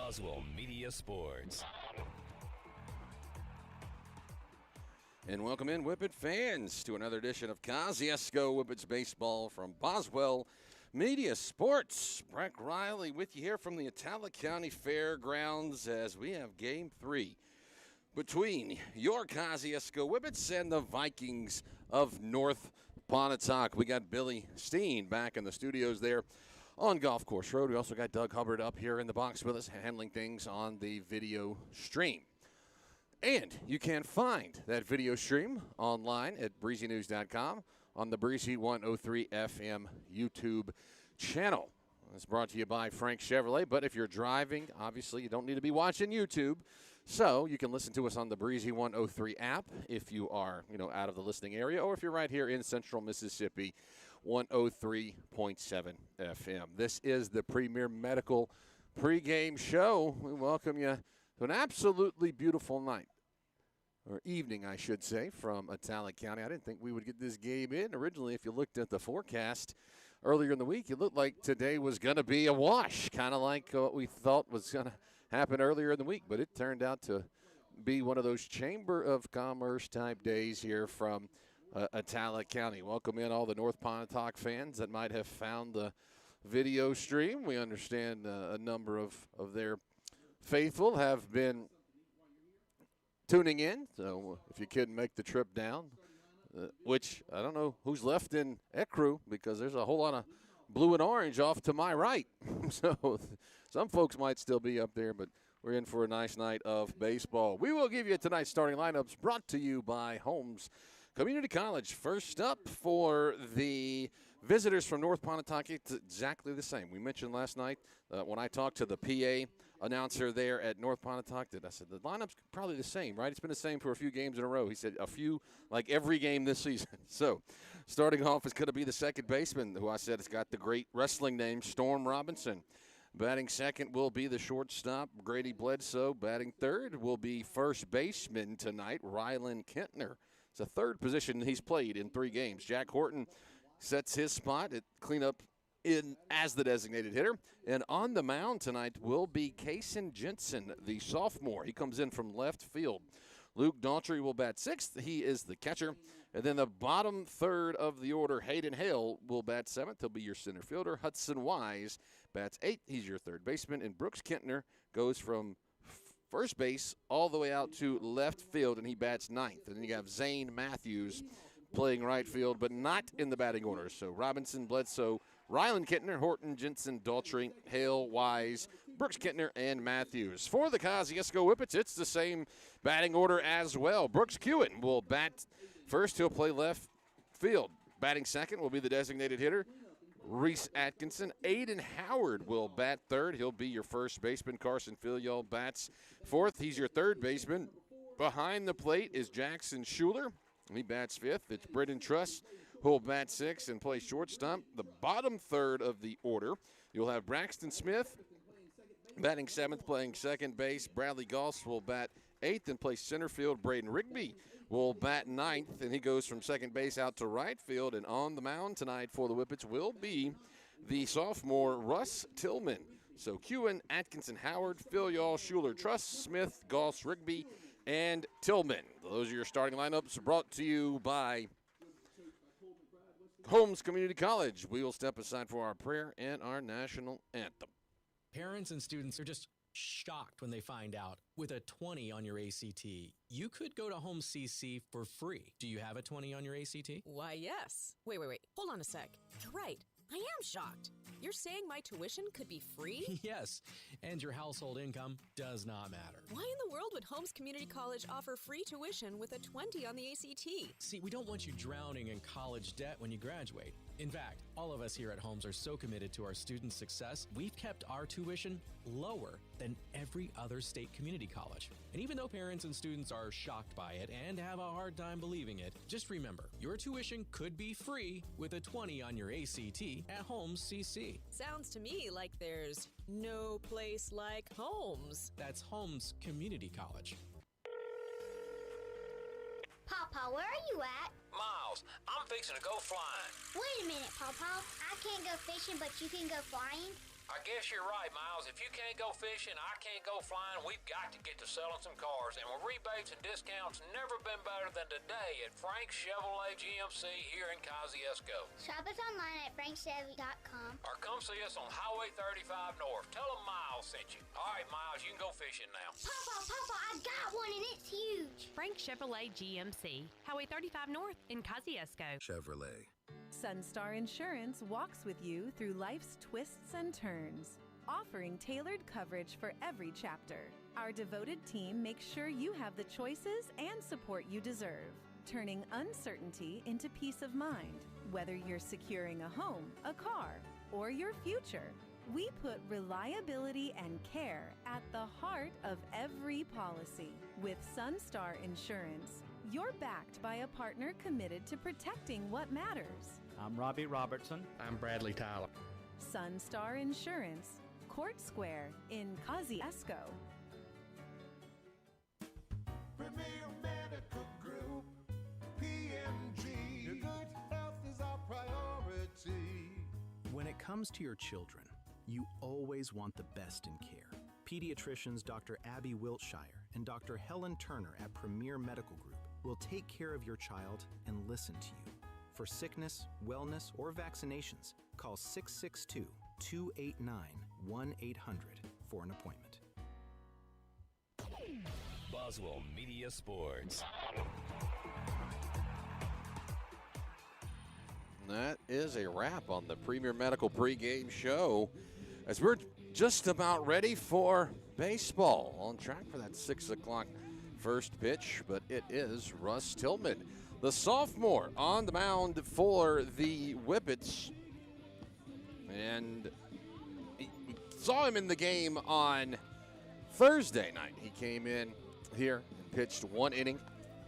Boswell Media Sports. And welcome in, Whippet fans, to another edition of Kosciusko Whippets Baseball from Boswell Media Sports. Brett Riley with you here from the Italic County Fairgrounds as we have Game 3 between your Kosciusko Whippets and the Vikings of North Pontotoc. We got Billy Steen back in the studios there on Golf Course Road. We also got Doug Hubbard up here in the box with us, handling things on the video stream. And you can find that video stream online at breezynews.com on the Breezy 103 FM YouTube channel. It's brought to you by Frank Chevrolet, but if you're driving, obviously you don't need to be watching YouTube, so you can listen to us on the Breezy 103 app if you are, out of the listening area, or if you're right here in central Mississippi, 103.7 FM. This is the Premier Medical pregame show. We welcome you to an absolutely beautiful night, or evening, I should say, from Italic County. I didn't think we would get this game in. Originally, if you looked at the forecast earlier in the week, it looked like today was going to be a wash, kind of like what we thought was going to happen earlier in the week. But it turned out to be one of those Chamber of Commerce type days here from Italic County. Welcome in all the North Pontotoc fans that might have found the video stream. We understand a number of their faithful have been tuning in, so if you couldn't make the trip down, which I don't know who's left in Ecru because there's a whole lot of blue and orange off to my right. So some folks might still be up there, but we're in for a nice night of baseball. We will give you tonight's starting lineups brought to you by Holmes Community College. First up for the visitors from North Pontotoc, it's exactly the same. We mentioned last night when I talked to the PA announcer there at North Pontotoc that I said the lineup's probably the same, right? It's been the same for a few games in a row. He said a few, like every game this season. So starting off is going to be the second baseman, who I said has got the great wrestling name, Storm Robinson. Batting second will be the shortstop, Grady Bledsoe. Batting third will be first baseman tonight, Rylan Kentner. It's the third position he's played in 3 games. Jack Horton sets his spot at cleanup in as the designated hitter. And on the mound tonight will be Kason Jensen, the sophomore. He comes in from left field. Luke Daughtry will bat 6th. He is the catcher. And then the bottom third of the order, Hayden Hale, will bat 7th. He'll be your center fielder. Hudson Wise bats 8th. He's your third baseman. And Brooks Kentner goes from first base all the way out to left field, and he bats 9th. And then you have Zane Matthews playing right field, but not in the batting order. So Robinson, Bledsoe, Rylan Kentner, Horton, Jensen, Daughtry, Hale, Wise, Brooks Kentner, and Matthews. For the Kosciusko Whippets, it's the same batting order as well. Brooks Kewen will bat first. He'll play left field. Batting second will be the designated hitter, Reese Atkinson. Aiden Howard will bat third. He'll be your first baseman. Carson Filial bats fourth. He's your third baseman. Behind the plate is Jackson Schuler. He bats fifth. It's Brendan Truss who'll bat sixth and play shortstop. The bottom third of the order, you'll have Braxton Smith batting seventh, playing second base. Bradley Goss will bat eighth and play center field. Braden Rigby will bat ninth, and he goes from second base out to right field. And on the mound tonight for the Whippets will be the sophomore Russ Tillman. So Kewen, Atkinson, Howard, Filial, Schuler, Truss, Smith, Goss, Rigby, and Tillman. Those are your starting lineups brought to you by Holmes Community College. We will step aside for our prayer and our national anthem. Parents and students are just shocked when they find out with a 20 on your ACT, you could go to Home CC for free. Do you have a 20 on your ACT? Why, yes. Wait. Hold on a sec. You're right. I am shocked. You're saying my tuition could be free? Yes, and your household income does not matter. Why in the world would Holmes Community College offer free tuition with a 20 on the ACT? See, we don't want you drowning in college debt when you graduate. In fact, all of us here at Holmes are so committed to our students' success, we've kept our tuition lower than every other state community college. And even though parents and students are shocked by it and have a hard time believing it, just remember, your tuition could be free with a 20 on your ACT at Holmes CC. Sounds to me like there's no place like Holmes. That's Holmes Community College. Pawpaw, where are you at? Miles, I'm fixing to go flying. Wait a minute, Pawpaw. I can't go fishing, but you can go flying? I guess you're right, Miles. If you can't go fishing, I can't go flying. We've got to get to selling some cars. And with rebates and discounts, never been better than today at Frank's Chevrolet GMC here in Kosciusko. Shop us online at frankchevy.com. Or come see us on Highway 35 North. Tell them Miles sent you. All right, Miles, you can go fishing now. Papa, I got one and it's huge. Frank Chevrolet GMC, Highway 35 North in Kosciusko. Chevrolet. Sunstar Insurance walks with you through life's twists and turns, offering tailored coverage for every chapter. Our devoted team makes sure you have the choices and support you deserve, turning uncertainty into peace of mind. Whether you're securing a home, a car, or your future, we put reliability and care at the heart of every policy. With Sunstar Insurance, you're backed by a partner committed to protecting what matters. I'm Robbie Robertson. I'm Bradley Tyler. Sunstar Insurance, Court Square in Kosciusko. Premier Medical Group, PMG. Your good health is our priority. When it comes to your children, you always want the best in care. Pediatricians Dr. Abby Wiltshire and Dr. Helen Turner at Premier Medical Group will take care of your child and listen to you. For sickness, wellness, or vaccinations, call 662-289-1800 for an appointment. Boswell Media Sports. That is a wrap on the Premier Medical pregame show as we're just about ready for baseball. On track for that 6 o'clock first pitch, but it is Russ Tillman, the sophomore, on the mound for the Whippets. And we saw him in the game on Thursday night. He came in here and pitched 1 inning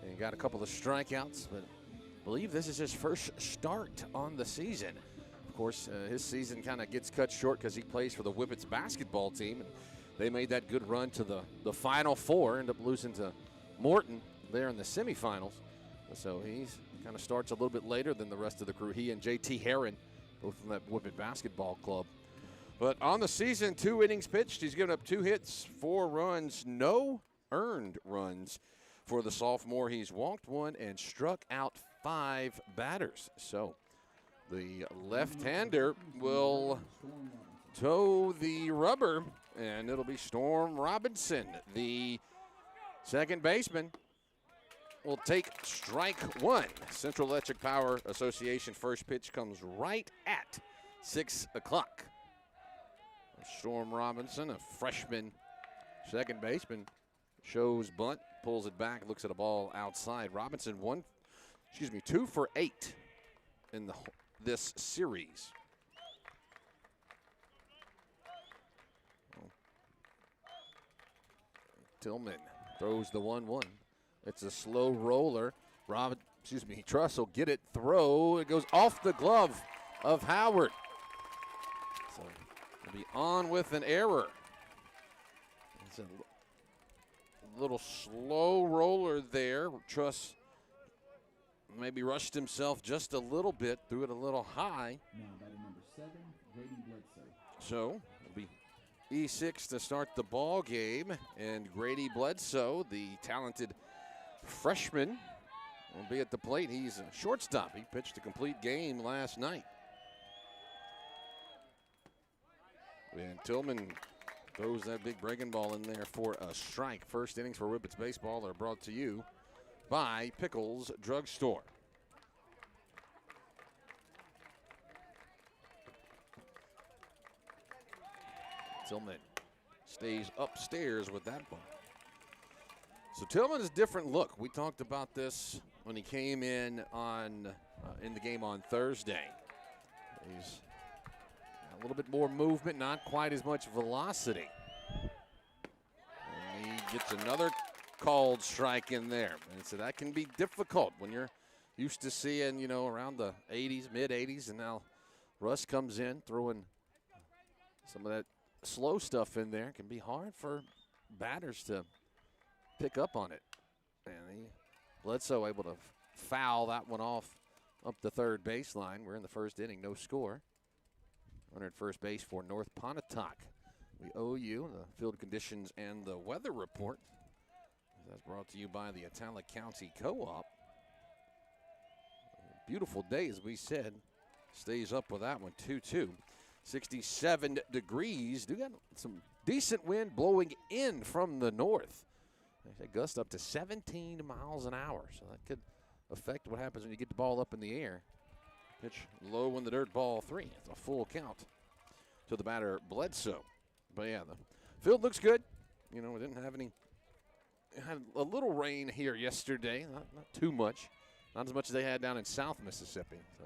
and got a couple of strikeouts, but I believe this is his first start on the season. Of course, his season kind of gets cut short because he plays for the Whippets basketball team. And they made that good run to the Final Four, end up losing to Morton there in the semifinals. So he's kind of starts a little bit later than the rest of the crew. He and J.T. Herron, both from that Whippet basketball club. But on the season, 2 innings pitched. He's given up 2 hits, 4 runs, no earned runs for the sophomore. He's walked 1 and struck out 5 batters. So the left-hander will toe the rubber, and it'll be Storm Robinson, the second baseman, will take strike 1. Central Electric Power Association first pitch comes right at 6 o'clock. Storm Robinson, a freshman second baseman, shows bunt, pulls it back, looks at a ball outside. Robinson 2 for 8 in this series. Tillman throws the 1-1. It's a slow roller. Truss will get it, throw. It goes off the glove of Howard. So he'll be on with an error. It's a little slow roller there. Truss maybe rushed himself just a little bit, threw it a little high. Now batting number 7, Grady Bledsoe. So it'll be E6 to start the ball game, and Grady Bledsoe, the talented freshman, will be at the plate. He's a shortstop. He pitched a complete game last night. And Tillman throws that big breaking ball in there for a strike. First innings for Whippets baseball are brought to you by Pickles Drugstore. Tillman stays upstairs with that ball. So Tillman is a different look. We talked about this when he came in in the game on Thursday. He's got a little bit more movement, not quite as much velocity. And he gets another called strike in there. And so that can be difficult when you're used to seeing, around the 80s, mid-80s, and now Russ comes in throwing some of that slow stuff in there. It can be hard for batters to pick up on it. And Bledsoe able to foul that one off up the third baseline. We're in the first inning, no score. Runner at first base for North Pontotoc. We owe you the field conditions and the weather report. That's brought to you by the Atala County Co-op. Beautiful day, as we said. Stays up with that one, 2-2. 67 degrees. Do got some decent wind blowing in from the north. They gust up to 17 miles an hour, so that could affect what happens when you get the ball up in the air. Pitch low in the dirt, ball 3. It's a full count to the batter, Bledsoe. But yeah, the field looks good. You know, we didn't have any. It had a little rain here yesterday, not too much. Not as much as they had down in South Mississippi. So,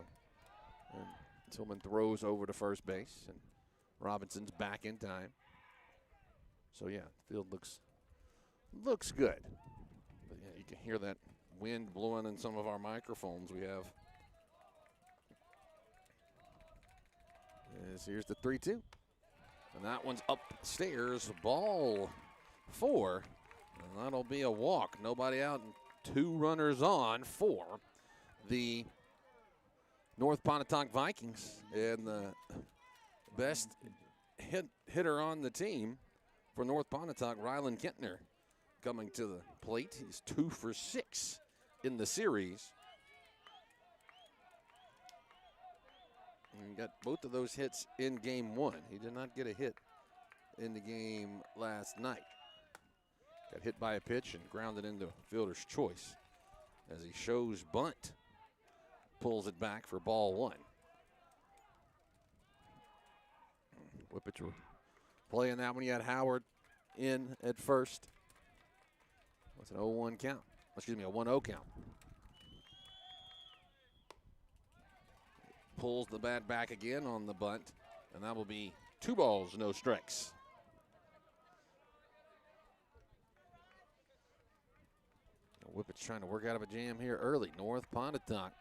and Tillman throws over to first base, and Robinson's back in time. So yeah, the field looks good. But yeah, you can hear that wind blowing in some of our microphones we have. Here's the 3-2. And that one's upstairs, ball 4. And that'll be a walk. Nobody out and 2 runners on for the North Pontotoc Vikings. And the best hitter on the team for North Pontotoc, Rylan Kentner, coming to the plate. He's 2 for 6 in the series. And he got both of those hits in game 1. He did not get a hit in the game last night. Got hit by a pitch and grounded into fielder's choice as he shows bunt. Pulls it back for ball 1. Whippets were playing that one. You had Howard in at first. What's an 0-1 count? Excuse me, a 1-0 count. Pulls the bat back again on the bunt, and that will be 2 balls, no strikes. Whippets trying to work out of a jam here early. North Pontotoc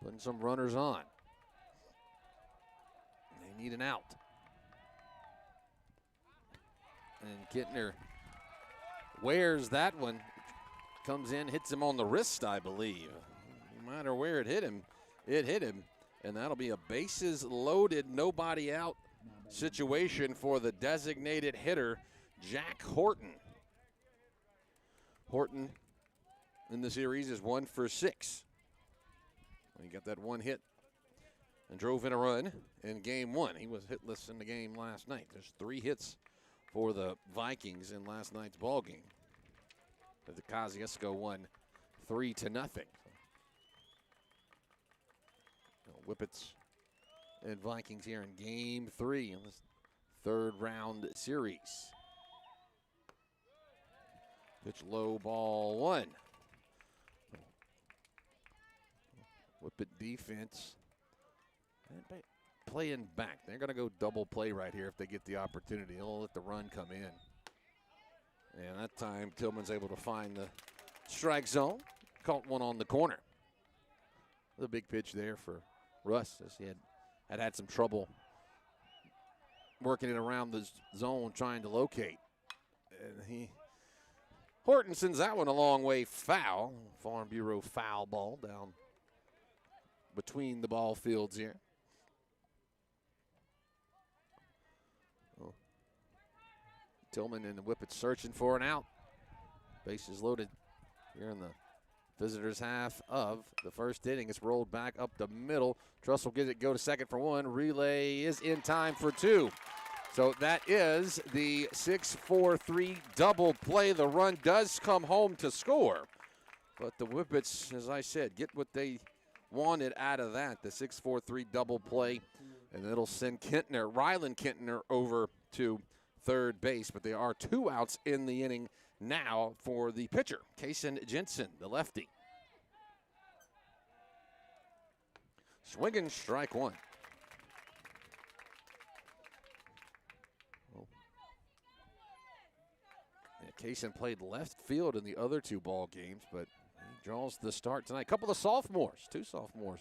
putting some runners on. They need an out. And Kentner wears that one. Comes in, hits him on the wrist, I believe. No matter where it hit him, and that'll be a bases loaded, nobody out situation for the designated hitter, Jack Horton. Horton in the series is 1 for 6. He got that one hit and drove in a run in game 1. He was hitless in the game last night. There's 3 hits for the Vikings in last night's ball game. The Kosciusko won 3-0. Whippets and Vikings here in game 3 in this 3rd round series. Pitch low, ball 1. Whippet defense playing back. They're going to go double play right here if they get the opportunity. They'll let the run come in. And that time Tillman's able to find the strike zone. Caught one on the corner. The big pitch there for Russ, as he had some trouble working it around the zone trying to locate. And Horton sends that one a long way foul. Farm Bureau foul ball down between the ball fields here. Tillman and the Whippets searching for an out. Bases loaded here in the visitors' half of the first inning. It's rolled back up the middle. Trussell gets it go to second for 1. Relay is in time for 2. So that is the 6-4-3 double play. The run does come home to score. But the Whippets, as I said, get what they wanted out of that, the 6-4-3 double play. And it'll send Rylan Kentner over to third base. But there are 2 outs in the inning now for the pitcher, Kason Jensen, the lefty. Swinging strike 1. Kason played left field in the other 2 ball games, but he draws the start tonight. A couple of sophomores, 2 sophomores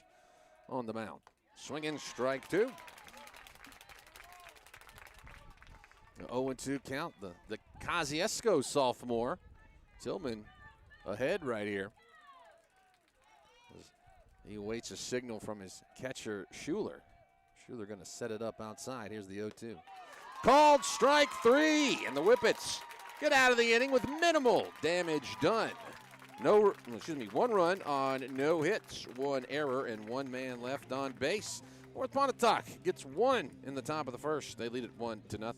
on the mound. Swinging strike 2. The 0-2 count. The Kosciusko sophomore. Tillman ahead right here. He awaits a signal from his catcher, Schuler. Sure, they're going to set it up outside. Here's the 0-2. Called strike 3, and the Whippets get out of the inning with minimal damage done. One run on no hits, 1 error, and 1 man left on base. North Pontotoc gets 1 in the top of the first. They lead it 1-0.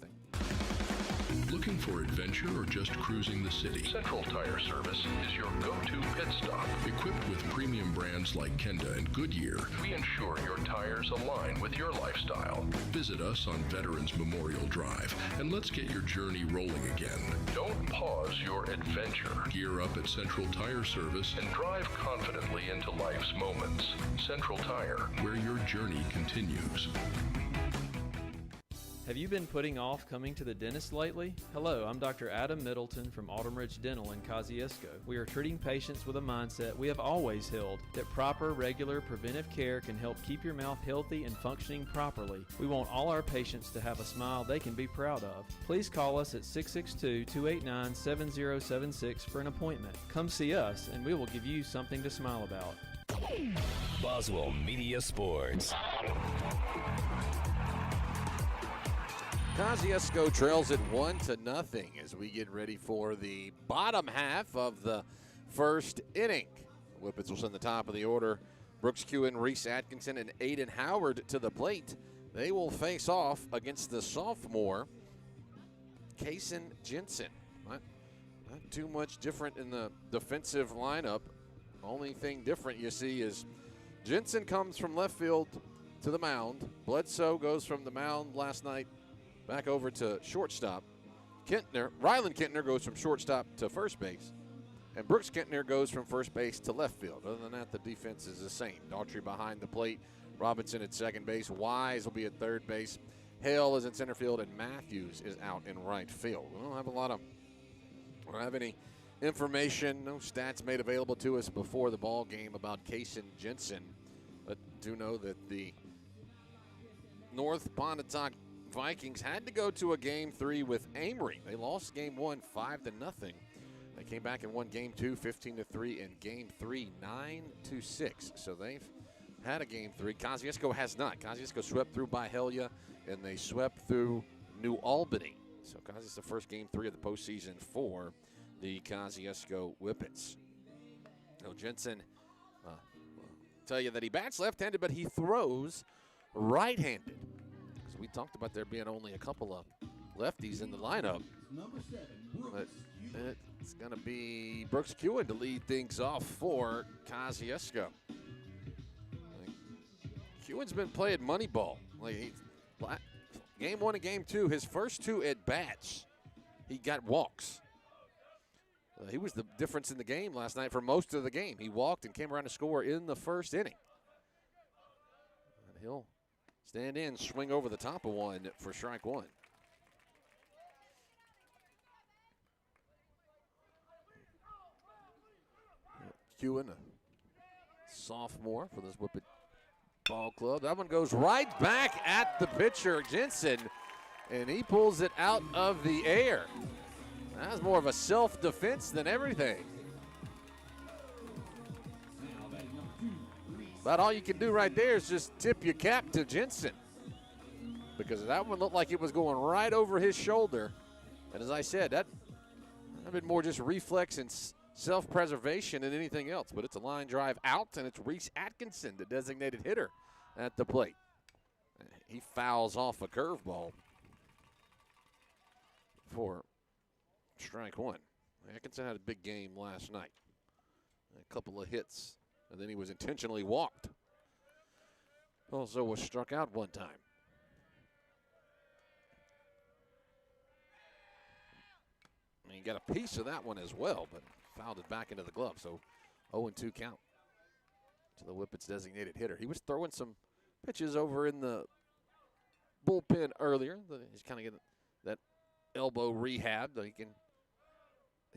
Looking for adventure or just cruising the city? Central Tire Service is your go-to pit stop. Equipped with premium brands like Kenda and Goodyear, we ensure your tires align with your lifestyle. Visit us on Veterans Memorial Drive and let's get your journey rolling again. Don't pause your adventure. Gear up at Central Tire Service and drive confidently into life's moments. Central Tire, where your journey continues. Have you been putting off coming to the dentist lately? Hello, I'm Dr. Adam Middleton from Autumn Ridge Dental in Kosciusko. We are treating patients with a mindset we have always held, that proper, regular, preventive care can help keep your mouth healthy and functioning properly. We want all our patients to have a smile they can be proud of. Please call us at 662-289-7076 for an appointment. Come see us and we will give you something to smile about. Boswell Media Sports. Kosciusko trails it 1-0 as we get ready for the bottom half of the first inning. Whippets will send the top of the order. Brooks Kewen, Reese Atkinson, and Aiden Howard to the plate. They will face off against the sophomore, Kason Jensen. Not too much different in the defensive lineup. Only thing different you see is Jensen comes from left field to the mound. Bledsoe goes from the mound last night back over to shortstop. Rylan Kentner goes from shortstop to first base. And Brooks Kentner goes from first base to left field. Other than that, the defense is the same. Daughtry behind the plate. Robinson at second base. Wise will be at third base. Hale is in center field. And Matthews is out in right field. We don't have any information, no stats made available to us before the ball game about Kason Jensen. But do know that the North Pontotoc Vikings had to go to a Game 3 with Amory. They lost Game 1 5-0. They came back and won Game 2 15-3 and Game 3 9-6. So they've had a Game 3. Kosciusko has not. Kosciusko swept through Byhalia and they swept through New Albany. So Kosciusko's the first Game 3 of the postseason for the Kosciusko Whippets. Now Jensen, tell you that he bats left-handed, but he throws right-handed. We talked about there being only a couple of lefties in the lineup. But it's going to be Brooks Kewen to lead things off for Kosciusko. Kewen's been playing money ball. Game 1 and Game 2, his first 2 at-bats, he got walks. He was the difference in the game last night for most of the game. He walked and came around to score in the first inning. And he'll stand in, swing over the top of one for strike 1. Kewen, a sophomore for this Whippet ball club. That one goes right back at the pitcher, Jensen, and he pulls it out of the air. That was more of a self-defense than everything. About all you can do right there is just tip your cap to Jensen, because that one looked like it was going right over his shoulder. And as I said, that would been more just reflex and self-preservation than anything else. But it's a line drive out, and it's Reese Atkinson, the designated hitter, at the plate. He fouls off a curveball for strike 1. Atkinson had a big game last night. A couple of hits. And then he was intentionally walked. Also was struck out one time. And he got a piece of that one as well, but fouled it back into the glove. So 0-2 count to the Whippets designated hitter. He was throwing some pitches over in the bullpen earlier. He's kind of getting that elbow rehab. He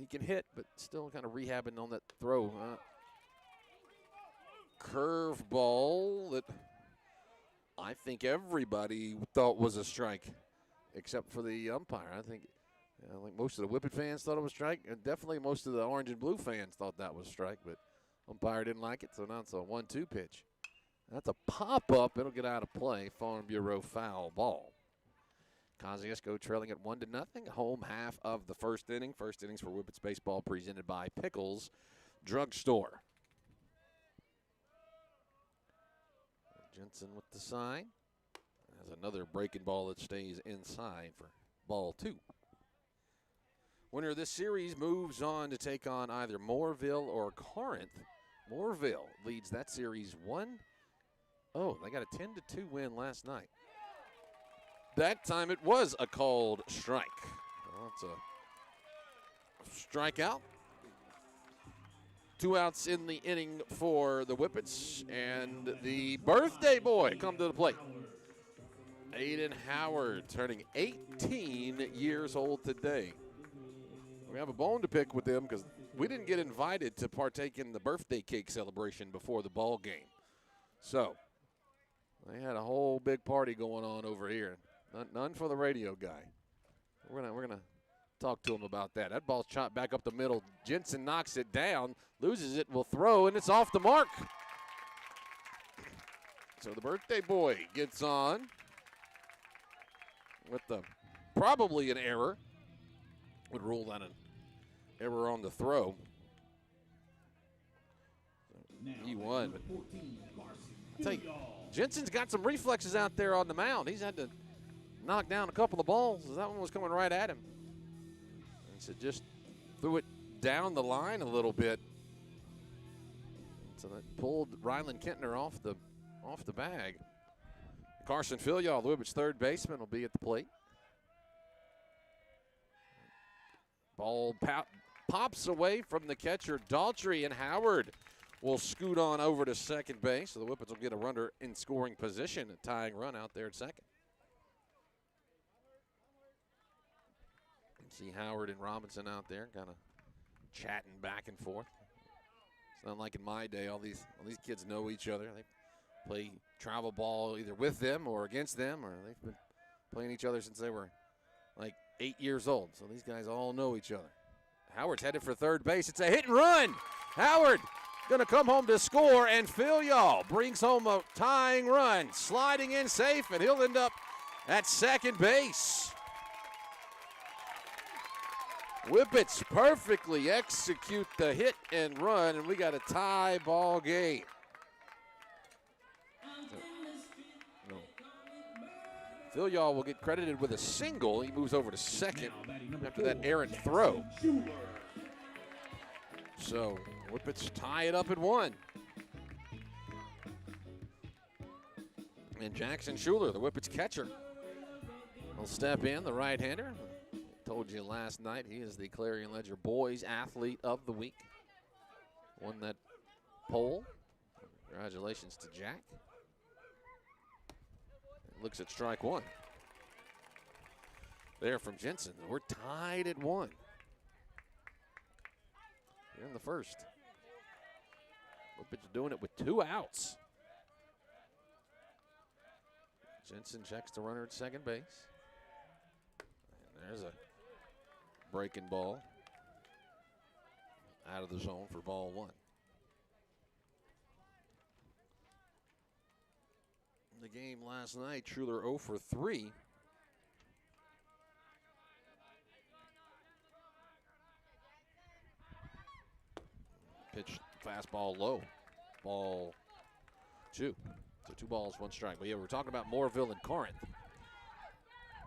can hit, but still kind of rehabbing on that throw. Curveball that I think everybody thought was a strike except for the umpire. I think most of the Whippet fans thought it was a strike, and definitely most of the orange and blue fans thought that was a strike, but umpire didn't like it, so now it's a 1-2 pitch. That's a pop-up. It'll get out of play. Farm Bureau foul ball. Kosciusko trailing at 1-0. Home half of the first inning. First innings for Whippets baseball presented by Pickles Drugstore. Jensen with the sign. Has another breaking ball that stays inside for ball 2. Winner of this series moves on to take on either Moorville or Corinth. Moorville leads that series 1-0. They got a 10-2 win last night. That time it was a called strike. Well, it's a strikeout. 2 outs in the inning for the Whippets, and the birthday boy come to the plate. Aiden Howard turning 18 years old today. We have a bone to pick with them because we didn't get invited to partake in the birthday cake celebration before the ball game. So they had a whole big party going on over here. None for the radio guy. We're gonna talk to him about that. That ball's chopped back up the middle. Jensen knocks it down, loses it, will throw, and it's off the mark. So the birthday boy gets on with probably an error. Would rule that an error on the throw. He won. But I tell you, Jensen's got some reflexes out there on the mound. He's had to knock down a couple of balls. That one was coming right at him. And so just threw it down the line a little bit. So that pulled Rylan Kentner off the bag. Carson Filial, the Whippets' third baseman, will be at the plate. Ball pops away from the catcher, Daltrey, and Howard will scoot on over to second base. So the Whippets will get a runner in scoring position, a tying run out there at second. See Howard and Robinson out there kind of chatting back and forth. It's not like in my day, all these kids know each other. They play travel ball either with them or against them, or they've been playing each other since they were like 8 years old. So these guys all know each other. Howard's headed for third base. It's a hit and run. Howard going to come home to score, and Filial brings home a tying run, sliding in safe, and he'll end up at second base. Whippets perfectly execute the hit and run, and we got a tie ball game. Filial will get credited with a single. He moves over to second after that errant throw. So Whippets tie it up at 1. And Jackson Schuler, the Whippets catcher, will step in, the right-hander. Told you last night he is the Clarion Ledger Boys Athlete of the Week. Won that poll. Congratulations to Jack. Looks at strike 1. There from Jensen. We're tied at 1. Here in the first. Whippets doing it with 2 outs. Jensen checks the runner at second base. And there's a breaking ball out of the zone for ball 1. The game last night, Schuler 0 for 3. Pitch fastball low. Ball 2. So 2 balls, 1 strike. But yeah, we're talking about Moorville and Corinth.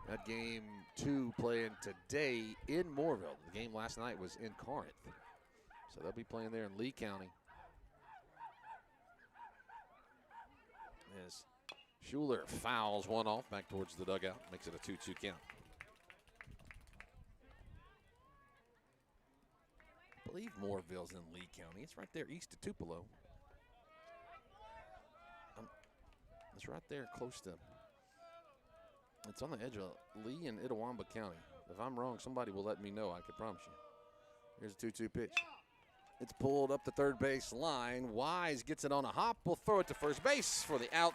That game 2 playing today in Moorville. The game last night was in Corinth. So they'll be playing there in Lee County. As Schuler fouls one off back towards the dugout, makes it a 2-2 count. I believe Moorville's in Lee County. It's right there east of Tupelo. It's right there close to, it's on the edge of Lee and Itawamba County. If I'm wrong, somebody will let me know, I can promise you. Here's a 2-2 pitch. It's pulled up the third base line. Wise gets it on a hop. Will throw it to first base for the out,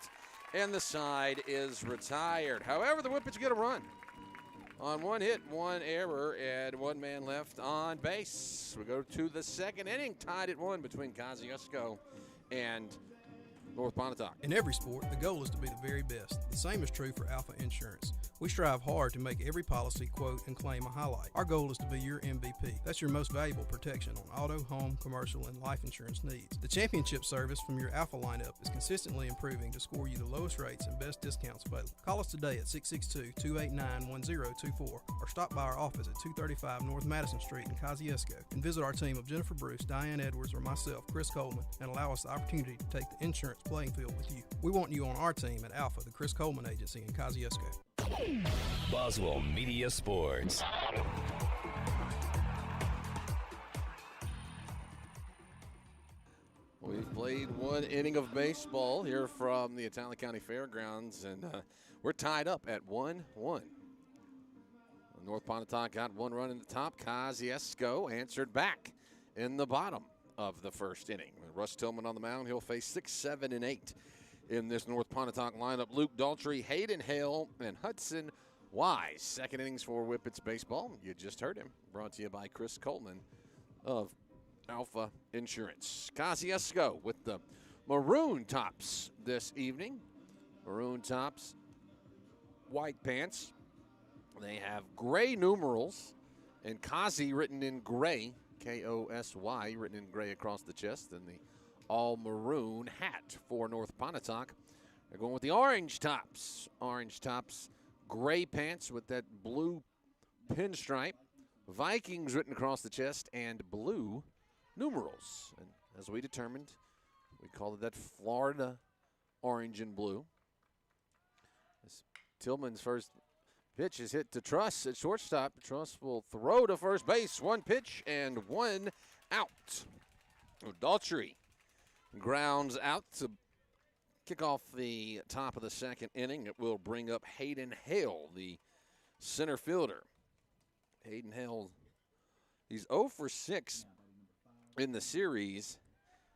and the side is retired. However, the Whippets get a run on 1 hit, 1 error, and 1 man left on base. We go to the second inning, tied at 1 between Kosciusko and North Pontotoc. In every sport, the goal is to be the very best. The same is true for Alpha Insurance. We strive hard to make every policy, quote, and claim a highlight. Our goal is to be your MVP. That's your most valuable protection on auto, home, commercial, and life insurance needs. The championship service from your Alpha lineup is consistently improving to score you the lowest rates and best discounts available. Call us today at 662-289-1024 or stop by our office at 235 North Madison Street in Kosciusko and visit our team of Jennifer Bruce, Diane Edwards, or myself, Chris Coleman, and allow us the opportunity to take the insurance playing field with you. We want you on our team at Alpha, the Chris Coleman Agency in Kosciusko. Boswell Media Sports. We've played one inning of baseball here from the Italian County Fairgrounds, and we're tied up at 1-1. North Pontotoc got one run in the top. Kosciusko answered back in the bottom of the first inning. Russ Tillman on the mound. He'll face 6, 7, and 8 in this North Pontotoc lineup. Luke Daltrey, Hayden Hale, and Hudson Wise. Second innings for Whippets baseball. You just heard him. Brought to you by Chris Coleman of Alpha Insurance. Kosciusko with the maroon tops this evening. Maroon tops, white pants. They have gray numerals and Kosi written in gray, K-O-S-Y, written in gray across the chest, and the all maroon hat for North Pontotoc. They're going with the orange tops. Orange tops, gray pants with that blue pinstripe, Vikings written across the chest, and blue numerals. And as we determined, we call it that Florida orange and blue. As Tillman's first pitch is hit to Truss at shortstop. Truss will throw to first base. One pitch and one out. Daltrey grounds out to kick off the top of the second inning. It will bring up Hayden Hale, the center fielder. Hayden Hale, he's 0 for 6 in the series,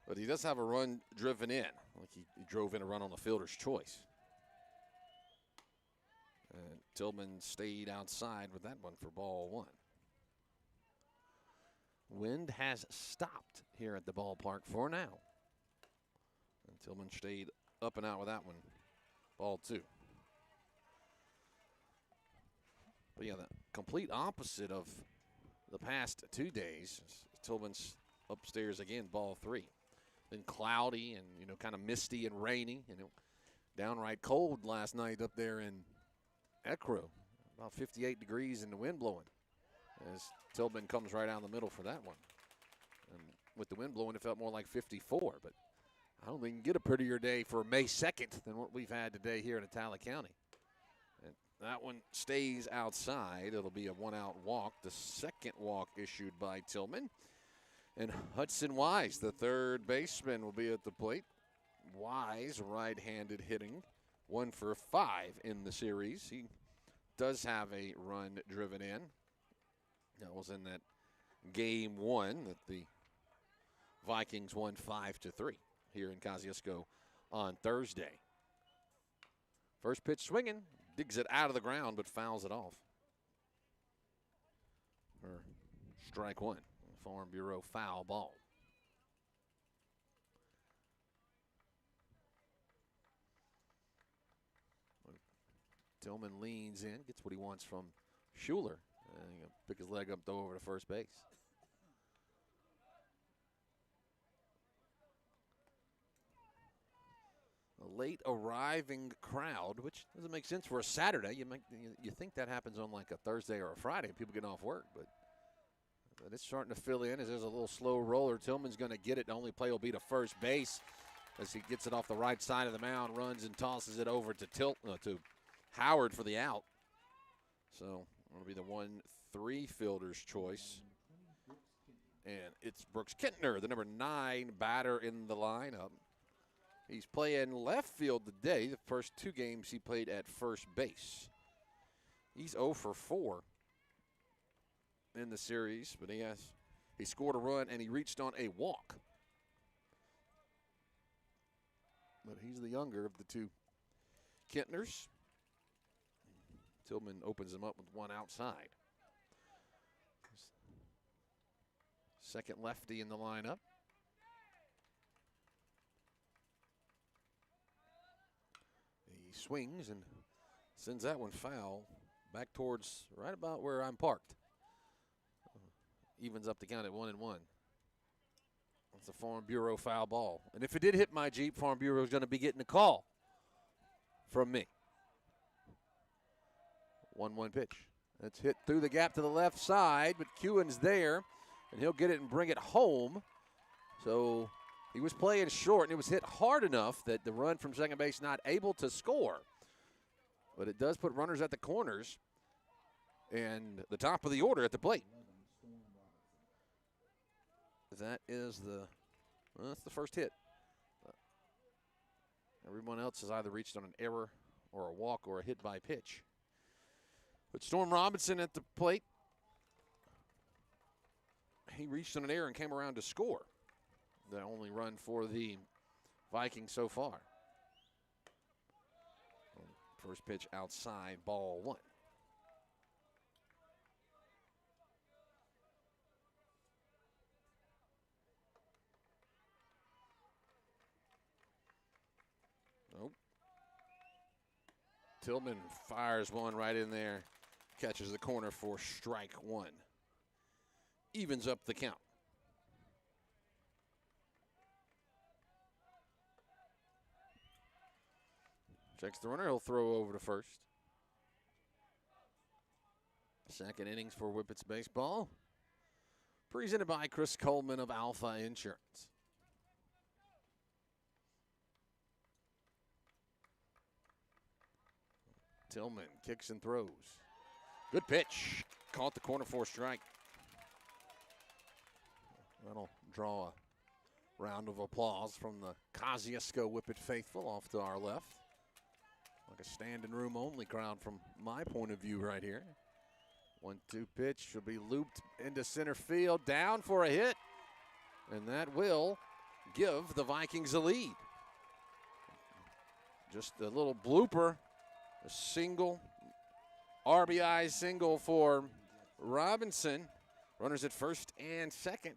but he does have a run driven in. Like he drove in a run on the fielder's choice. And Tillman stayed outside with that one for ball one. Wind has stopped here at the ballpark for now. And Tillman stayed up and out with that one. Ball two. But yeah, the complete opposite of the past 2 days. Tillman's upstairs again, ball three. Been cloudy and, kind of misty and rainy. Downright cold last night up there in Ecru. About 58 degrees and the wind blowing. As Tillman comes right down the middle for that one. And with the wind blowing, it felt more like 54. But I don't think you can get a prettier day for May 2nd than what we've had today here in Italian County. And that one stays outside. It'll be a one-out walk. The second walk issued by Tillman. And Hudson Wise, the third baseman, will be at the plate. Wise, right-handed hitting. 1 for 5 in the series. He does have a run driven in. That was in that game one that the Vikings won 5-3 here in Kosciusko on Thursday. First pitch swinging, digs it out of the ground but fouls it off. For strike one, Farm Bureau foul ball. Tillman leans in, gets what he wants from Schuler. And he'll pick his leg up, throw over to first base. A late arriving crowd, which doesn't make sense for a Saturday. You think that happens on like a Thursday or a Friday, people getting off work, but it's starting to fill in as there's a little slow roller. Tillman's going to get it. The only play will be to first base as he gets it off the right side of the mound, runs and tosses it over to Howard for the out. So it'll be the 1-3 fielder's choice. And it's Brooks Kintner, the number 9 batter in the lineup. He's playing left field today. The first 2 games he played at first base. He's 0 for 4 in the series, but he scored a run and he reached on a walk. But he's the younger of the 2 Kintners. Tillman opens him up with one outside. Second lefty in the lineup. swings and sends that one foul back towards right about where I'm parked. Evens up the count at 1-1. That's a Farm Bureau foul ball. And if it did hit my Jeep, Farm Bureau is going to be getting a call from me. 1-1 pitch. That's hit through the gap to the left side, but Kewen's there, and he'll get it and bring it home. So he was playing short, and it was hit hard enough that the run from second base not able to score. But it does put runners at the corners and the top of the order at the plate. That is that's the first hit. Everyone else has either reached on an error or a walk or a hit by pitch. But Storm Robinson at the plate. He reached on an error and came around to score. The only run for the Vikings so far. First pitch outside, ball 1. Nope. Tillman fires one right in there. Catches the corner for strike 1. Evens up the count. Checks the runner, he'll throw over to first. Second innings for Whippets baseball. Presented by Chris Coleman of Alpha Insurance. Tillman kicks and throws. Good pitch. Caught the corner for a strike. That'll draw a round of applause from the Kosciusko Whippet faithful off to our left. Like a standing room only crowd from my point of view right here. 1-2 pitch will be looped into center field, down for a hit, and that will give the Vikings a lead. Just a little blooper, a single, RBI single for Robinson. Runners at first and second.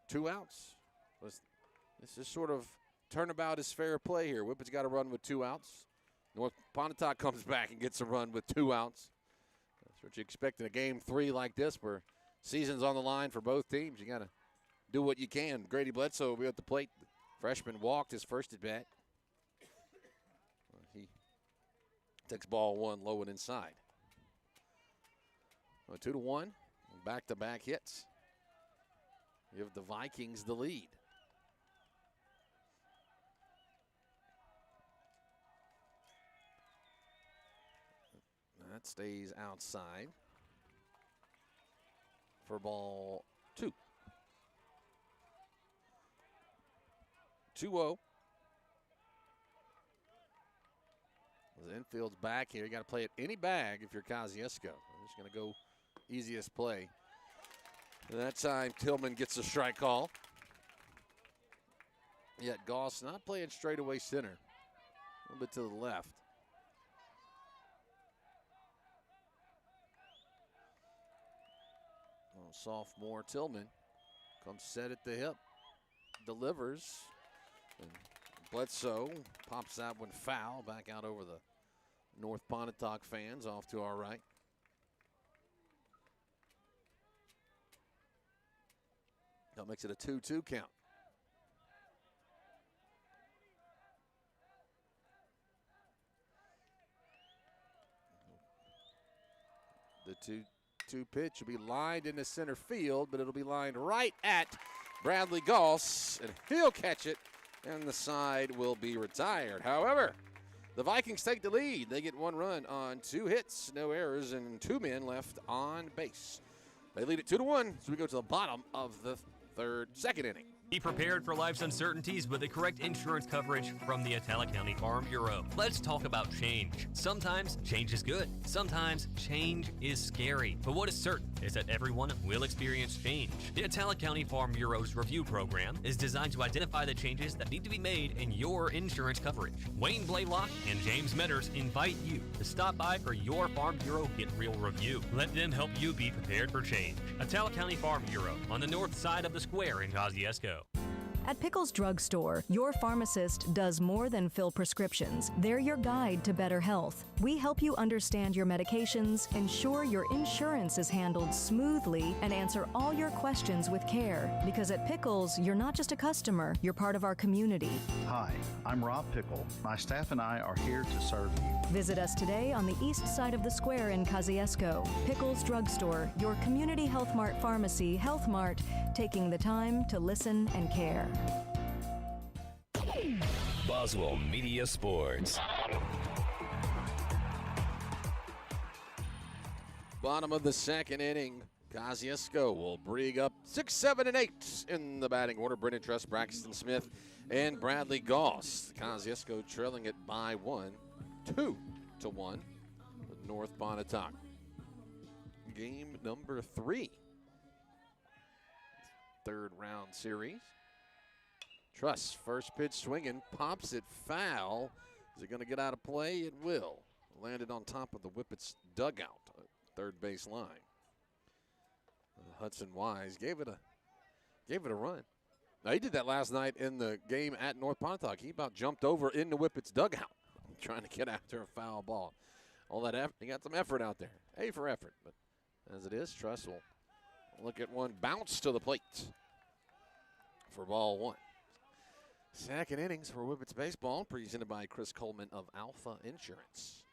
2 outs. This is sort of turnabout is fair play here. Whippets got a run with 2 outs. North Pontotoc comes back and gets a run with 2 outs. That's what you expect in a game 3 like this where season's on the line for both teams. You got to do what you can. Grady Bledsoe will be at the plate. The freshman walked his first at bat. He takes ball 1 low and inside. 2-1. Back-to-back hits. Give the Vikings the lead. That stays outside for ball 2. 2-0. The infield's back here. You got to play it any bag if you're Kosciusko. I'm just going to go easiest play. That time Tillman gets a strike call. Yet Goss not playing straightaway center. A little bit to the left. Sophomore Tillman comes set at the hip, delivers, and Bledsoe pops that one foul back out over the North Pontotoc fans off to our right. That makes it a 2-2 count. The 2 pitch will be lined into center field, but it'll be lined right at Bradley Goss, and he'll catch it, and the side will be retired. However, the Vikings take the lead. They get 1 run on 2 hits, no errors, and 2 men left on base. They lead it 2-1, so we go to the bottom of the second inning. Be prepared for life's uncertainties with the correct insurance coverage from the Atala County Farm Bureau. Let's talk about change. Sometimes change is good. Sometimes change is scary. But what is certain is that everyone will experience change. The Atala County Farm Bureau's review program is designed to identify the changes that need to be made in your insurance coverage. Wayne Blaylock and James Metters invite you to stop by for your Farm Bureau Get Real review. Let them help you be prepared for change. Atala County Farm Bureau on the north side of the square in Kosciusko. At Pickles Drug Store, your pharmacist does more than fill prescriptions. They're your guide to better health. We help you understand your medications, ensure your insurance is handled smoothly, and answer all your questions with care. Because at Pickles, you're not just a customer, you're part of our community. Hi, I'm Rob Pickle. My staff and I are here to serve you. Visit us today on the east side of the square in Kosciusko. Pickles Drug Store, your community Health Mart pharmacy, Health Mart, taking the time to listen and care. Boswell Media Sports. Bottom of the second inning. Kosciusko will bring up 6, 7, and 8 in the batting order. Brendan Truss, Braxton Smith, and Bradley Goss. Kosciusko trailing it by 2-1 with North Pontotoc. Game number 3. Third round series. Truss, first pitch swinging, pops it foul. Is it going to get out of play? It will. Landed on top of the Whippets dugout, third base line. Hudson Wise gave it a run. Now, he did that last night in the game at North Pontotoc. He about jumped over in the Whippets dugout trying to get after a foul ball. All that effort, he got some effort out there. A for effort, but as it is, Truss will look at one bounce to the plate for ball 1. Second innings for Whippets baseball, presented by Chris Coleman of Alpha Insurance.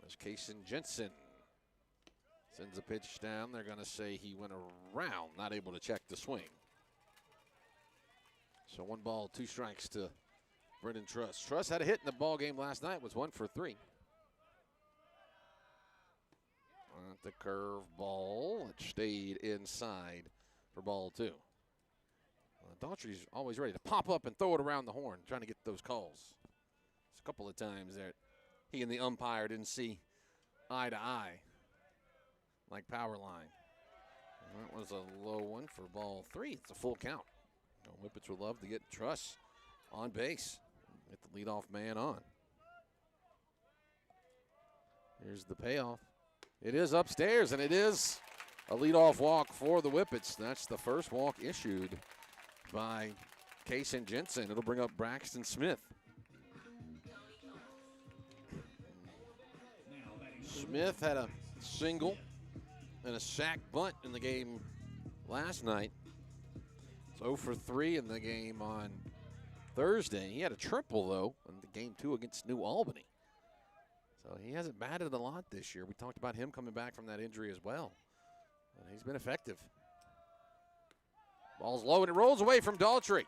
There's Kaysen Jensen. Sends a pitch down. They're going to say he went around, not able to check the swing. So 1 ball, 2 strikes to Brendan Truss. Truss had a hit in the ball game last night, was 1 for 3. At the curve ball, it stayed inside for ball 2. Daughtry's always ready to pop up and throw it around the horn, trying to get those calls. There's a couple of times there he and the umpire didn't see eye to eye, like power line. And that was a low one for ball 3. It's a full count. Whippets would love to get Truss on base, get the leadoff man on. Here's the payoff. It is upstairs, and it is a leadoff walk for the Whippets. That's the first walk issued by Kaysen Jensen. It'll bring up Braxton Smith. Smith had a single and a sac bunt in the game last night. It's 0 for 3 in the game on Thursday. He had a triple, though, in the game 2 against New Albany. So he hasn't batted a lot this year. We talked about him coming back from that injury as well. And he's been effective. Ball's low, and it rolls away from Daughtry.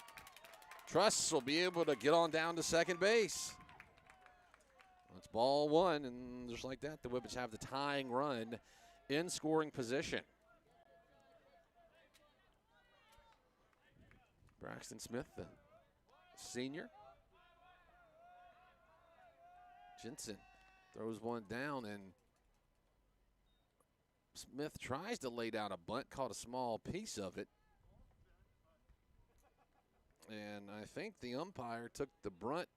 Truss will be able to get on down to second base. It's ball 1, and just like that, the Whippets have the tying run in scoring position. Braxton Smith, the senior. Jensen throws one down, and Smith tries to lay down a bunt, caught a small piece of it. And I think the umpire took the brunt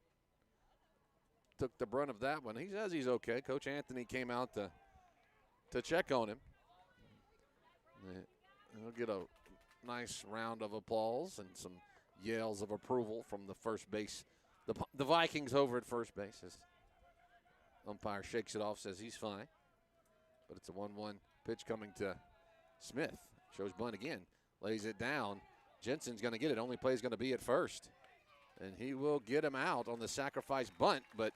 of that one. He says he's okay. Coach Anthony came out to check on him. He'll get a nice round of applause and some yells of approval from the first base. The Vikings over at first base. As umpire shakes it off, says he's fine. But it's a 1-1 pitch coming to Smith. Shows bunt again. Lays it down. Jensen's going to get it. Only play is going to be at first. And he will get him out on the sacrifice bunt, but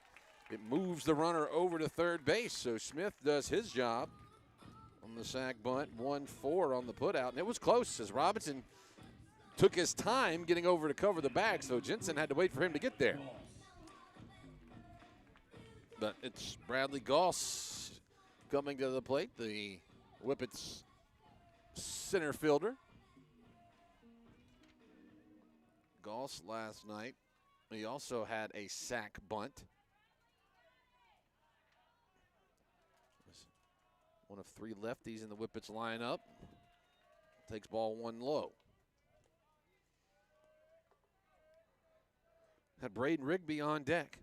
it moves the runner over to third base. So Smith does his job on the sac bunt. 1-4 on the putout. And it was close as Robinson took his time getting over to cover the bag, so Jensen had to wait for him to get there. But it's Bradley Goss coming to the plate, the Whippets center fielder. Goss last night, he also had a sac bunt. One of 3 lefties in the Whippets lineup. Takes ball 1 low. Had Braden Rigby on deck.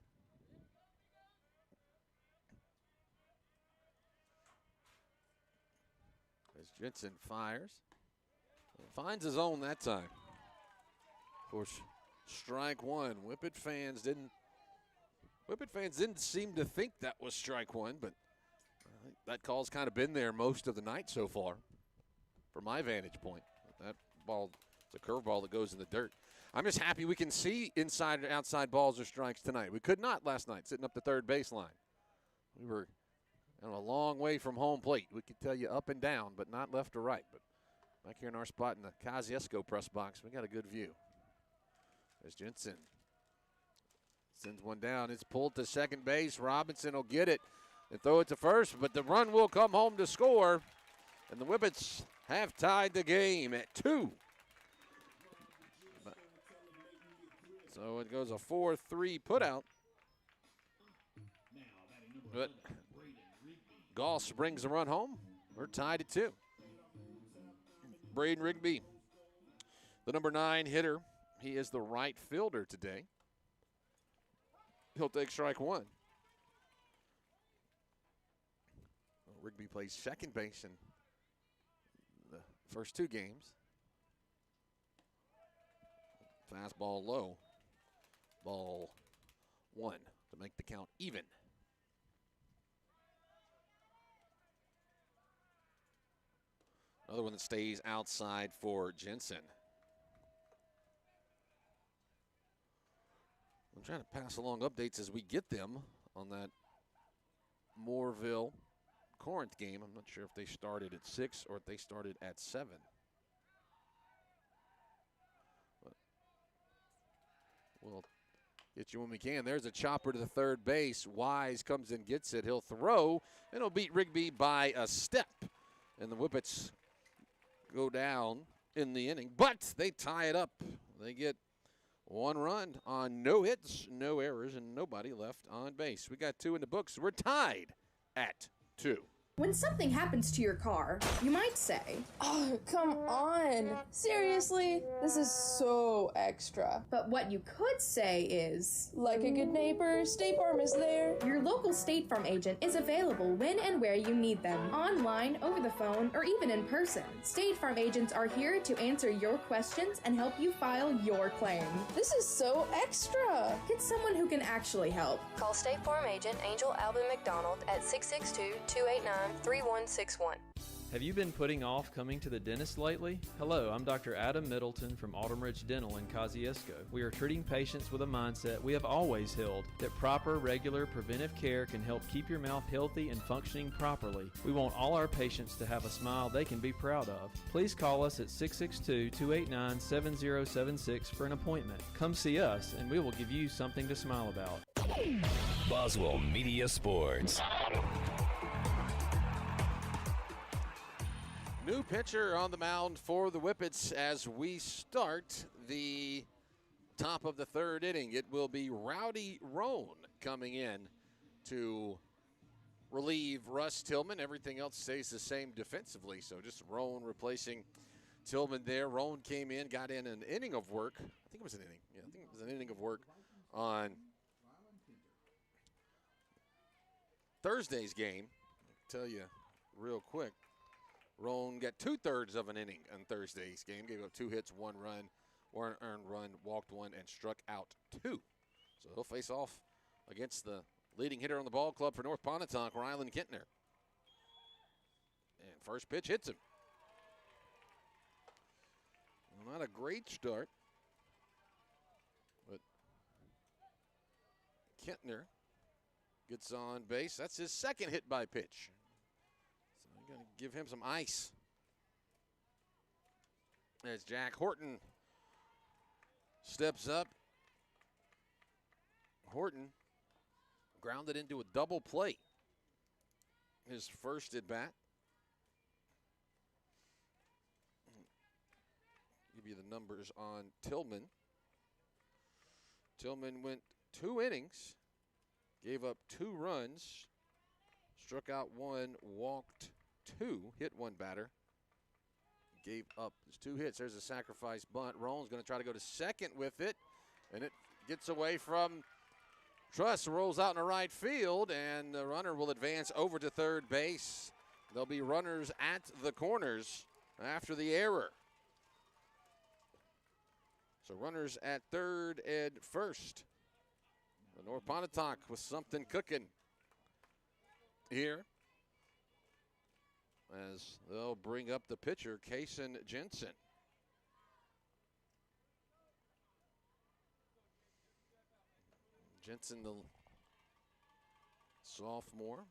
As Jensen fires. Finds his own that time. Of course, strike one. Whippet fans didn't seem to think that was strike one, but that call's kind of been there most of the night so far, from my vantage point. That ball, it's a curveball that goes in the dirt. I'm just happy we can see inside and outside balls or strikes tonight. We could not last night, sitting up the third baseline. We were a long way from home plate. We could tell you up and down, but not left or right. But back here in our spot in the Kosciusko press box, we got a good view. There's Jensen. Sends one down. It's pulled to second base. Robinson will get it and throw it to first, but the run will come home to score. And the Whippets have tied the game at 2. So it goes a 4-3 putout. But Goss brings the run home. We're tied at 2. Braden Rigby, the number 9 hitter. He is the right fielder today. He'll take strike one. Rigby plays second base in the first 2 games. Fastball low. Ball 1 to make the count even. Another one that stays outside for Jensen. I'm trying to pass along updates as we get them on that Moorville-Corinth game. I'm not sure if they started at 6 or if they started at 7. But we'll get you when we can. There's a chopper to the third base. Wise comes in, gets it. He'll throw, and he'll beat Rigby by a step. And the Whippets go down in the inning, but they tie it up. They get 1 run on no hits, no errors, and nobody left on base. We got 2 in the books. We're tied at 2. When something happens to your car, you might say, "Oh, come on. Seriously? This is so extra." But what you could say is, "Like a good neighbor, State Farm is there." Your local State Farm agent is available when and where you need them, online, over the phone, or even in person. State Farm agents are here to answer your questions and help you file your claim. This is so extra. Get someone who can actually help. Call State Farm agent Angel Alvin McDonald at 662-289-3161. Have you been putting off coming to the dentist lately? Hello, I'm Dr. Adam Middleton from Autumn Ridge Dental in Kosciusko. We are treating patients with a mindset we have always held, that proper, regular, preventive care can help keep your mouth healthy and functioning properly. We want all our patients to have a smile they can be proud of. Please call us at 662-289-7076 for an appointment. Come see us and we will give you something to smile about. Boswell Media Sports. New pitcher on the mound for the Whippets as we start the top of the 3rd inning. It will be Rowdy Roan coming in to relieve Russ Tillman. Everything else stays the same defensively, so just Roan replacing Tillman there. Roan came in, got in an inning of work. I think it was an inning. Yeah, I think it was an inning of work on Thursday's game. I'll tell you real quick. Roan got 2/3 of an inning on Thursday's game. Gave up 2 hits, 1 run, 1 earned run, walked 1, and struck out 2. So he'll face off against the leading hitter on the ball club for North Pontotoc, Rylan Kintner. And first pitch hits him. Well, not a great start, but Kintner gets on base. That's his 2nd hit by pitch. Going to give him some ice. As Jack Horton steps up. Horton grounded into a double play. His first at bat. Give you the numbers on Tillman. Tillman went 2 innings, gave up 2 runs, struck out 1, walked 2, hit 1 batter, gave up his 2 hits. There's a sacrifice bunt. Roan's going to try to go to second with it, and it gets away from Truss, rolls out in the right field, and the runner will advance over to third base. There'll be runners at the corners after the error. So runners at third and first. The North Pontotoc with something cooking here as they'll bring up the pitcher, Kason Jensen. Jensen, the sophomore.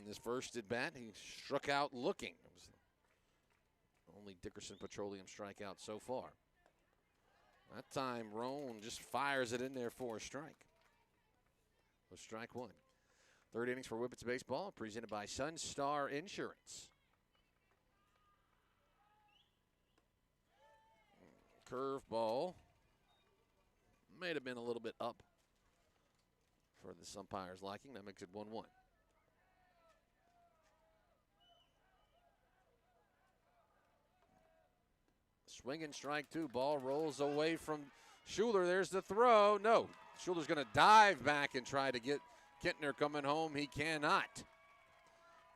In his first at bat, he struck out looking. It was the only Dickerson Petroleum strikeout so far. That time, Roan just fires it in there for a strike. So strike one. Third innings for Whippets baseball, presented by Sunstar Insurance. Curveball. May have been a little bit up for the umpire's liking. That makes it 1-1. Swinging strike two. Ball rolls away from Schuler. There's the throw. No. Schuler's going to dive back and try to get Kintner coming home. He cannot.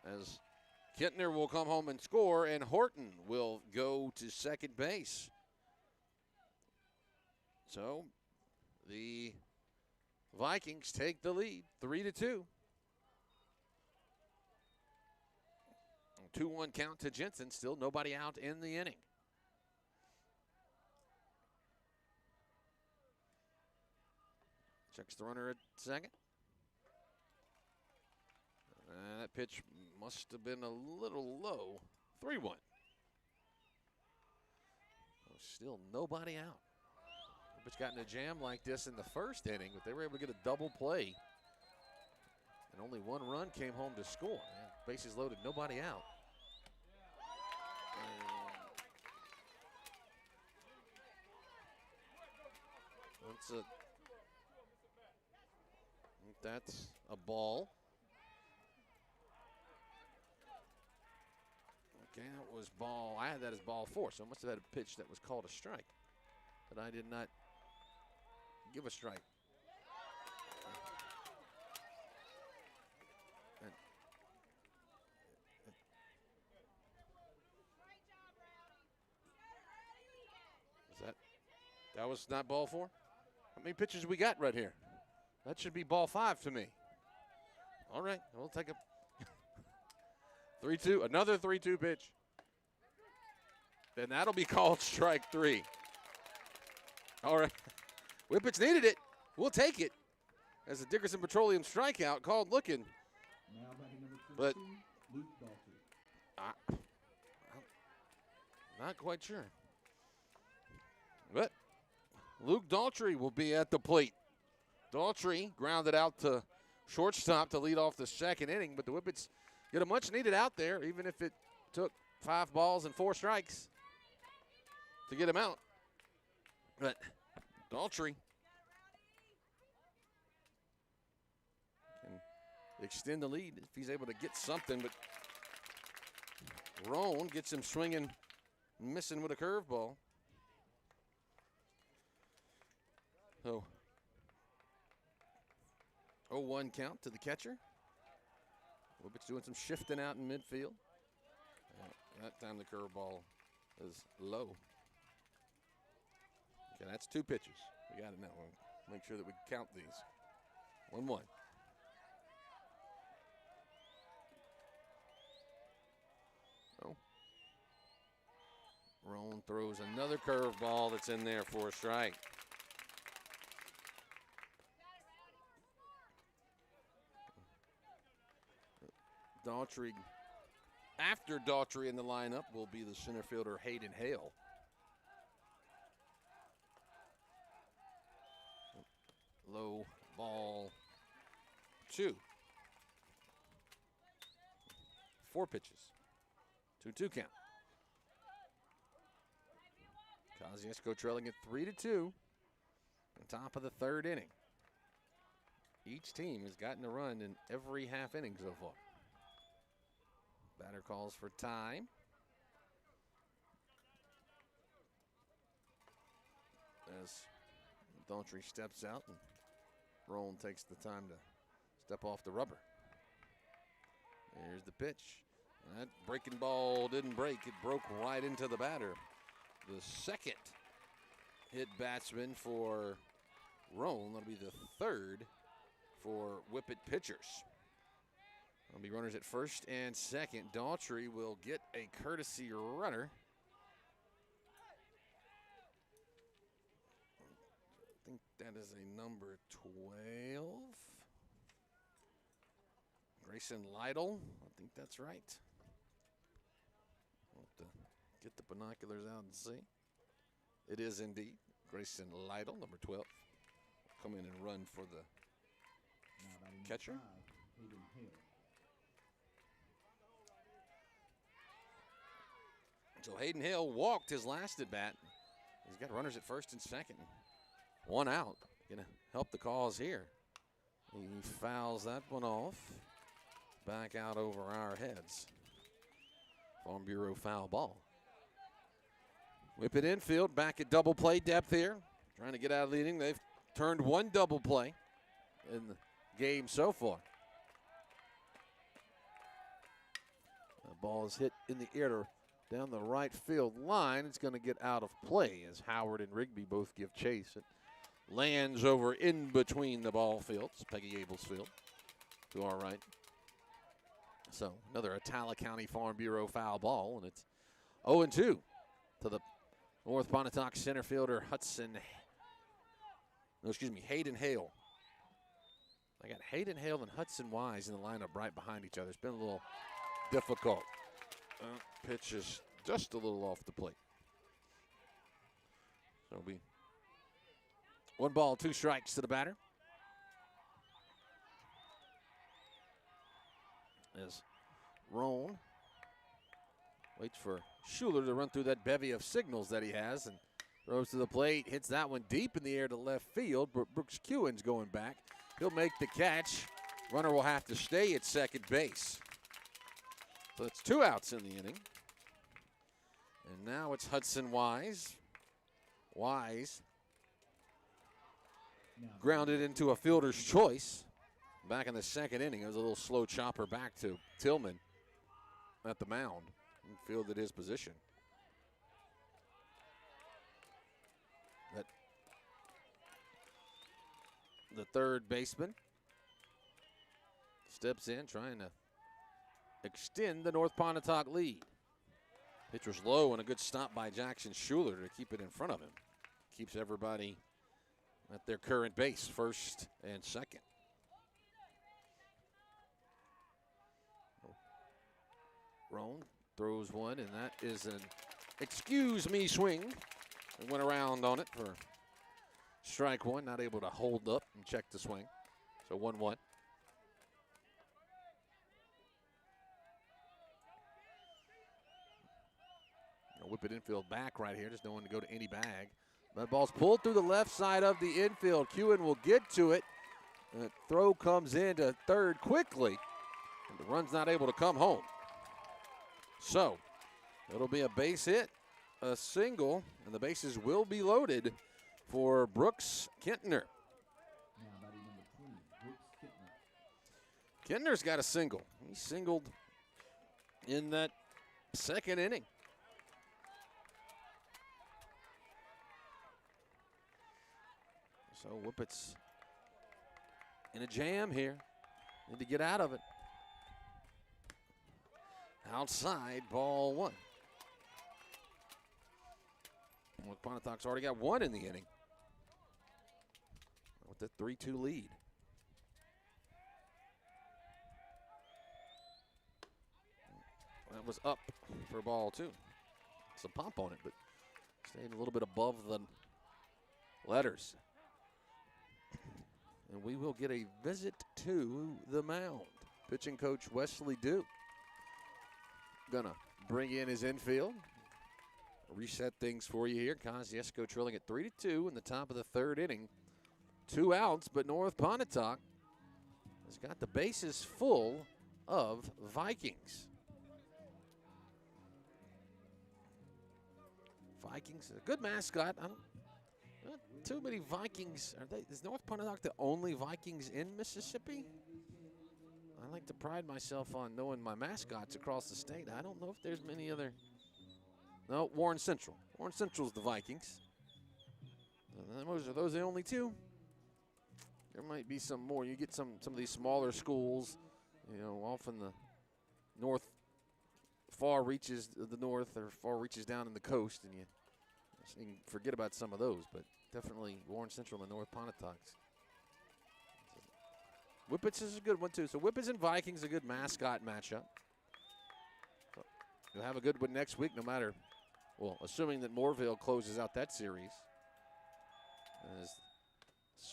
As Kintner will come home and score, and Horton will go to second base. So the Vikings take the lead, 3-2. 2-1 count to Jensen. Still nobody out in the inning. Checks the runner at second. That pitch must have been a little low. 3-1. Still nobody out. Whippets got in a jam like this in the first inning, but they were able to get a double play. And only one run came home to score. Man, bases loaded, nobody out. That's a ball. Okay, that was ball. I had that as ball 4, so I must have had a pitch that was called a strike. But I did not give a strike. That was not ball 4? How many pitches we got right here? That should be ball 5 to me. All right, we'll take a 3-2, another 3-2 pitch. Then that'll be called strike 3. All right, Whippets needed it. We'll take it. As a Dickerson Petroleum strikeout called looking. Now batting number 32, But Luke Daltrey. Not quite sure. But Luke Daltrey will be at the plate. Daltrey grounded out to shortstop to lead off the second inning, but the Whippets get a much-needed out there, even if it took 5 balls and 4 strikes to get him out. But Daltrey can extend the lead if he's able to get something, but Roan gets him swinging, missing with a curveball. So 0-1 count to the catcher. Whippets doing some shifting out in midfield. That time the curveball is low. Okay, that's 2 pitches. We got it now. We'll make sure that we count these. 1-1. Oh. Roan throws another curveball that's in there for a strike. Daltrey, after Daltrey in the lineup, will be the center fielder Hayden Hale. Low ball 2. 4 pitches. 2-2 count. Kosciusko trailing at 3-2. On top of the third inning. Each team has gotten a run in every half inning so far. Batter calls for time. As Daltrey steps out and Roan takes the time to step off the rubber. Here's the pitch. That breaking ball didn't break. It broke right into the batter. The second hit batsman for Roan. That'll be the third for Whippet pitchers. There'll be runners at first and second. Daughtry will get a courtesy runner. I think that is a number 12. Grayson Lytle. I think that's right. We'll have to get the binoculars out and see. It is indeed Grayson Lytle, number 12. Come in and run for the catcher. So Hayden Hill walked his last at bat. He's got runners at first and second. One out. Gonna help the cause here. He fouls that one off. Back out over our heads. Farm Bureau foul ball. Whip it infield, back at double play depth here. Trying to get out of the inning. They've turned one double play in the game so far. The ball is hit in the air down the right field line. It's going to get out of play as Howard and Rigby both give chase. It lands over in between the ball fields, Peggy Abel's field, to our right. So another Atala County Farm Bureau foul ball, and it's 0-2 to the North Pontotoc center fielder Hayden Hale. I got Hayden Hale and Hudson Wise in the lineup right behind each other. It's been a little difficult. Pitch is just a little off the plate. So it'll be 1 ball, 2 strikes to the batter. As Roan waits for Schuler to run through that bevy of signals that he has and throws to the plate, hits that one deep in the air to left field. Brooks Kewen's going back. He'll make the catch. Runner will have to stay at second base. So it's 2 outs in the inning. And now it's Hudson Wise. Wise grounded into a fielder's choice. Back in the second inning, it was a little slow chopper back to Tillman at the mound and fielded his position. The third baseman steps in, trying to extend the North Pontotoc lead. Pitcher's low and a good stop by Jackson Schuler to keep it in front of him. Keeps everybody at their current base, first and second. Roan throws one, and that is an excuse me swing. It went around on it for strike one, not able to hold up and check the swing. So 1-1. Whip it infield back right here, just don't want to go to any bag. That ball's pulled through the left side of the infield. Kewen will get to it. The throw comes into third quickly, and the run's not able to come home. So it'll be a base hit, a single, and the bases will be loaded for Brooks Kentner. Kentner's got a single. He singled in that second inning. So Whippets in a jam here. Need to get out of it. Outside, ball 1. North Pontotoc's already got 1 in the inning with the 3-2 lead. That was up for ball 2. Some pop on it, but stayed a little bit above the letters. And we will get a visit to the mound. Pitching coach Wesley Duke gonna bring in his infield. Reset things for you here. Kosciusko trailing at 3-2 in the top of the third inning. 2 outs, but North Pontotoc has got the bases full of Vikings. Vikings, a good mascot. Not too many Vikings. Is North Pontotoc the only Vikings in Mississippi? I like to pride myself on knowing my mascots across the state. I don't know if there's many other. No, Warren Central. Warren Central's the Vikings. Are those the only two? There might be some more. You get some of these smaller schools, off in the north, far reaches of the north or far reaches down in the coast, and you can forget about some of those, but definitely Warren Central and the North Pontotocs. Whippets is a good one, too. So Whippets and Vikings, a good mascot matchup. So you'll have a good one next week, no matter, assuming that Moorville closes out that series. As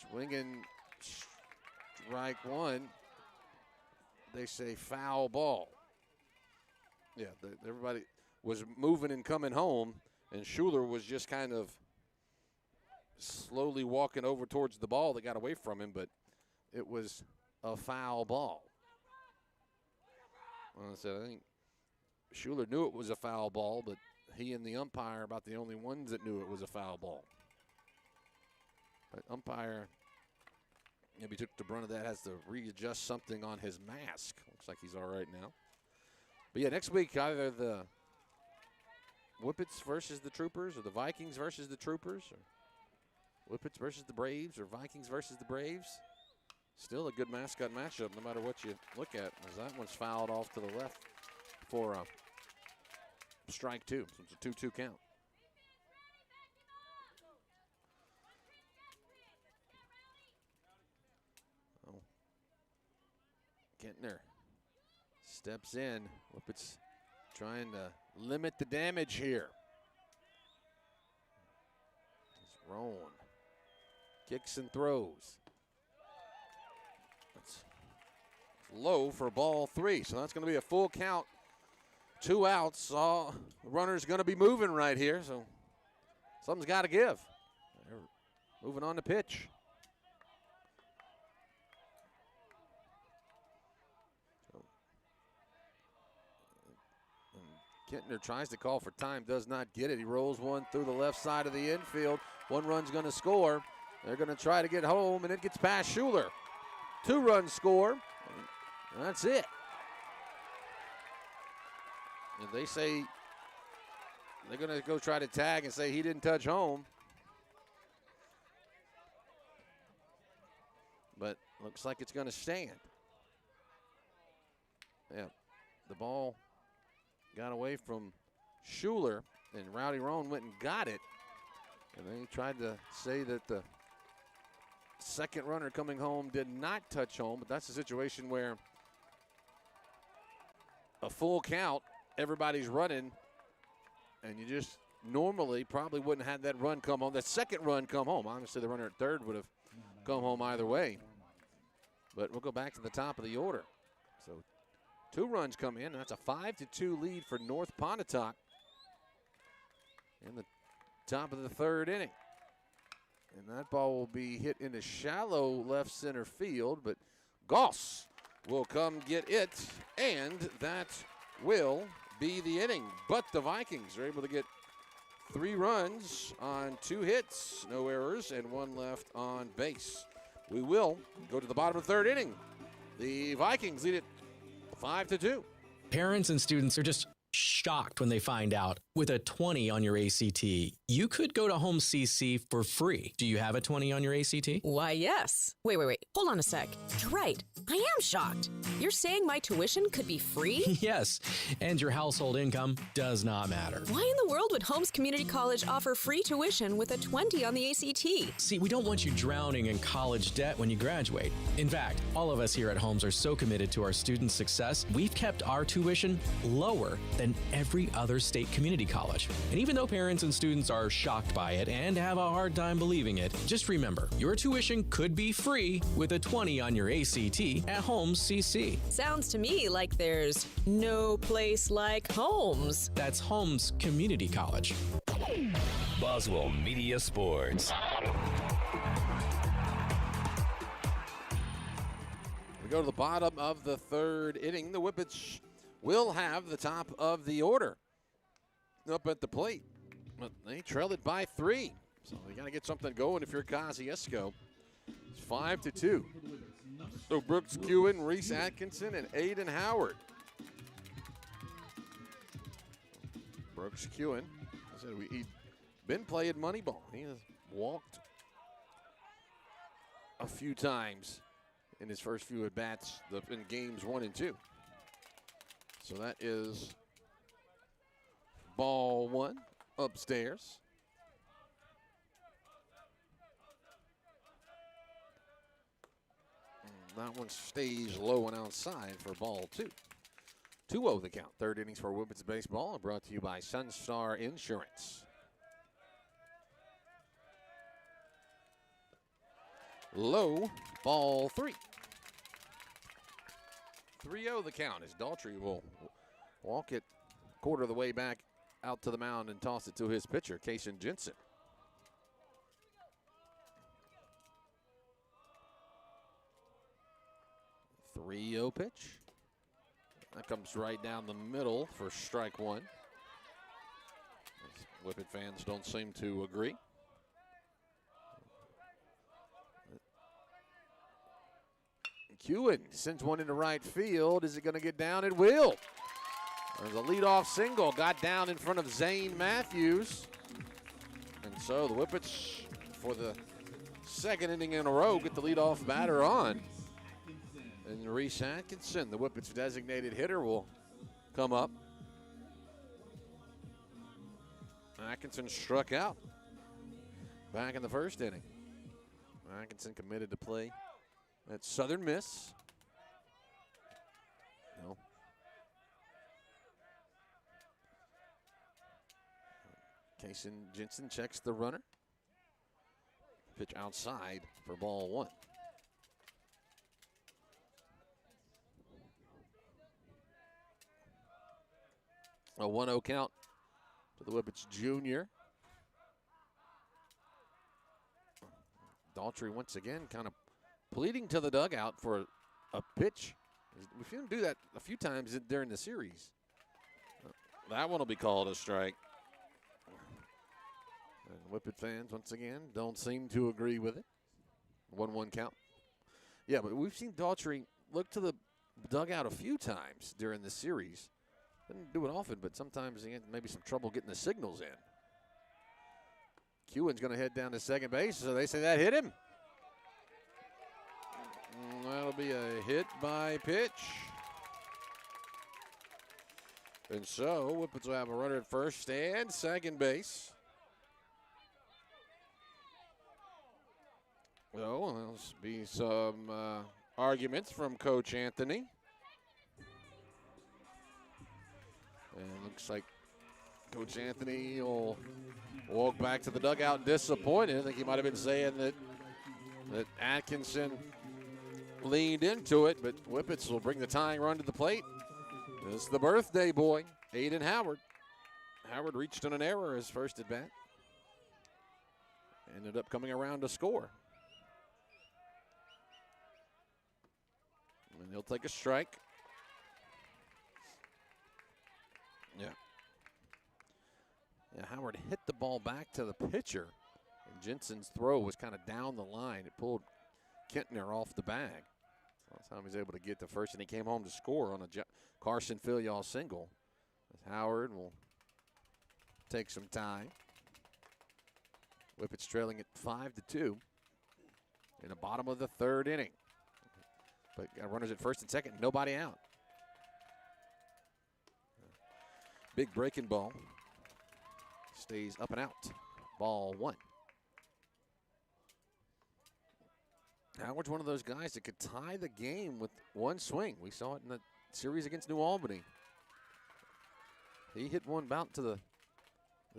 swinging strike one, they say foul ball. Yeah, everybody was moving and coming home, and Schuler was just kind of slowly walking over towards the ball that got away from him, but it was a foul ball. I think Schuler knew it was a foul ball, but he and the umpire are about the only ones that knew it was a foul ball. But umpire maybe took the brunt of that, has to readjust something on his mask. Looks like he's all right now. But, yeah, next week either the Whippets versus the Troopers or the Vikings versus the Troopers or Whippets versus the Braves or Vikings versus the Braves. Still a good mascot matchup no matter what you look at, as that one's fouled off to the left for strike two. So it's a 2-2 count. Kentner steps in. Whippets trying to limit the damage here. It's Roan. Kicks and throws. It's low for ball three, so that's going to be a full count. 2 outs. The runner's going to be moving right here, so something's got to give. They're moving on the pitch. Kentner tries to call for time, does not get it. He rolls one through the left side of the infield. One run's going to score. They're going to try to get home, and it gets past Schuler. 2-run score. That's it. And they say they're going to go try to tag and say he didn't touch home. But looks like it's going to stand. Yeah, the ball got away from Schuler, and Rowdy Roan went and got it. And then he tried to say that the second runner coming home did not touch home, but that's a situation where a full count, everybody's running, and you just normally probably wouldn't have that run come home. That second run come home. Honestly, the runner at third would have come home either way. But we'll go back to the top of the order. So 2 runs come in, and that's a 5-2 lead for North Pontotoc in the top of the third inning. And that ball will be hit into shallow left center field, but Goss will come get it, and that will be the inning. But the Vikings are able to get 3 runs on 2 hits, no errors, and 1 left on base. We will go to the bottom of the third inning. The Vikings lead it 5-2. Parents and students are just shocked when they find out with a 20 on your ACT, you could go to Home CC for free. Do you have a 20 on your ACT? Why, yes. Wait. Hold on a sec. You're right. I am shocked. You're saying my tuition could be free? Yes, and your household income does not matter. Why in the world would Holmes Community College offer free tuition with a 20 on the ACT? See, we don't want you drowning in college debt when you graduate. In fact, all of us here at Holmes are so committed to our students' success, we've kept our tuition lower than every other state community college. And even though parents and students are shocked by it and have a hard time believing it, just remember, your tuition could be free with a 20 on your ACT at Holmes CC. Sounds to me like there's no place like Holmes. That's Holmes Community College. Boswell Media Sports. We go to the bottom of the third inning. The Whippets will have the top of the order up at the plate. But they trail it by 3. So they got to get something going if you're Kosciusko. It's 5-2. So Brooks Kewen, Reese Atkinson, and Aiden Howard. Brooks Kewen, I said he'd been playing money ball. He has walked a few times in his first few at bats in games 1 and 2. So that is ball 1 upstairs. That one stays low and outside for ball 2. 2-0 the count. Third innings for Whippets baseball, brought to you by Sunstar Insurance. Low, ball 3. 3-0 the count as Daltrey will walk it quarter of the way back out to the mound and toss it to his pitcher, Kason Jensen. The 3-0 pitch. That comes right down the middle for strike 1. Whippet fans don't seem to agree. Kewen sends one into right field. Is it going to get down? It will. There's a leadoff single. Got down in front of Zane Matthews. And so the Whippets, for the second inning in a row, get the leadoff batter on. And Reese Atkinson, the Whippets' designated hitter, will come up. Atkinson struck out back in the first inning. Atkinson committed to play at Southern Miss. No. Kason Jensen checks the runner. Pitch outside for ball 1. A 1-0 count to the Whippets junior. Daltrey once again kind of pleading to the dugout for a pitch. We've seen him do that a few times during the series. That one will be called a strike. And Whippet fans, once again, don't seem to agree with it. 1-1 count. Yeah, but we've seen Daltrey look to the dugout a few times during the series. Didn't do it often, but sometimes he had maybe some trouble getting the signals in. Kewen's going to head down to second base, so they say that hit him. That'll be a hit by pitch. And so Whippets will have a runner at first and second base. Well, there'll be some arguments from Coach Anthony. And it looks like Coach Anthony will walk back to the dugout disappointed. I think he might have been saying that Atkinson leaned into it, but Whippets will bring the tying run to the plate. This is the birthday boy, Aiden Howard. Howard reached on an error his first at bat. Ended up coming around to score. And he'll take a strike. Yeah. Howard hit the ball back to the pitcher. And Jensen's throw was kind of down the line. It pulled Kentner off the bag. That's how he was able to get the first, and he came home to score on a Carson Filial single. As Howard will take some time. Whippets trailing at 5-2 in the bottom of the third inning. But runners at first and second, nobody out. Big breaking ball. Stays up and out. Ball 1. Howard's one of those guys that could tie the game with one swing. We saw it in the series against New Albany. He hit one bout to the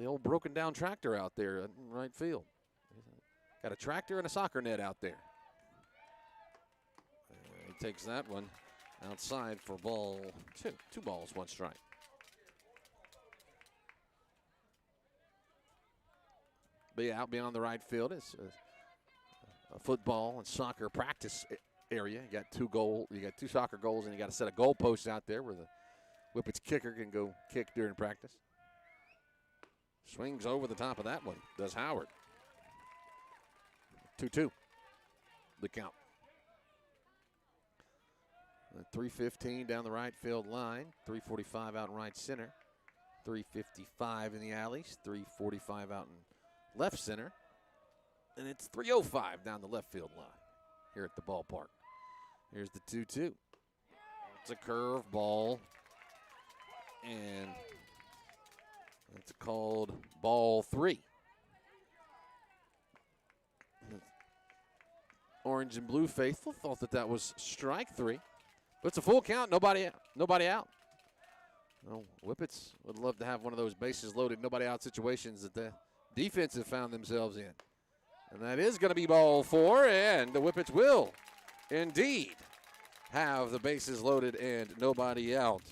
old broken down tractor out there in right field. Got a tractor and a soccer net out there. He takes that one outside for ball 2. 2 balls, 1 strike. Be out beyond the right field. It's a football and soccer practice area. You got 2 soccer goals, and you got a set of goalposts out there where the Whippets kicker can go kick during practice. Swings over the top of that one, does Howard. 2-2, the count. 3:15 down the right field line, 3:45 out in right center, 3:55 in the alleys, 3:45 out in left center, and it's 3:05 down the left field line here at the ballpark. Here's the 2-2. It's a curve ball, and it's called ball 3. Orange and blue faithful thought that was strike 3. But it's a full count, nobody out. Well, Whippets would love to have one of those bases loaded, nobody out situations that the defense have found themselves in. And that is going to be ball 4, and the Whippets will indeed have the bases loaded and nobody out.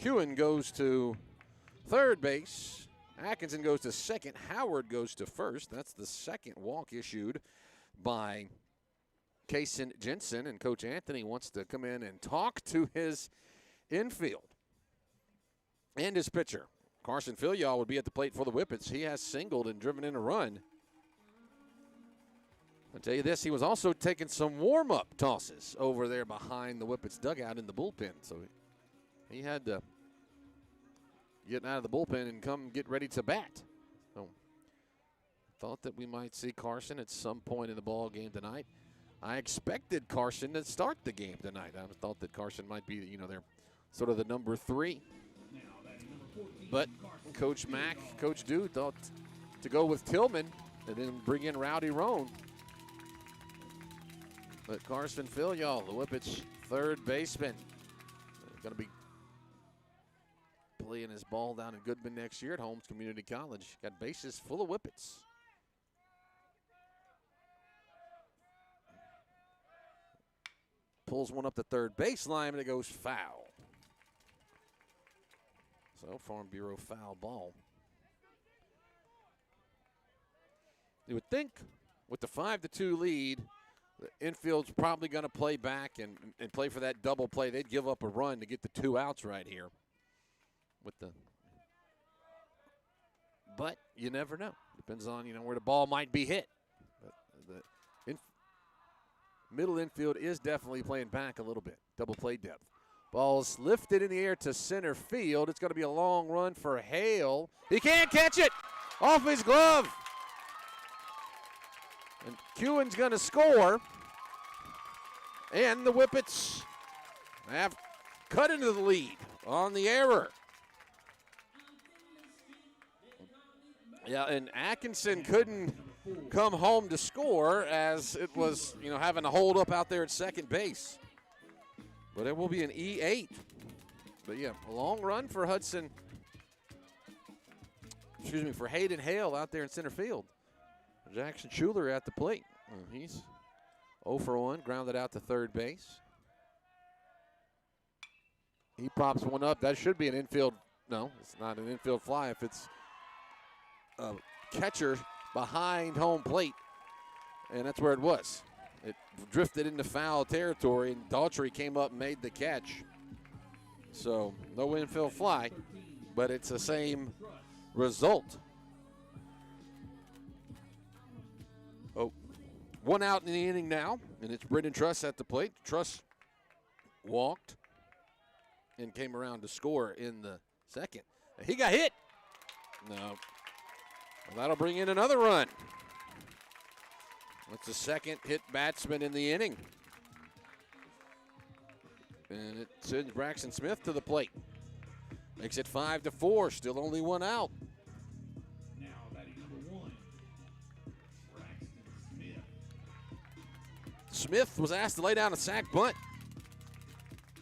Kewen goes to third base. Atkinson goes to second. Howard goes to first. That's the second walk issued by Kaysen Jensen, and Coach Anthony wants to come in and talk to his infield and his pitcher. Carson Filial would be at the plate for the Whippets. He has singled and driven in a run. I'll tell you this, he was also taking some warm-up tosses over there behind the Whippets dugout in the bullpen. So he had to get out of the bullpen and come get ready to bat. So thought that we might see Carson at some point in the ball game tonight. I expected Carson to start the game tonight. I thought that Carson might be, they're sort of the number 3. But Coach Mack, Coach Dew thought to go with Tillman and then bring in Rowdy Roan. But Carson Filial, the Whippets' third baseman, going to be playing his ball down in Goodman next year at Holmes Community College. Got bases full of Whippets. Pulls one up the third baseline, and it goes foul. So Farm Bureau foul ball. You would think with the 5-2 lead, the infield's probably going to play back and play for that double play. They'd give up a run to get the 2 outs right here. But you never know. Depends on where the ball might be hit. But the middle infield is definitely playing back a little bit. Double play depth. Ball's lifted in the air to center field. It's going to be a long run for Hale. He can't catch it off his glove. And Kewen's going to score. And the Whippets have cut into the lead on the error. Yeah, and Atkinson couldn't come home to score as it was, having to hold up out there at second base. But it will be an E8. But, yeah, a long run for for Hayden Hale out there in center field. Jackson Schuler at the plate. He's 0 for 1, grounded out to third base. He pops one up. That should be an infield. No, it's not an infield fly if it's a catcher behind home plate. And that's where it was. It drifted into foul territory, and Daughtry came up and made the catch. So no infield fly, but it's the same result. Oh, 1 out in the inning now, and it's Brendan Truss at the plate. Truss walked and came around to score in the second. He got hit. No. Well, that'll bring in another run. That's the second hit batsman in the inning. And it sends Braxton Smith to the plate. Makes it 5-4, still only 1 out. Now batting number 1, Braxton Smith. Smith was asked to lay down a sac bunt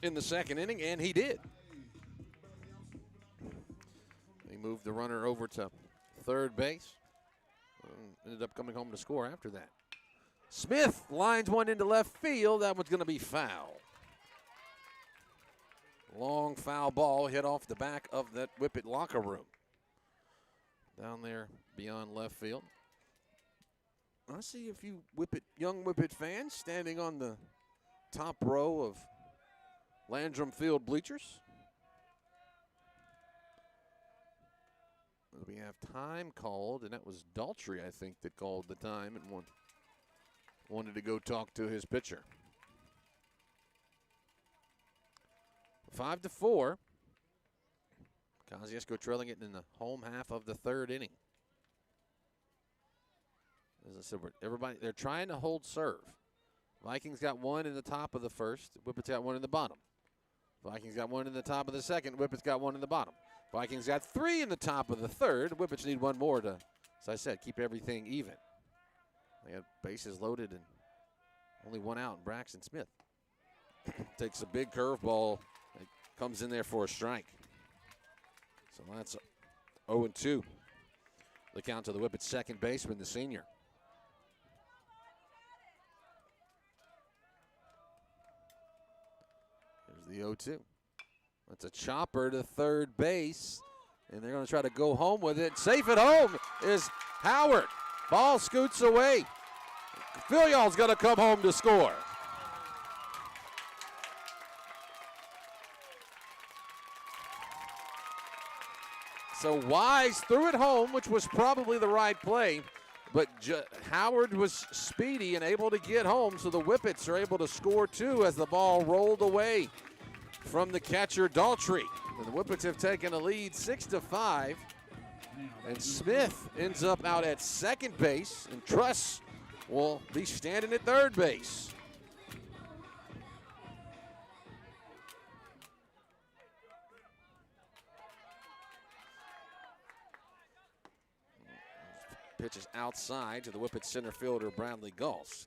in the second inning, and he did. He moved the runner over to third base. Ended up coming home to score after that. Smith lines one into left field. That one's going to be foul. Long foul ball hit off the back of that Whippet locker room. Down there beyond left field. I see a few young Whippet fans standing on the top row of Landrum Field bleachers. We have time called, and that was Daughtry, I think, that called the time and wanted to go talk to his pitcher. 5-4. Kosciusko trailing it in the home half of the third inning. As I said, they're trying to hold serve. Vikings got one in the top of the first. Whippets got one in the bottom. Vikings got one in the top of the second. Whippets got one in the bottom. Vikings got three in the top of the third. Whippets need one more to, as I said, keep everything even. They got bases loaded and only one out in Braxton Smith. Takes a big curveball. It comes in there for a strike. So that's 0-2. The count to the Whippets' second baseman, the senior. Here's the 0-2. That's a chopper to third base, and they're going to try to go home with it. Safe at home is Howard. Ball scoots away. Filial's going to come home to score. So Wise threw it home, which was probably the right play, but Howard was speedy and able to get home, so the Whippets are able to score two as the ball rolled away from the catcher Daltrey. And the Whippets have taken a lead 6-5, and Smith ends up out at second base, and Truss will be standing at third base. Pitches outside to the Whippets center fielder, Bradley Gauss.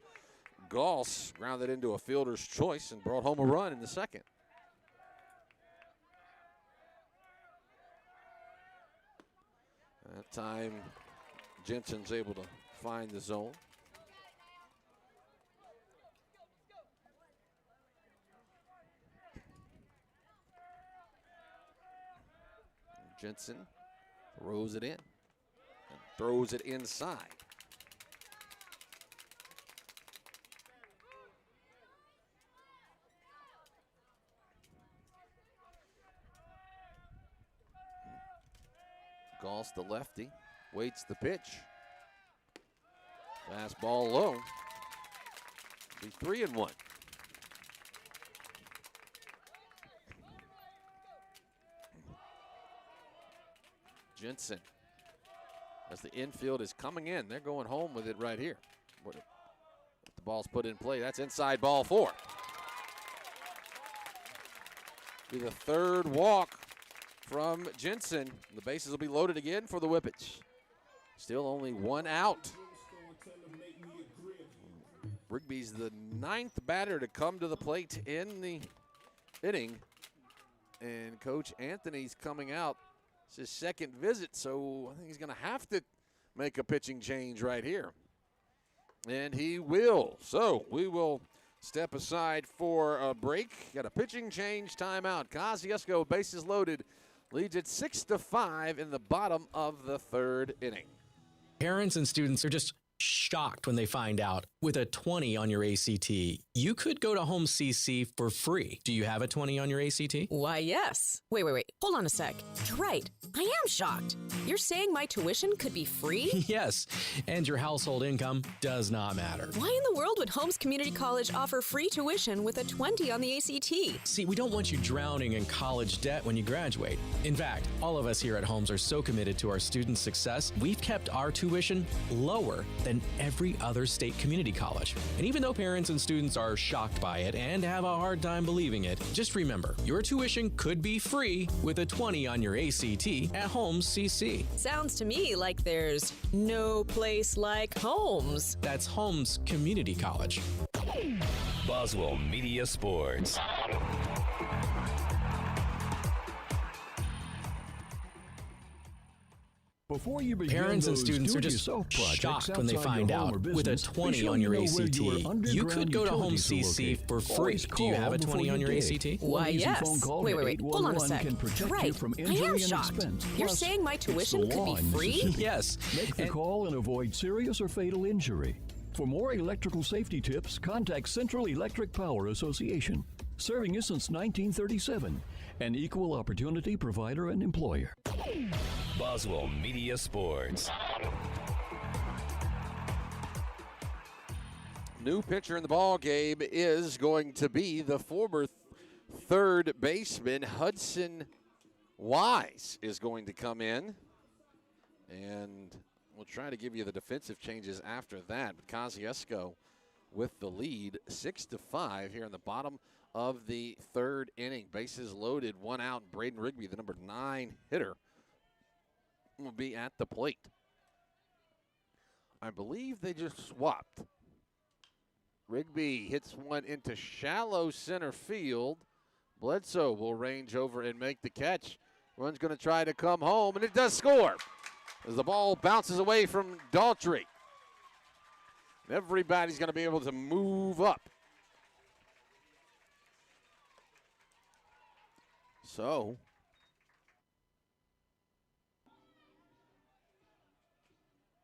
Gauss grounded into a fielder's choice and brought home a run in the second. That time, Jensen's able to find the zone. Jensen throws it in. Throws it inside. Gauss, the lefty, waits the pitch. Fastball low. Be 3-1. Jensen. As the infield is coming in, they're going home with it right here. If the ball's put in play, that's inside ball 4. Be the third walk from Jensen. The bases will be loaded again for the Whippets. Still only one out. Rigby's the 9th batter to come to the plate in the inning. And Coach Anthony's coming out. It's his second visit, so I think he's going to have to make a pitching change right here. And he will. So we will step aside for a break. Got a pitching change timeout. Kosciusko, bases loaded, leads it 6-5 in the bottom of the third inning. Parents and students are just shocked when they find out with a 20 on your ACT, you could go to Home CC for free. Do you have a 20 on your ACT? Why, yes. Wait. Hold on a sec. You're right. I am shocked. You're saying my tuition could be free? Yes, and your household income does not matter. Why in the world would Holmes Community College offer free tuition with a 20 on the ACT? See, we don't want you drowning in college debt when you graduate. In fact, all of us here at Holmes are so committed to our students' success, we've kept our tuition lower than every other state community college. And even though parents and students are shocked by it and have a hard time believing it, just remember, your tuition could be free with a 20 on your ACT at Holmes CC. Sounds to me like there's no place like Holmes. That's Holmes Community College. Boswell Media Sports. Before you begin Parents and students are just shocked when they find out with a 20 on your ACT, you could go to Home CC for free. Do you have a 20 on your ACT? Why, yes. Wait. Hold on a sec. You're right. I am shocked. You're saying my tuition could be free? Yes. Make the call and avoid serious or fatal injury. For more electrical safety tips, contact Central Electric Power Association, serving you since 1937, an equal opportunity provider and employer. Boswell Media Sports. New pitcher in the ball game is going to be the former third baseman Hudson Wise is going to come in. And we'll try to give you the defensive changes after that. But Kosciusko with the lead, 6-5 here in the bottom of the third inning. Bases loaded, one out. Braden Rigby, the number 9 hitter, will be at the plate. I believe they just swapped. Rigby hits one into shallow center field. Bledsoe will range over and make the catch. Run's going to try to come home, and it does score as the ball bounces away from Daltrey. Everybody's going to be able to move up. So,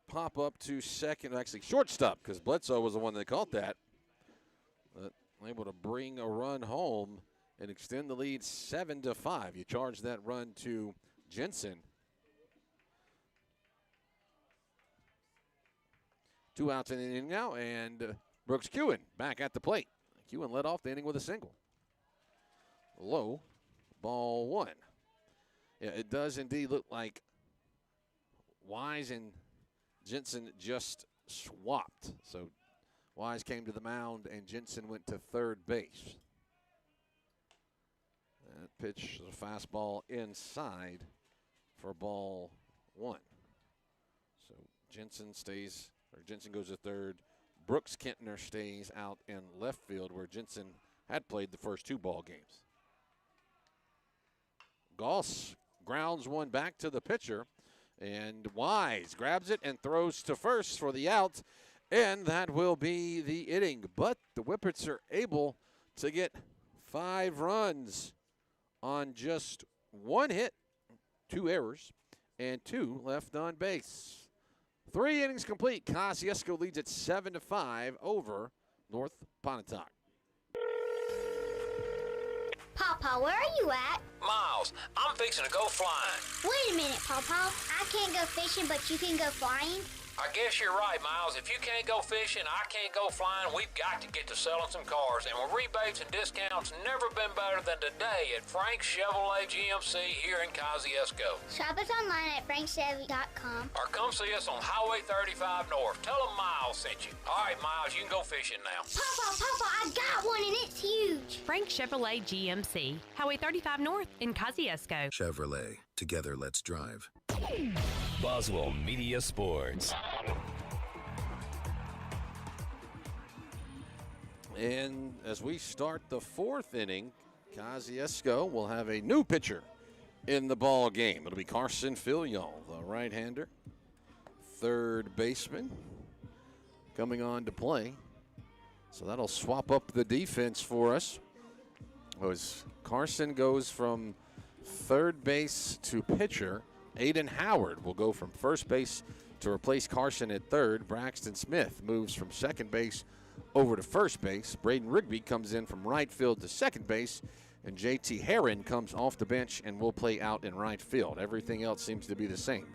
pop up to second, actually shortstop, because Bledsoe was the one that caught that. But able to bring a run home and extend the lead 7-5. You charge that run to Jensen. 2 outs in the inning now, and Brooks Kewen back at the plate. Kewen led off the inning with a single. Low, ball 1. Yeah, it does indeed look like Wise and Jensen just swapped. So Wise came to the mound, and Jensen went to third base. That pitch is a fastball inside for ball 1. So Jensen goes to third. Brooks Kentner stays out in left field, where Jensen had played the first 2 ball games. Goss grounds one back to the pitcher, and Wise grabs it and throws to first for the out, and that will be the inning. But the Whippets are able to get 5 runs on just 1 hit, 2 errors, and 2 left on base. 3 innings complete. Kosciusko leads at 7-5 over North Pontotoc. Papa, where are you at? Miles, I'm fixing to go flying. Wait a minute, Papa. I can't go fishing, but you can go flying? I guess you're right, Miles. If you can't go fishing, I can't go flying. We've got to get to selling some cars. And with rebates and discounts, never been better than today at Frank's Chevrolet GMC here in Kosciusko. Shop us online at frankchevy.com. Or come see us on Highway 35 North. Tell them Miles sent you. All right, Miles, you can go fishing now. Papa, I got one and it's huge. Frank Chevrolet GMC, Highway 35 North in Kosciusko. Chevrolet. Together, let's drive. Boswell Media Sports. And as we start the 4th inning, Kosciusko will have a new pitcher in the ball game. It'll be Carson Filial, the right-hander, third baseman, coming on to play. So that'll swap up the defense for us. As Carson goes from third base to pitcher, Aiden Howard will go from first base to replace Carson at third. Braxton Smith moves from second base over to first base. Braden Rigby comes in from right field to second base. And JT Herron comes off the bench and will play out in right field. Everything else seems to be the same.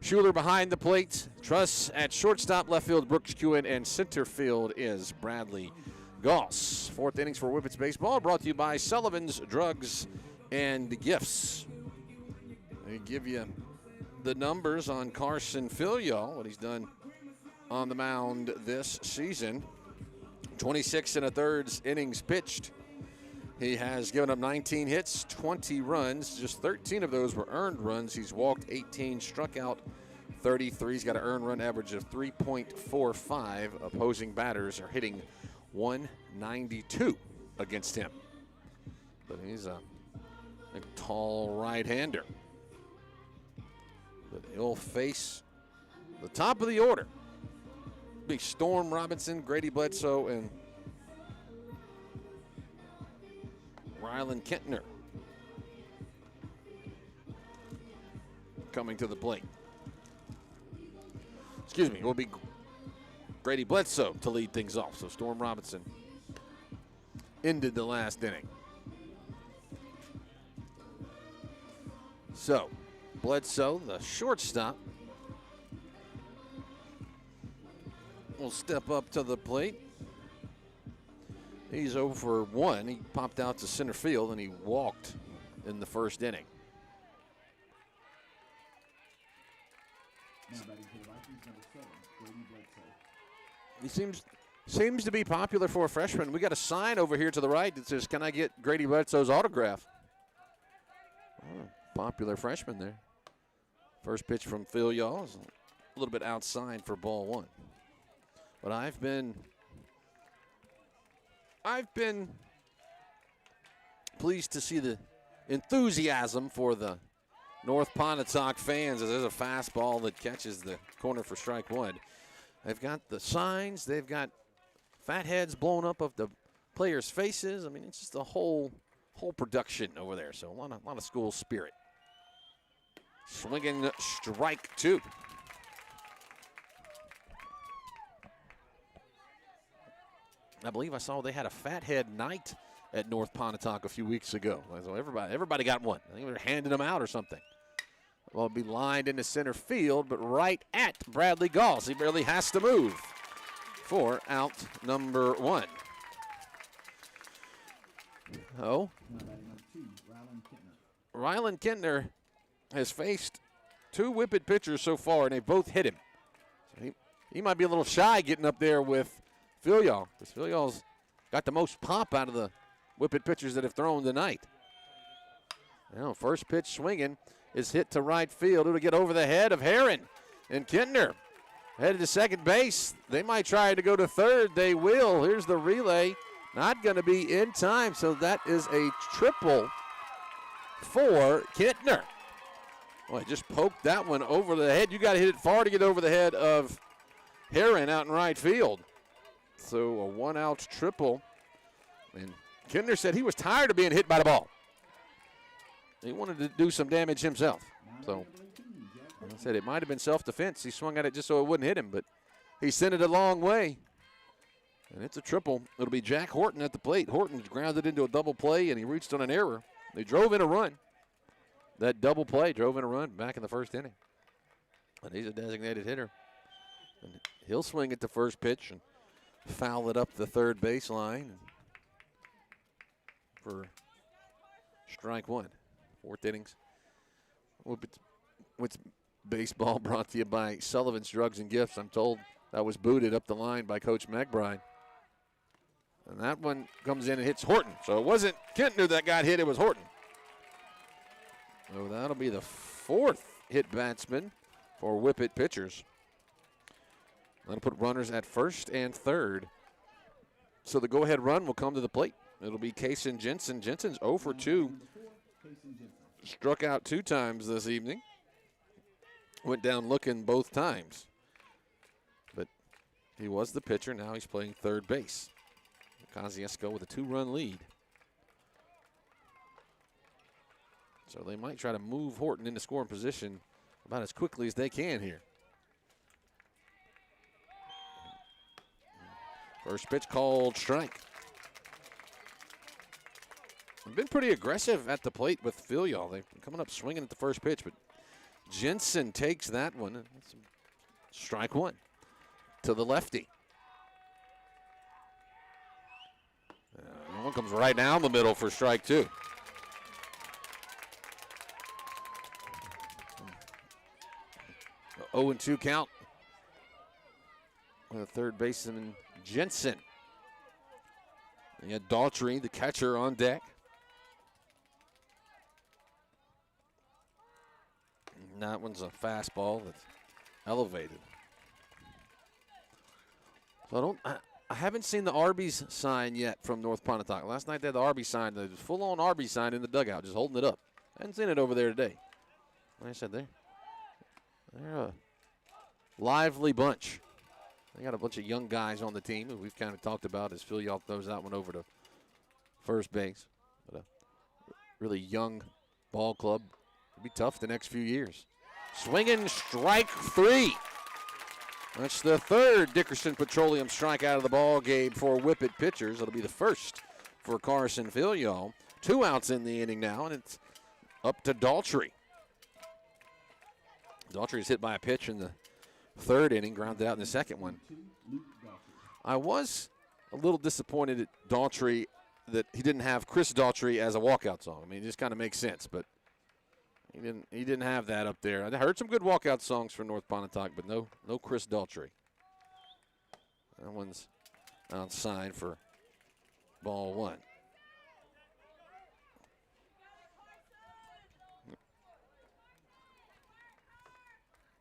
Schuler behind the plate. Truss at shortstop, left field Brooks Kewen, and center field is Bradley Goss. 4th innings for Whippets baseball brought to you by Sullivan's Drugs and Gifts. They give you the numbers on Carson Filial, what he's done on the mound this season. 26 1/3 innings pitched. He has given up 19 hits, 20 runs. Just 13 of those were earned runs. He's walked 18, struck out 33. He's got an earned run average of 3.45. Opposing batters are hitting 192 against him. But he's a tall right-hander. But he'll face the top of the order. Be Storm Robinson, Grady Bledsoe, and Rylan Kentner coming to the plate. Excuse me, it will be Grady Bledsoe to lead things off. So Storm Robinson ended the last inning. So Bledsoe, the shortstop, will step up to the plate. He's 0 for 1. He popped out to center field, and he walked in the first inning. Now batting for the Vikings, number 7, Grady Bledsoe. He seems to be popular for a freshman. We got a sign over here to the right that says, "Can I get Grady Bledsoe's autograph?" Oh, popular freshman there. First pitch from Phil Yaw is a little bit outside for ball 1. But I've been pleased to see the enthusiasm for the North Pontotoc fans as there's a fastball that catches the corner for strike 1. They've got the signs. They've got fat heads blown up of the players' faces. I mean, it's just a whole production over there. So a lot of school spirit. Swinging strike 2. I believe I saw they had a fathead night at North Pontotoc a few weeks ago. So everybody got one. I think they were handing them out or something. Well, it'll be lined into center field, but right at Bradley Galls. He barely has to move for out number 1. Oh. Rylan Kintner has faced 2 Whippet pitchers so far, and they both hit him. So he might be a little shy getting up there with Phil Yaw, because Phil Yaw's got the most pop out of the Whippet pitchers that have thrown tonight. Now, first pitch swinging is hit to right field. It'll get over the head of Heron. And Kintner headed to second base. They might try to go to third. They will. Here's the relay. Not going to be in time, so that is a triple for Kintner. Boy, just poked that one over the head. You got to hit it far to get over the head of Heron out in right field. So a one-out triple. And Kintner said he was tired of being hit by the ball. He wanted to do some damage himself. So I said it might have been self-defense. He swung at it just so it wouldn't hit him, but he sent it a long way. And it's a triple. It'll be Jack Horton at the plate. Horton grounded into a double play, and he reached on an error. They drove in a run. That double play drove in a run back in the first inning. And he's a designated hitter. And he'll swing at the first pitch and foul it up the third baseline for strike 1. 4th innings. What's baseball brought to you by Sullivan's Drugs and Gifts. I'm told that was booted up the line by Coach McBride. And that one comes in and hits Horton. So it wasn't Kintner that got hit, it was Horton. So that'll be the 4th hit batsman for Whippet pitchers. That'll put runners at first and third. So the go-ahead run will come to the plate. It'll be Kason Jensen. Jensen's 0 for 2. Struck out 2 times this evening. Went down looking both times. But he was the pitcher. Now he's playing third base. Kosciusko with a 2-run lead. So they might try to move Horton into scoring position about as quickly as they can here. First pitch called strike. They've been pretty aggressive at the plate with Phil Yaw. They've been coming up swinging at the first pitch, but Jensen takes that one. That's strike 1 to the lefty. That one comes right down the middle for strike 2. A 0-2 count. The third baseman, Jensen. And you had Daughtry, the catcher, on deck. And that one's a fastball that's elevated. So I haven't seen the Arby's sign yet from North Pontotoc. Last night they had the Arby's sign, the full-on Arby's sign in the dugout, just holding it up. I haven't seen it over there today. Like I said, they're a lively bunch. They got a bunch of young guys on the team who we've kind of talked about as Phil Yaw throws that one over to first base. But a really young ball club. It'll be tough the next few years. Swinging strike 3. That's the 3rd Dickerson Petroleum strikeout of the ball game for Whippet pitchers. It'll be the first for Carson Phil Yaw. 2 outs in the inning now, and it's up to Daughtry. Daughtry is hit by a pitch in the 3rd inning, grounded out in the 2nd one. I was a little disappointed at Daughtry that he didn't have Chris Daughtry as a walkout song. I mean, it just kind of makes sense, but he didn't have that up there. I heard some good walkout songs from North Pontotoc, but no Chris Daughtry. That one's outside for ball one.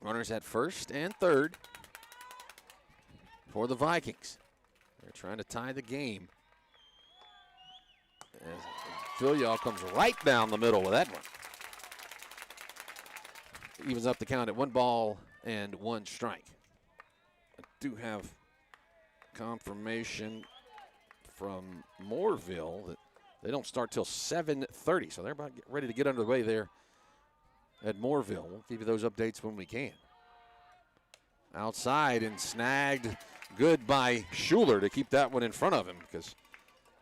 Runners at first and third for the Vikings. They're trying to tie the game. As Phil comes right down the middle with that one. Evens up the count at 1 ball and 1 strike. I do have confirmation from Mooreville that they don't start till 7:30, so they're about ready to get underway there at Mooreville. We'll give you those updates when we can. Outside and snagged good by Schuler to keep that one in front of him, because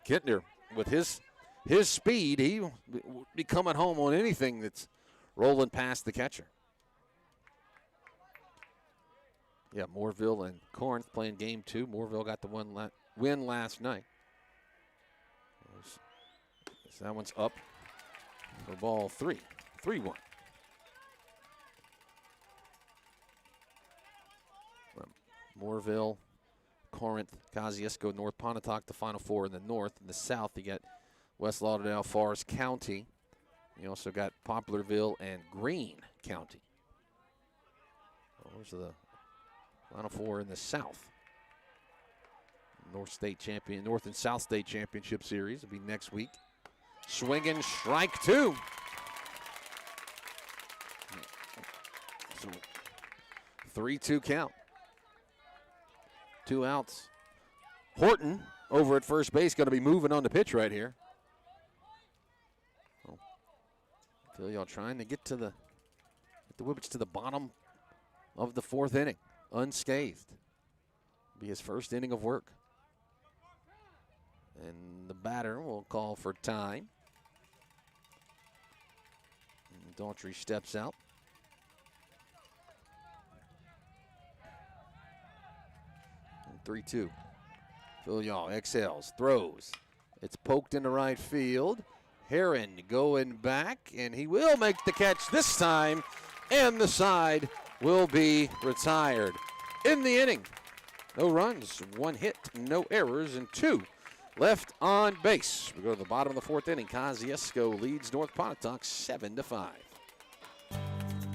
Kintner, with his speed, he will be coming home on anything that's rolling past the catcher. Yeah, Mooreville and Corinth playing game 2. Mooreville got the win last night. So that one's up for ball 3. 3-1. Mooreville, Corinth, Kosciusko, North Pontotoc, the final 4 in the north. In the south, you got West Lauderdale, Forest County. You also got Poplarville and Greene County. Those are the final 4 in the south. North and South State Championship Series will be next week. Swinging, strike 2. So 3-2 count. 2 outs. Horton over at first base, going to be moving on the pitch right here. Oh. Phil, y'all trying to get the Whippets to the bottom of the 4th inning, unscathed. Be his first inning of work. And the batter will call for time. And Daughtry steps out. 3-2. Phil exhales, throws. It's poked into right field. Heron going back, and he will make the catch this time, and the side will be retired. In the inning, no runs, 1 hit, no errors, and 2 left on base. We go to the bottom of the 4th inning. Kosciusko leads North Pontotoc 7-5.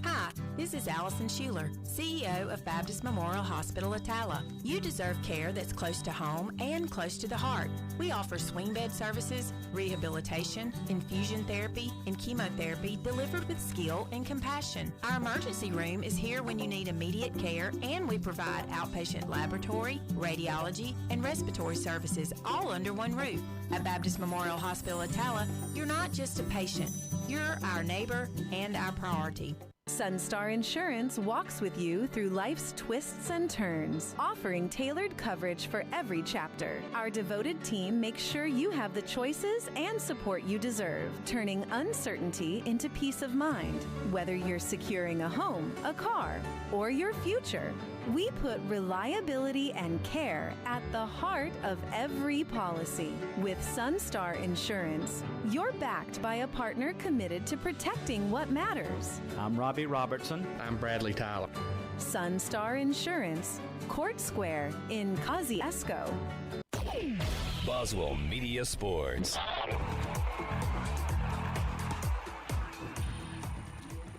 Hi, this is Allison Schuler, CEO of Baptist Memorial Hospital Attala. You deserve care that's close to home and close to the heart. We offer swing bed services, rehabilitation, infusion therapy, and chemotherapy delivered with skill and compassion. Our emergency room is here when you need immediate care, and we provide outpatient laboratory, radiology, and respiratory services all under one roof. At Baptist Memorial Hospital Attala, you're not just a patient, you're our neighbor and our priority. Sunstar Insurance walks with you through life's twists and turns, offering tailored coverage for every chapter. Our devoted team makes sure you have the choices and support you deserve, turning uncertainty into peace of mind. Whether you're securing a home, a car, or your future, we put reliability and care at the heart of every policy. With Sunstar Insurance, you're backed by a partner committed to protecting what matters. I'm Robbie Robertson. I'm Bradley Tyler. Sunstar Insurance, Court Square in Kosciusko. Boswell Media Sports.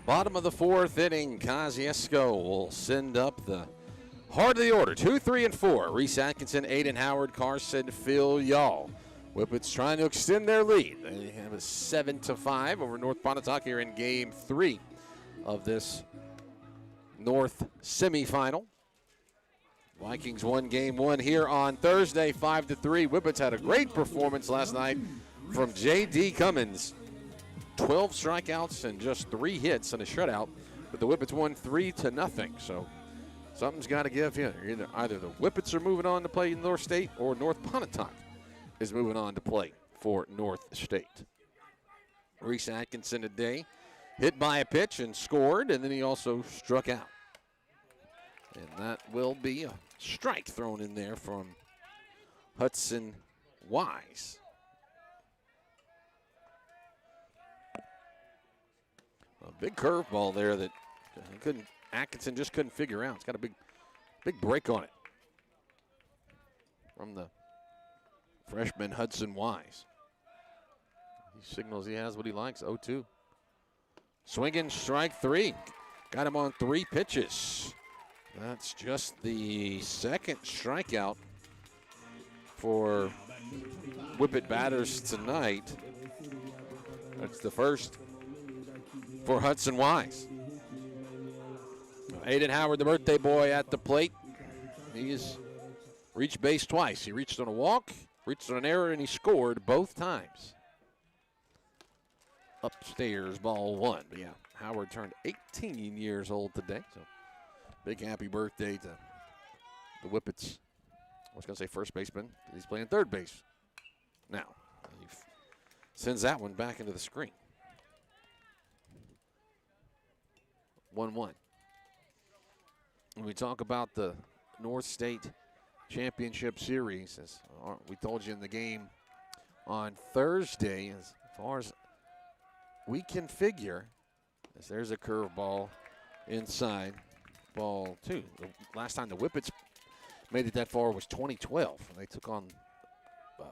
Bottom of the 4th inning, Kosciusko will send up the heart of the order. 2, 3, and 4. Reese Atkinson, Aiden Howard, Carson, Phil Yaw. Whippets trying to extend their lead. They have a 7-5 over North Pontotoc here in Game 3 of this North semifinal. Vikings won Game 1 here on Thursday, 5-3. Whippets had a great performance last night from J.D. Cummins. 12 strikeouts and just 3 hits and a shutout, but the Whippets won 3-0. So something's got to give here. Either the Whippets are moving on to play in North State, or North Pontotoc is moving on to play for North State. Reese Atkinson today hit by a pitch and scored, and then he also struck out. And that will be a strike thrown in there from Hudson Wise. A big curveball there that Atkinson just couldn't figure out. It's got a big break on it from the freshman Hudson Wise. He signals he has what he likes, 0-2. Swinging strike 3. Got him on 3 pitches. That's just the second strikeout for Whippet batters tonight. That's the first for Hudson Wise. Aiden Howard, the birthday boy, at the plate. He has reached base twice. He reached on a walk, reached on an error, and he scored both times. Upstairs, ball 1. But yeah, Howard turned 18 years old today. So big happy birthday to the Whippets. I was going to say first baseman. He's playing third base now. He sends that one back into the screen. 1-1. When we talk about the North State Championship Series, as we told you in the game on Thursday, as far as we can figure, as there's a curveball inside, ball 2. The last time the Whippets made it that far was 2012. They took on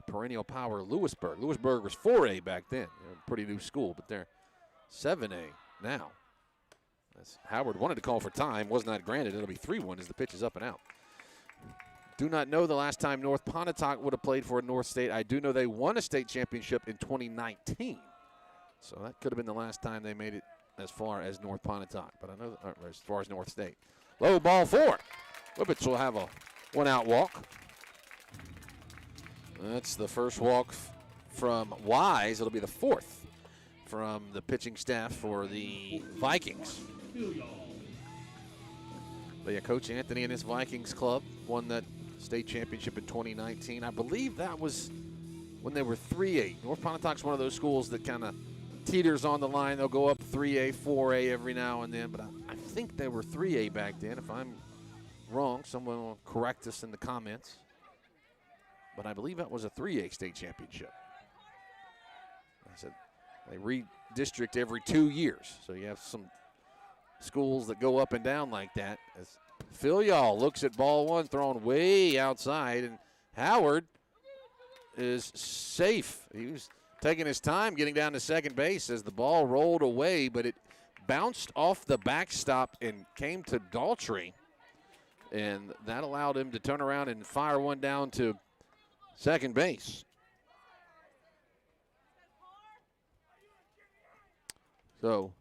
perennial power Lewisburg. Lewisburg was 4A back then. They're a pretty new school, but they're 7A now. As Howard wanted to call for time, was not granted. It'll be 3-1 as the pitch is up and out. Do not know the last time North Pontotoc would have played for North State. I do know they won a state championship in 2019. So that could have been the last time they made it as far as North Pontotoc. But I know as far as North State. Low ball 4. Whippets will have a 1-out walk. That's the first walk from Wise. It'll be the 4th from the pitching staff for the Vikings. But yeah, Coach Anthony and his Vikings club won that state championship in 2019. I believe that was when they were 3A. North Pontotoc's one of those schools that kind of teeters on the line. They'll go up 3A, 4A every now and then. But I think they were 3A back then. If I'm wrong, someone will correct us in the comments. But I believe that was a 3A state championship. I said they redistrict every 2 years. So you have some schools that go up and down like that. As Phil Yaw looks at ball 1, thrown way outside, and Howard is safe. He was taking his time getting down to second base as the ball rolled away, but it bounced off the backstop and came to Daltrey, and that allowed him to turn around and fire one down to second base. So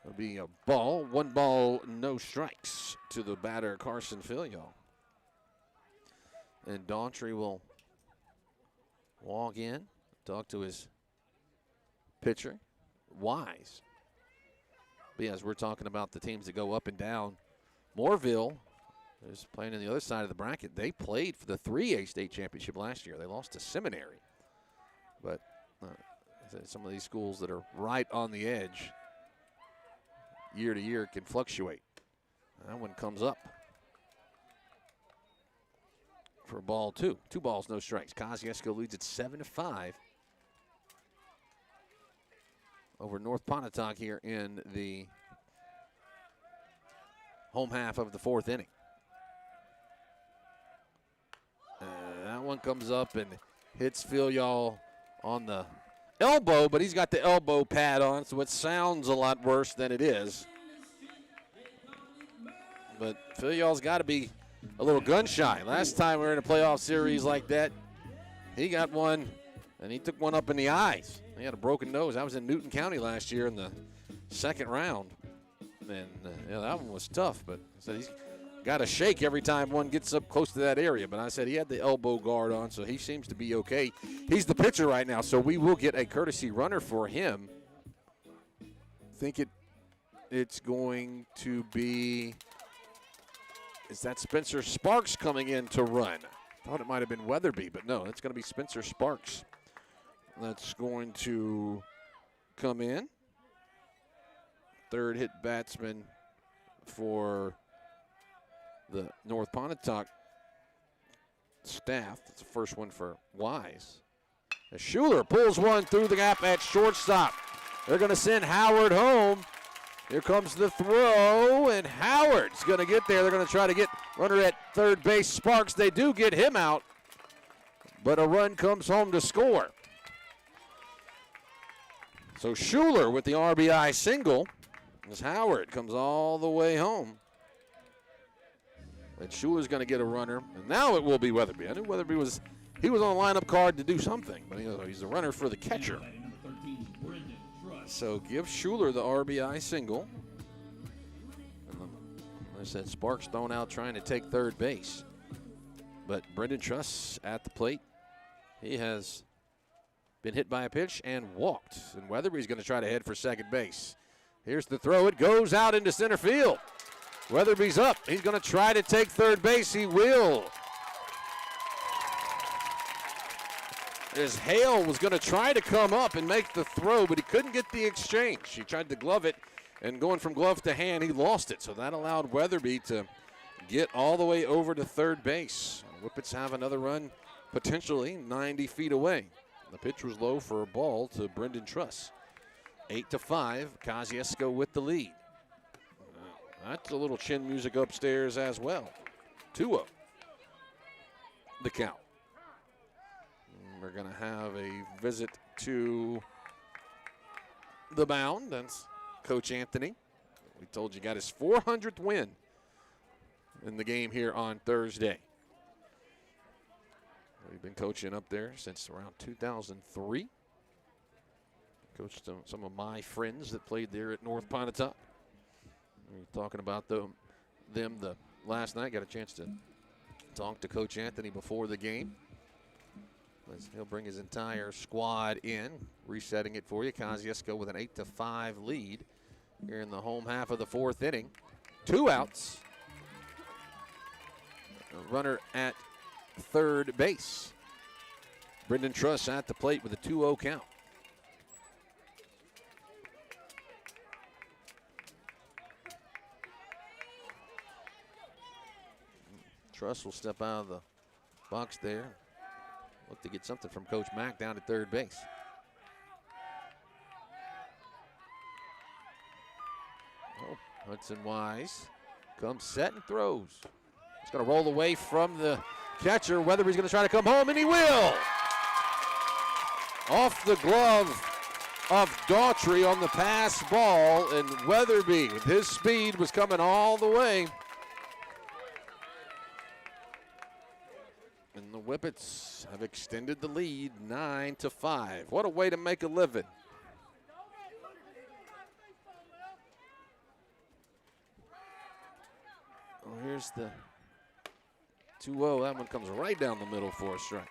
it'll be a ball, 1 ball, no strikes to the batter, Carson Filio. And Daughtry will walk in, talk to his pitcher, Wise. But yeah, as we're talking about the teams that go up and down, Moorville is playing on the other side of the bracket. They played for the 3A state championship last year. They lost to Seminary. But some of these schools that are right on the edge, year to year, can fluctuate. That one comes up for ball 2. 2 balls, no strikes. Kosciusko leads at 7-5 over North Pontotoc here in the home half of the 4th inning. That one comes up and hits Phil Yaw on the elbow, but he's got the elbow pad on, so it sounds a lot worse than it is. But Phil Yaw's got to be a little gun shy. Last time we were in a playoff series like that, he got one, and he took one up in the eyes. He had a broken nose. I was in Newton County last year in the 2nd round, and that one was tough. But I said he's got to shake every time one gets up close to that area. But I said he had the elbow guard on, so he seems to be okay. He's the pitcher right now, so we will get a courtesy runner for him. I think it's going to be, is that Spencer Sparks coming in to run? Thought it might have been Weatherby, but no, it's going to be Spencer Sparks that's going to come in. 3rd hit batsman for the North Pontotoc staff. That's the first one for Wise. As Schuler pulls one through the gap at shortstop. They're going to send Howard home. Here comes the throw, and Howard's going to get there. They're going to try to get runner at third base, Sparks. They do get him out, but a run comes home to score. So Schuler with the RBI single as Howard comes all the way home. And Schuler's going to get a runner, and now it will be Weatherby. I knew Weatherby was on the lineup card to do something, but he's the runner for the catcher. So give Schuler the RBI single. And I said Sparks thrown out trying to take third base. But Brendan Truss at the plate. He has been hit by a pitch and walked. And Weatherby's going to try to head for second base. Here's the throw. It goes out into center field. Weatherby's up. He's going to try to take third base. He will. As Hale was going to try to come up and make the throw, but he couldn't get the exchange. He tried to glove it, and going from glove to hand, he lost it. So that allowed Weatherby to get all the way over to third base. Whippets have another run potentially 90 feet away. The pitch was low for a ball to Brendan Truss. 8-5, Kosciusko with the lead. That's a little chin music upstairs as well. 2-0, the count. We're going to have a visit to the mound. That's Coach Anthony. We told you got his 400th win in the game here on Thursday. We've been coaching up there since around 2003. Coached some of my friends that played there at North Pontotoc. We were talking about them the last night. Got a chance to talk to Coach Anthony before the game. He'll bring his entire squad in, resetting it for you. Kosciusko with an 8-5 lead here in the home half of the fourth inning. 2 outs. A runner at third base. Brendan Truss at the plate with a 2-0 count. Truss will step out of the box there. Look to get something from Coach Mack down at third base. Oh, Hudson Wise comes set and throws. It's going to roll away from the catcher. Weatherby's going to try to come home, and he will. Off the glove of Daughtry on the pass ball, and Weatherby, with his speed, was coming all the way. And the Whippets have extended the lead 9-5. What a way to make a living. Oh, here's the 2-0. That one comes right down the middle for a strike.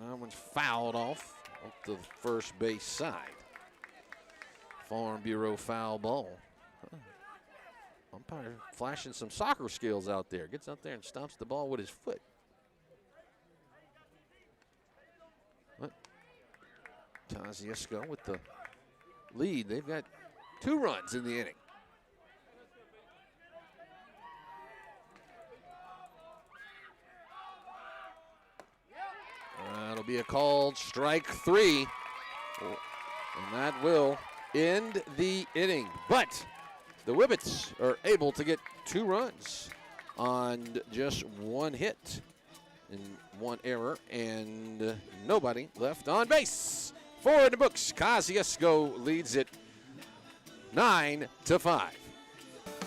And that one's fouled off up to the first base side. Farm Bureau foul ball. Umpire flashing some soccer skills out there. Gets out there and stomps the ball with his foot. Kosciusko with the lead. They've got 2 runs in the inning. That'll be a called strike 3. And that will end the inning. But the Whippets are able to get 2 runs on just 1 hit and 1 error, and nobody left on base. 4 in the books. Kosciusko leads it 9-5.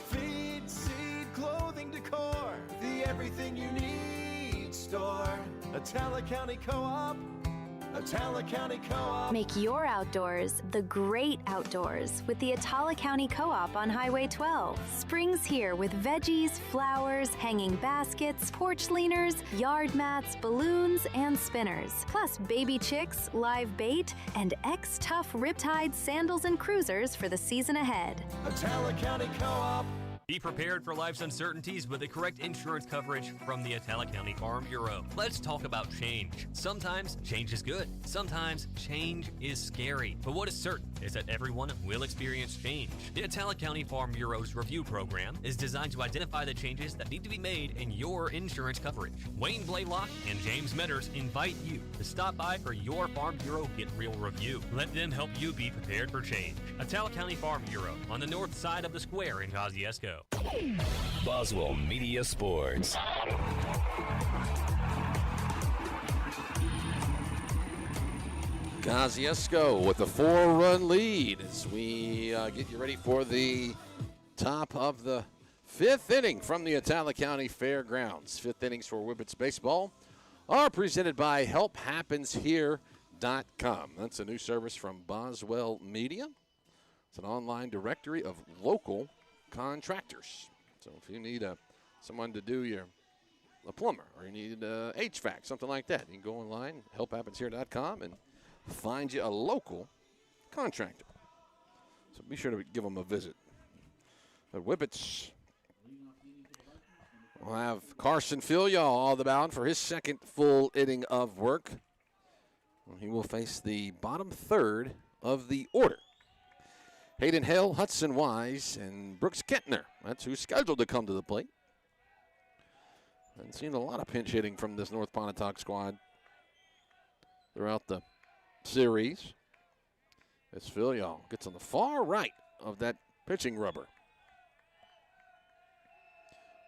Feed, seed, clothing, decor, the everything you need store. Atala County Co-op. Atala County Co-op. Make your outdoors the great outdoors with the Atala County Co-op on Highway 12. Spring's here with veggies, flowers, hanging baskets, porch leaners, yard mats, balloons, and spinners. Plus baby chicks, live bait, and X-Tough Riptide sandals and cruisers for the season ahead. Atala County Co-op. Be prepared for life's uncertainties with the correct insurance coverage from the Atala County Farm Bureau. Let's talk about change. Sometimes change is good. Sometimes change is scary. But what is certain is that everyone will experience change. The Atala County Farm Bureau's review program is designed to identify the changes that need to be made in your insurance coverage. Wayne Blaylock and James Metters invite you to stop by for your Farm Bureau Get Real review. Let them help you be prepared for change. Atala County Farm Bureau on the north side of the square in Kosciusko. Boswell Media Sports. Kosciusko with a 4-run lead as we get you ready for the top of the 5th inning from the Atala County Fairgrounds. 5th innings for Whippets baseball are presented by HelpHappensHere.com. That's a new service from Boswell Media. It's an online directory of local contractors. So if you need someone to do a plumber, or you need HVAC, something like that, you can go online, HelpHappensHere.com, and find you a local contractor. So be sure to give them a visit. The Whippets will have Carson Filial on the mound for his second full inning of work. He will face the bottom third of the order. Hayden Hale, Hudson Wise, and Brooks Kentner. That's who's scheduled to come to the plate. I've seen a lot of pinch hitting from this North Pontotoc squad throughout the series. As Filial gets on the far right of that pitching rubber.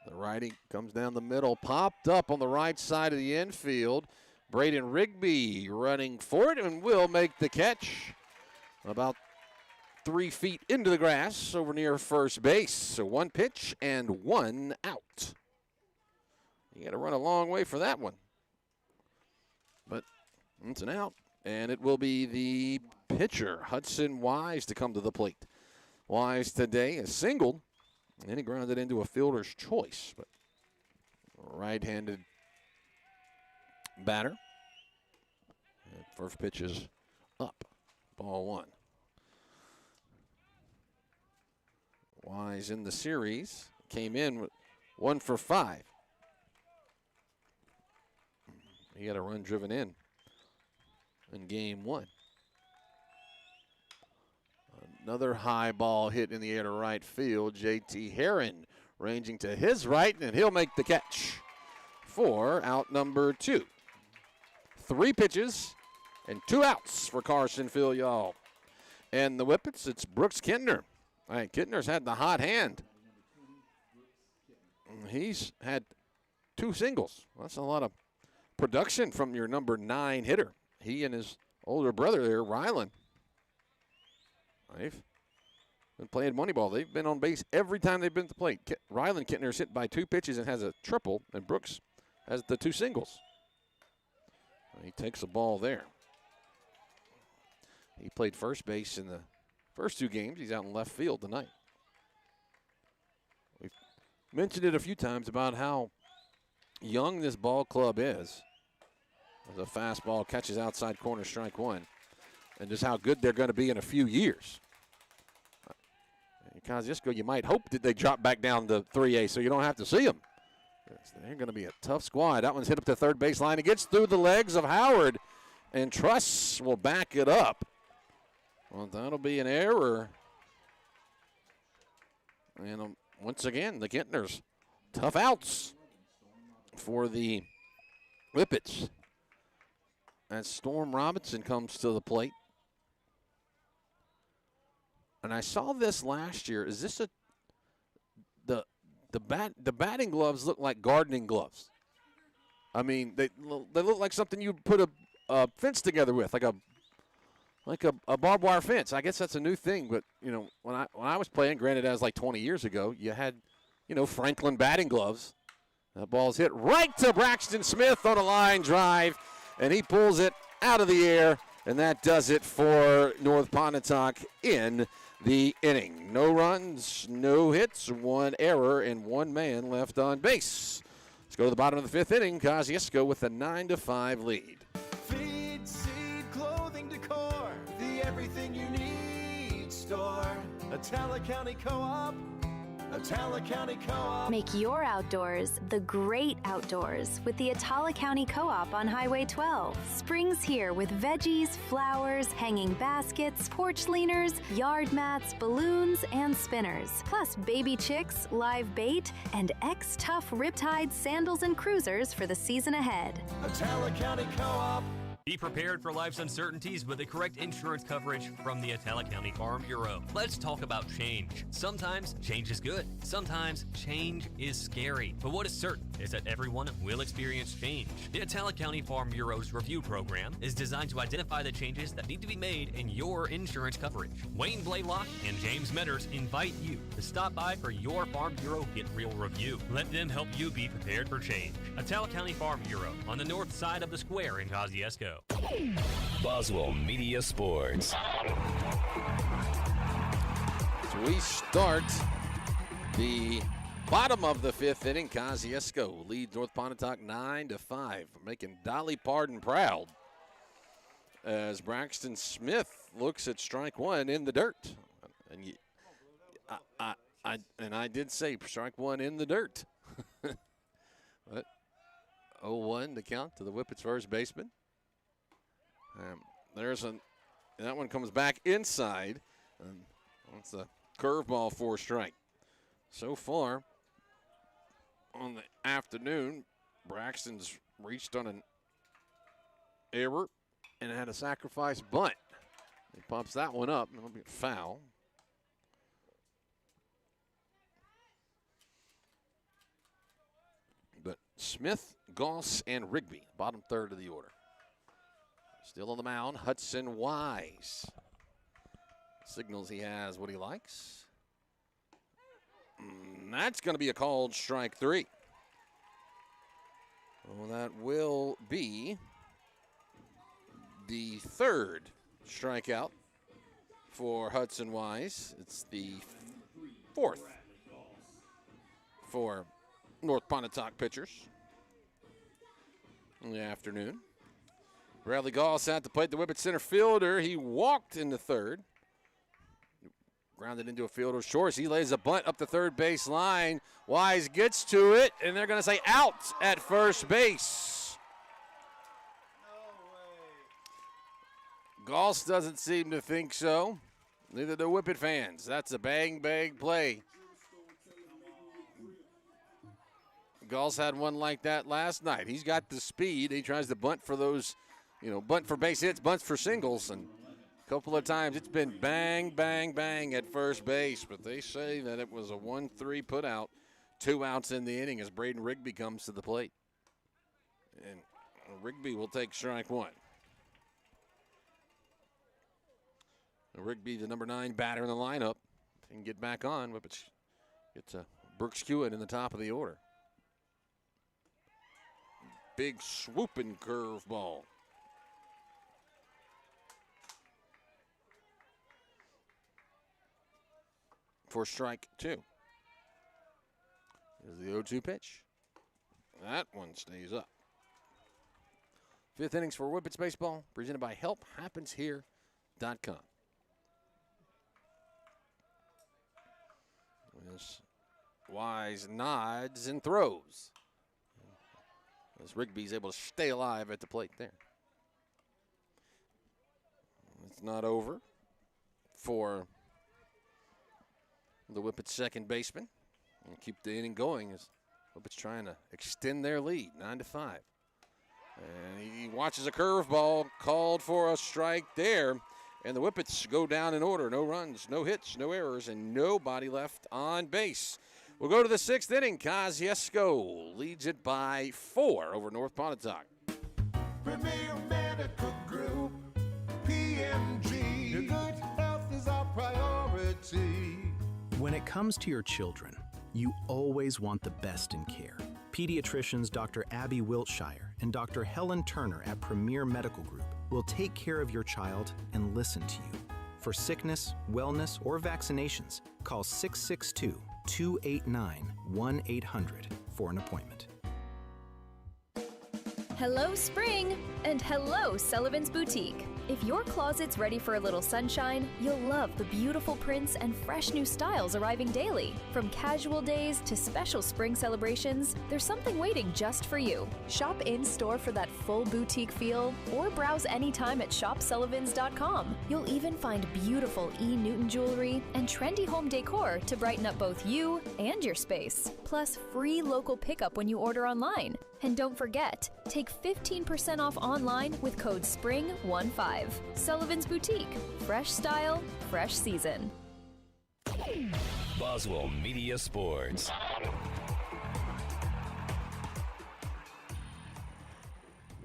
The righty comes down the middle, popped up on the right side of the infield. Braden Rigby running for it and will make the catch about 3 feet into the grass over near first base. So 1 pitch and 1 out. You got to run a long way for that one. But it's an out. And it will be the pitcher, Hudson Wise, to come to the plate. Wise today is singled, and he grounded into a fielder's choice. But right-handed batter. And first pitch is up. Ball 1. Wise in the series came in with 1 for 5. He had a run driven in game 1. Another high ball hit in the air to right field. J.T. Herron ranging to his right, and he'll make the catch for out number 2. 3 pitches and 2 outs for Carson Filial. And the Whippets, it's Brooks Kentner. All right, Kentner's had the hot hand. He's had 2 singles. That's a lot of production from your number 9 hitter. He and his older brother there, Rylan. They've been playing Moneyball. They've been on base every time they've been to the plate. Rylan Kentner's hit by 2 pitches and has a triple, and Brooks has the 2 singles. He takes a ball there. He played first base in the first 2 games. He's out in left field tonight. We've mentioned it a few times about how young this ball club is. As a fastball catches outside corner, strike 1. And just how good they're going to be in a few years. In Kosciusko, you might hope that they drop back down to 3A so you don't have to see them. They're going to be a tough squad. That one's hit up to third baseline. It gets through the legs of Howard, and Truss will back it up. Well, that'll be an error. And once again, the Kentners, tough outs for the Whippets. As Storm Robinson comes to the plate. And I saw this last year. Is this the batting gloves look like gardening gloves? I mean, they look like something you put a fence together with, like a barbed wire fence. I guess that's a new thing, but you know, when I was playing, granted that was like 20 years ago, you had, you know, Franklin batting gloves. That ball's hit right to Braxton Smith on a line drive, and he pulls it out of the air, and that does it for North Pontotoc in the inning. No runs, no hits, 1 error, and 1 man left on base. Let's go to the bottom of the 5th inning. Kosciusko with a 9-5 lead. Feed, seed, clothing, decor, the everything you need store. Atala County Co-op. Atala County Co-op. Make your outdoors the great outdoors with the Atala County Co-op on Highway 12. Spring's here with veggies, flowers, hanging baskets, porch leaners, yard mats, balloons, and spinners. Plus baby chicks, live bait, and X-Tough Riptide sandals and cruisers for the season ahead. Atala County Co-op. Be prepared for life's uncertainties with the correct insurance coverage from the Atala County Farm Bureau. Let's talk about change. Sometimes change is good. Sometimes change is scary. But what is certain is that everyone will experience change. The Atala County Farm Bureau's review program is designed to identify the changes that need to be made in your insurance coverage. Wayne Blaylock and James Metters invite you to stop by for your Farm Bureau Get Real review. Let them help you be prepared for change. Atala County Farm Bureau on the north side of the square in Kosciusko. Boswell Media Sports. So we start the bottom of the fifth inning. Kosciusko leads North Pontotoc 9-5, making Dolly Pardon proud as Braxton Smith looks at strike one in the dirt. And I did say strike one in the dirt. But 0-1 to count to the Whippets first baseman. That one comes back inside. And that's a curveball for a strike. So far on the afternoon, Braxton's reached on an error and had a sacrifice bunt. He pops that one up, and it'll be a foul. But Smith, Goss, and Rigby, bottom third of the order. Still on the mound, Hudson Wise. Signals he has what he likes. That's going to be a called strike three. Well, that will be the third strikeout for Hudson Wise. It's the fourth for North Pontotoc pitchers in the afternoon. Bradley Goss at the plate, the Whippets center fielder. He walked into third. Grounded into a fielder's short. He lays a bunt up the third base line. Wise gets to it, and they're going to say out at first base. Goss doesn't seem to think so. Neither do Whippet fans. That's a bang play. Goss had one like that last night. He's got the speed. He tries to bunt for those, bunt for base hits, bunts for singles, and a couple of times it's been bang, bang, bang at first base. But they say that it was a 1-3 put out, 2 outs in the inning as Braden Rigby comes to the plate. And Rigby will take strike one. Rigby, the number 9 batter in the lineup. If he can get back on, Whippets gets Brooks Hewitt in the top of the order. Big swooping curveball. For strike two. There's the 0-2 pitch. That one stays up. Fifth innings for Whippets baseball, presented by HelpHappensHere.com. As Wise nods and throws. As Rigby's able to stay alive at the plate there. It's not over for the Whippets second baseman. And keep the inning going as Whippets trying to extend their lead, 9-5. And he watches a curveball called for a strike there. And the Whippets go down in order. No runs, no hits, no errors, and nobody left on base. We'll go to the sixth inning. Kosciusko leads it by 4 over North Pontotoc. Premier Medical Group, PMG. Your good health is our priority. When it comes to your children, you always want the best in care. Pediatricians Dr. Abby Wiltshire and Dr. Helen Turner at Premier Medical Group will take care of your child and listen to you. For sickness, wellness, or vaccinations, call 662-289-1800 for an appointment. Hello, Spring, and hello, Sullivan's Boutique. If your closet's ready for a little sunshine, you'll love the beautiful prints and fresh new styles arriving daily. From casual days to special spring celebrations, there's something waiting just for you. Shop in-store for that full boutique feel or browse anytime at shopsullivans.com. You'll even find beautiful E. Newton jewelry and trendy home decor to brighten up both you and your space. Plus, free local pickup when you order online. And don't forget, take 15% off online with code SPRING15. Sullivan's Boutique. Fresh style, fresh season. Boswell Media Sports.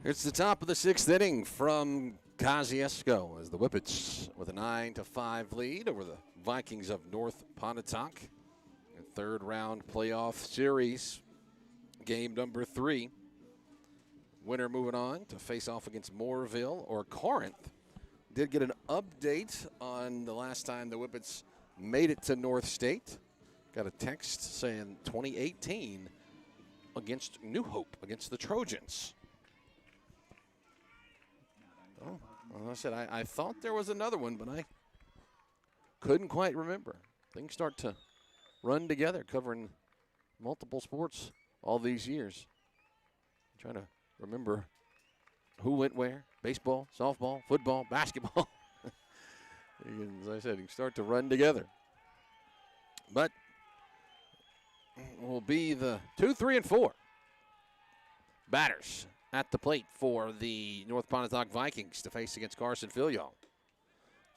It's the top of the 6th inning from Kosciusko as the Whippets with a 9-5 lead over the Vikings of North Pontotoc. Third round playoff series, game number 3. Winner moving on to face off against Moorville or Corinth. Did get an update on the last time the Whippets made it to North State. Got a text saying 2018 against New Hope, against the Trojans. Oh, well, I said I thought there was another one, but I couldn't quite remember. Things start to run together, covering multiple sports all these years. I'm trying to remember who went where. Baseball, softball, football, basketball. As I said, you start to run together. But will be the 2, 3, and 4 batters at the plate for the North Pontotoc Vikings to face against Carson Filial.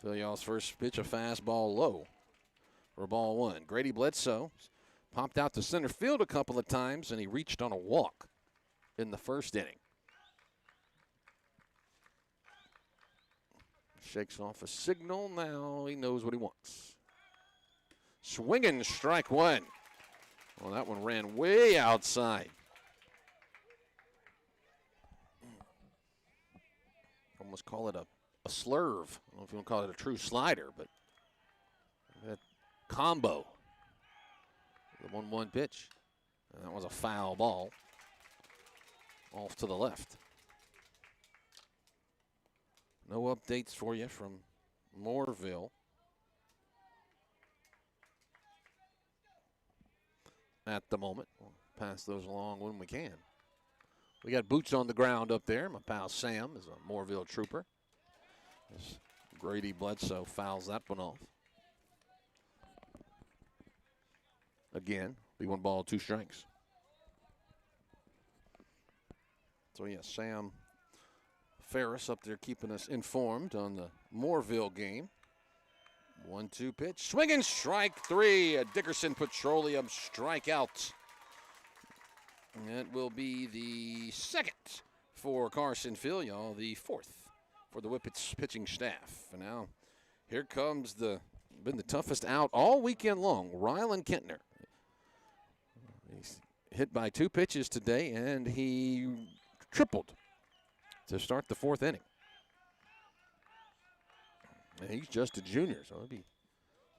Filial's first pitch, a fastball low for ball 1. Grady Bledsoe popped out to center field a couple of times, and he reached on a walk in the first inning. Shakes off a signal. Now he knows what he wants. Swinging strike 1. Well, that one ran way outside. Almost call it a slurve. I don't know if you want to call it a true slider, but that combo. The 1-1 pitch. And that was a foul ball. Off to the left. No updates for you from Moorville. At the moment. We'll pass those along when we can. We got boots on the ground up there. My pal Sam is a Moorville trooper. As Grady Bledsoe fouls that one off. Again, be 1 ball, 2 strikes. So, yes, Sam Ferris up there keeping us informed on the Moorville game. 1-2 pitch. Swinging strike 3. A Dickerson Petroleum strikeout. And that will be the 2nd for Carson Filial, the 4th for the Whippets pitching staff. And now here comes been the toughest out all weekend long, Rylan Kentner. He's hit by 2 pitches today, and he tripled to start the 4th inning. And he's just a junior, so he'll be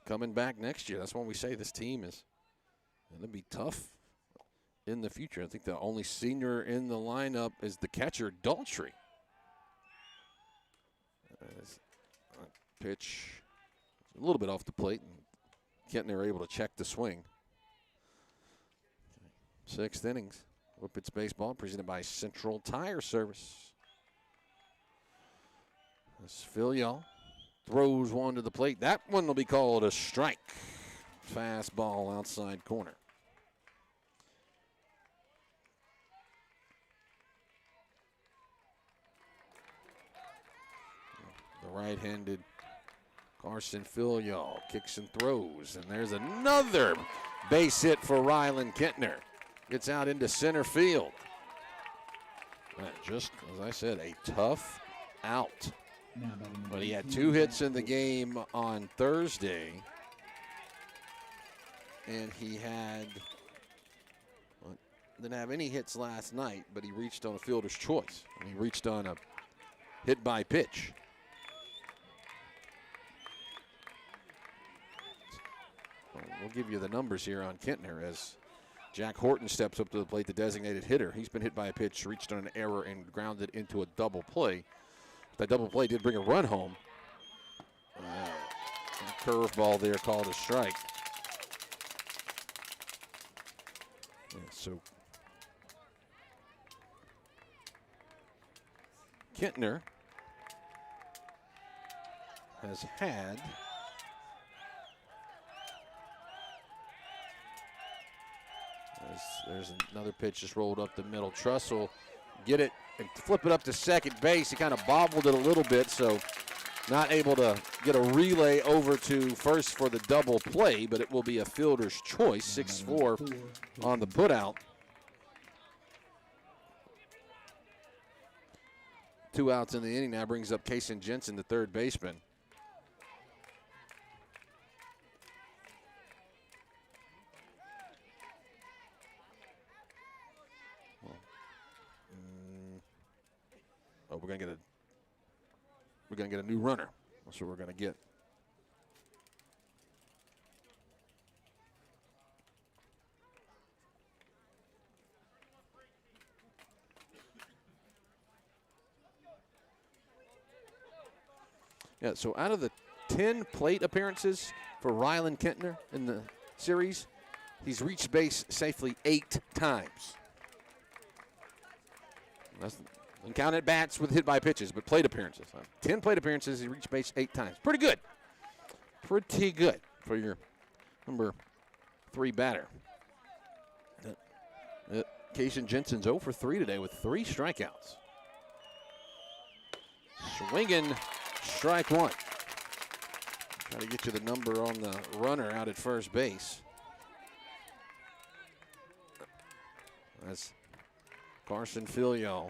coming back next year. That's when we say this team is going to be tough in the future. I think the only senior in the lineup is the catcher, Daltrey. Pitch a little bit off the plate, and Kentner able to check the swing. 6th innings. Whippets baseball presented by Central Tire Service. As Filial throws one to the plate. That one will be called a strike. Fastball outside corner. The right-handed Carson Filial kicks and throws. And there's another base hit for Rylan Kentner. Gets out into center field. Just, as I said, a tough out. But he had 2 hits in the game on Thursday. And he didn't have any hits last night, but he reached on a fielder's choice. And he reached on a hit by pitch. We'll give you the numbers here on Kentner as Jack Horton steps up to the plate, the designated hitter. He's been hit by a pitch, reached on an error, and grounded into a double play. That double play did bring a run home. Curveball there called a strike. Yeah, so Kintner has had there's another pitch just rolled up the middle. Truss will get it and flip it up to second base. He kind of bobbled it a little bit, so not able to get a relay over to first for the double play, but it will be a fielder's choice. 6-4 on the putout. 2 outs in the inning now brings up Kason Jensen, the third baseman. We're gonna get a new runner. That's what we're gonna get. Yeah, so out of the 10 plate appearances for Rylan Kintner in the series, he's reached base safely 8 times. That's uncounted bats with hit by pitches, but plate appearances. 10 plate appearances, he reached base 8 times. Pretty good. Pretty good for your number 3 batter. Kason Jensen's 0 for 3 today with 3 strikeouts. Swinging, strike 1. Try to get you the number on the runner out at first base. That's Carson Filio.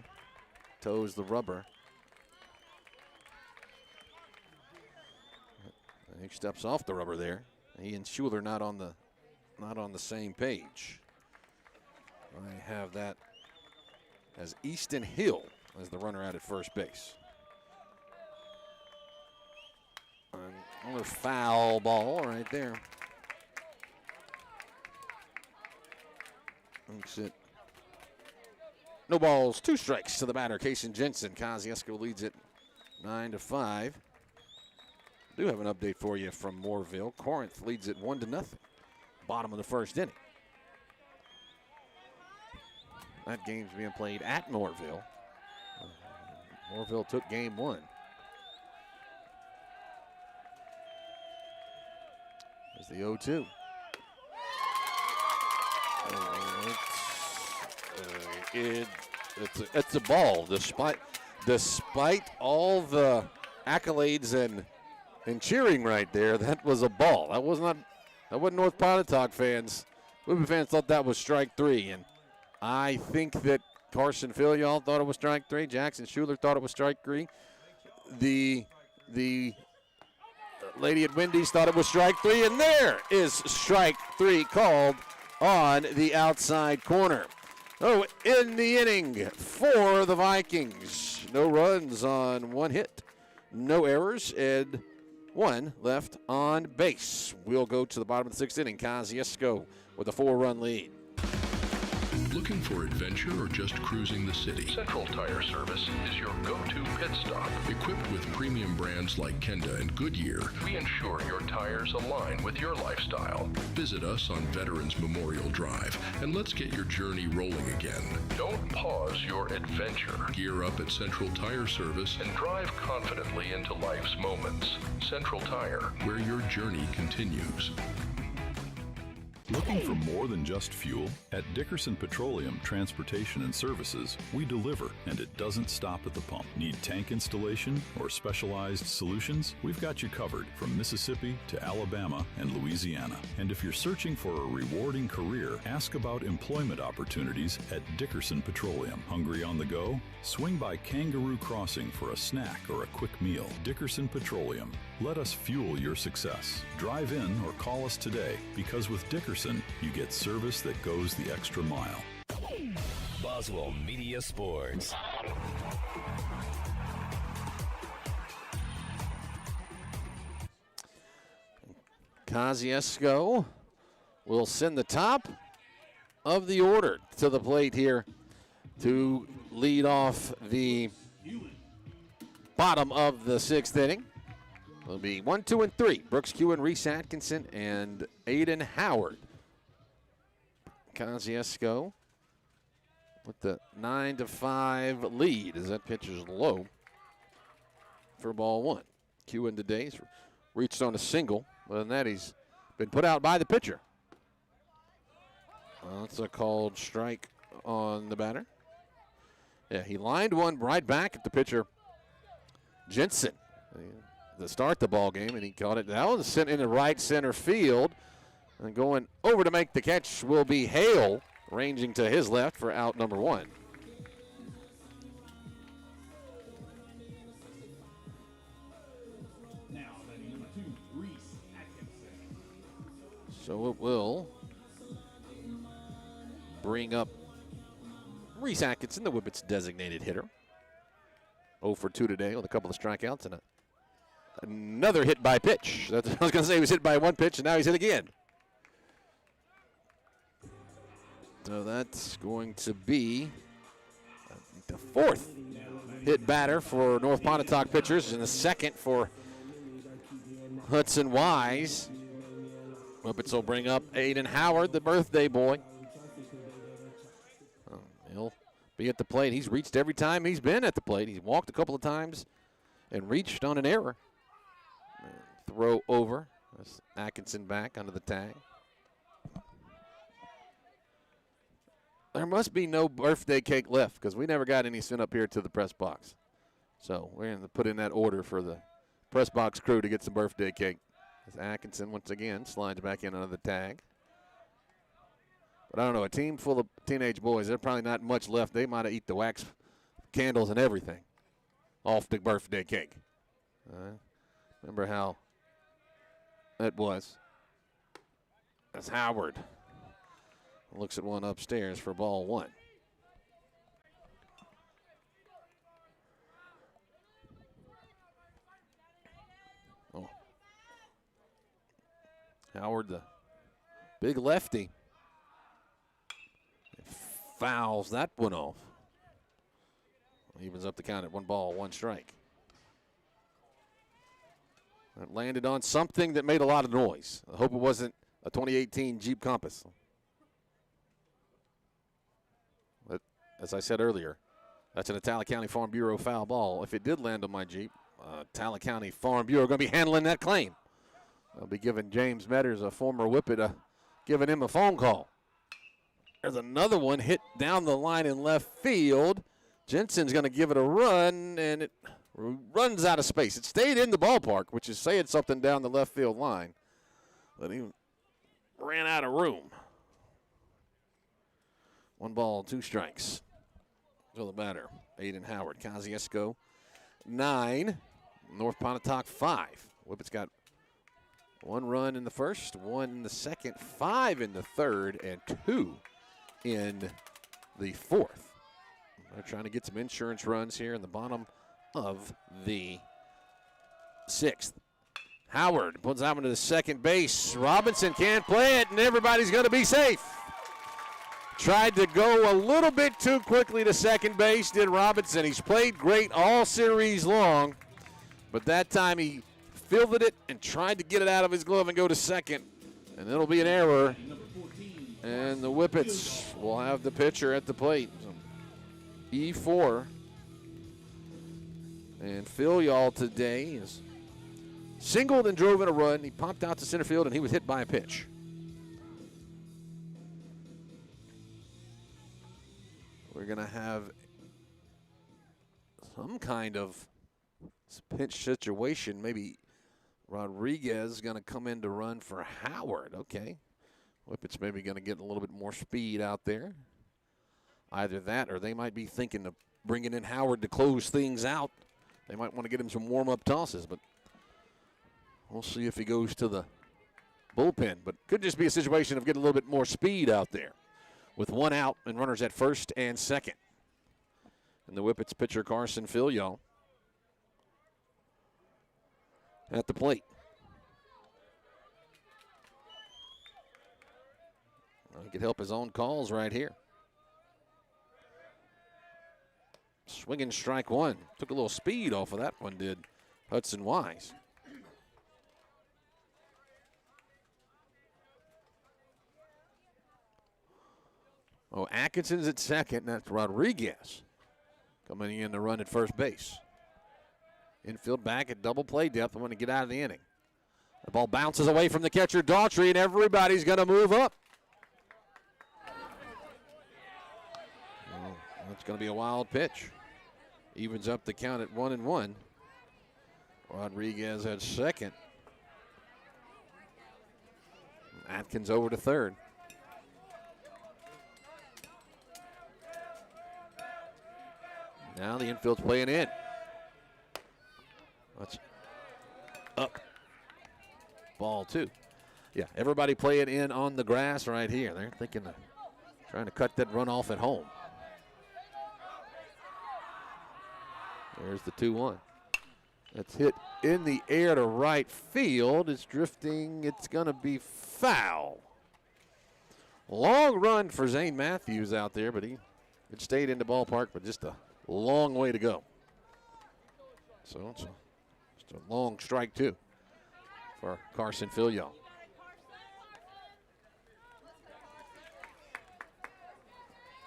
Toes the rubber. He steps off the rubber there. He and Schuler not on the same page. I have that as Easton Hill as the runner out at first base. Another foul ball right there. Makes it no balls, 2 strikes to the batter, Kason Jensen. Kosciusko leads it 9-5. Do have an update for you from Moorville. Corinth leads it 1-0. Bottom of the first inning. That game's being played at Moorville. Moorville took game 1. There's the 0-2. It's a ball. Despite all the accolades and cheering right there, that was a ball. That wasn't North Pontotoc fans. Whippet fans thought that was strike 3, and I think that Carson Filliol thought it was strike 3. Jackson Schuler thought it was strike 3. The lady at Wendy's thought it was strike 3, and there is strike 3 called on the outside corner. Oh, in the inning for the Vikings. No runs on 1 hit, no errors, and 1 left on base. We'll go to the bottom of the 6th inning. Kosciusko with a 4-run lead. Looking for adventure or just cruising the city? Central Tire Service is your go-to pit stop. Equipped with premium brands like Kenda and Goodyear, we ensure your tires align with your lifestyle. Visit us on Veterans Memorial Drive and let's get your journey rolling again. Don't pause your adventure. Gear up at Central Tire Service and drive confidently into life's moments. Central Tire, where your journey continues. Looking for more than just fuel? At Dickerson Petroleum Transportation and Services, we deliver, and it doesn't stop at the pump. Need tank installation or specialized solutions? We've got you covered from Mississippi to Alabama and Louisiana. And if you're searching for a rewarding career, ask about employment opportunities at Dickerson Petroleum. Hungry on the go? Swing by Kangaroo Crossing for a snack or a quick meal. Dickerson Petroleum. Let us fuel your success. Drive in or call us today, because with Dickerson, you get service that goes the extra mile. Boswell Media Sports. Kosciusko will send the top of the order to the plate here to lead off the bottom of the 6th inning. It'll be 1, 2, and 3. Brooks Q and Reese Atkinson and Aiden Howard. Kosciusko with the 9-5 lead as that pitch is low for ball 1. Q in today's reached on a single. Other than that, he's been put out by the pitcher. That's a called strike on the batter. Yeah, he lined one right back at the pitcher, Jensen, to start the ball game, and he caught it. That was sent into right center field. And going over to make the catch will be Hale, ranging to his left for out number 1. So it will bring up Reese Atkinson, the Whippets' designated hitter. 0 for 2 today with a couple of strikeouts and another hit by pitch. I was going to say he was hit by one pitch, and now he's hit again. So that's going to be the 4th hit batter for North Pontotoc pitchers and the 2nd for Hudson Wise. Whippets will bring up Aiden Howard, the birthday boy. He'll be at the plate. He's reached every time he's been at the plate. He's walked a couple of times and reached on an error. Throw over. That's Atkinson back under the tag. There must be no birthday cake left because we never got any sent up here to the press box. So we're going to put in that order for the press box crew to get some birthday cake. As Atkinson once again slides back in under the tag. But I don't know, a team full of teenage boys, there's probably not much left. They might have eaten the wax candles and everything off the birthday cake. Remember how that was. As Howard looks at one upstairs for ball 1. Oh. Howard, the big lefty, fouls that one off. Evens up the count at 1 ball, 1 strike. That landed on something that made a lot of noise. I hope it wasn't a 2018 Jeep Compass. But as I said earlier, that's an Italic County Farm Bureau foul ball. If it did land on my Jeep, Italic County Farm Bureau going to be handling that claim. I'll be giving James Metters, a former Whippet, giving him a phone call. There's another one hit down the line in left field. Jensen's going to give it a run, and it runs out of space. It stayed in the ballpark, which is saying something down the left field line. But he ran out of room. 1 ball, 2 strikes. So the batter, Aiden Howard. Kosciusko, 9. North Pontotoc, 5. Whippets got 1 run in the first, 1 in the second, 5 in the third, and 2 in the 4th. They're trying to get some insurance runs here in the bottom of the 6th. Howard puts that one to the second base. Robinson can't play it, and everybody's going to be safe. Tried to go a little bit too quickly to second base, did Robinson. He's played great all series long, but that time he fielded it and tried to get it out of his glove and go to second, and it'll be an error. And the Whippets will have the pitcher at the plate. E4. And Phil Y'all today is singled and drove in a run. He popped out to center field, and he was hit by a pitch. We're going to have some kind of pinch situation. Maybe Rodriguez going to come in to run for Howard. Okay. Whippets maybe going to get a little bit more speed out there. Either that or they might be thinking of bringing in Howard to close things out. They might want to get him some warm-up tosses, but we'll see if he goes to the bullpen. But could just be a situation of getting a little bit more speed out there with 1 out and runners at first and second. And the Whippets pitcher Carson Filial at the plate. He could help his own calls right here. Swinging strike one. Took a little speed off of that one, did Hudson Wise. Oh, Atkinson's at second, and that's Rodriguez coming in to run at first base. Infield back at double play depth. I want to get out of the inning. The ball bounces away from the catcher, Daughtry, and everybody's going to move up. Well, that's going to be a wild pitch. Evens up the count at 1-1. Rodriguez at second. Atkins over to third. Now the infield's playing in. That's up. Ball two. Yeah, everybody playing in on the grass right here. They're thinking of trying to cut that run off at home. There's the 2-1. That's hit in the air to right field. It's drifting. It's going to be foul. Long run for Zane Matthews out there, but it stayed in the ballpark, but just a long way to go. So it's just a long strike, too, for Carson Filial.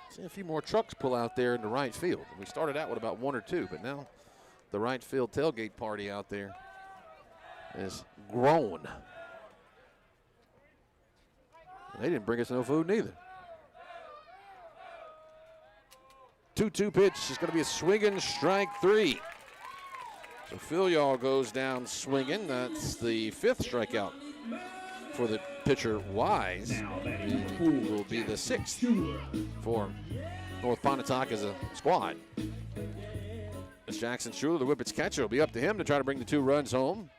See a few more trucks pull out there in the right field. We started out with about one or two, but now the right field tailgate party out there is grown. They didn't bring us no food neither. 2-2 pitch is going to be a swinging strike three. So Filial goes down swinging. That's the fifth strikeout for the pitcher Wise. It will be the sixth for North Pontotoc as a squad. As Jackson Schuler, the Whippets catcher, will be up to him to try to bring the 2 runs home.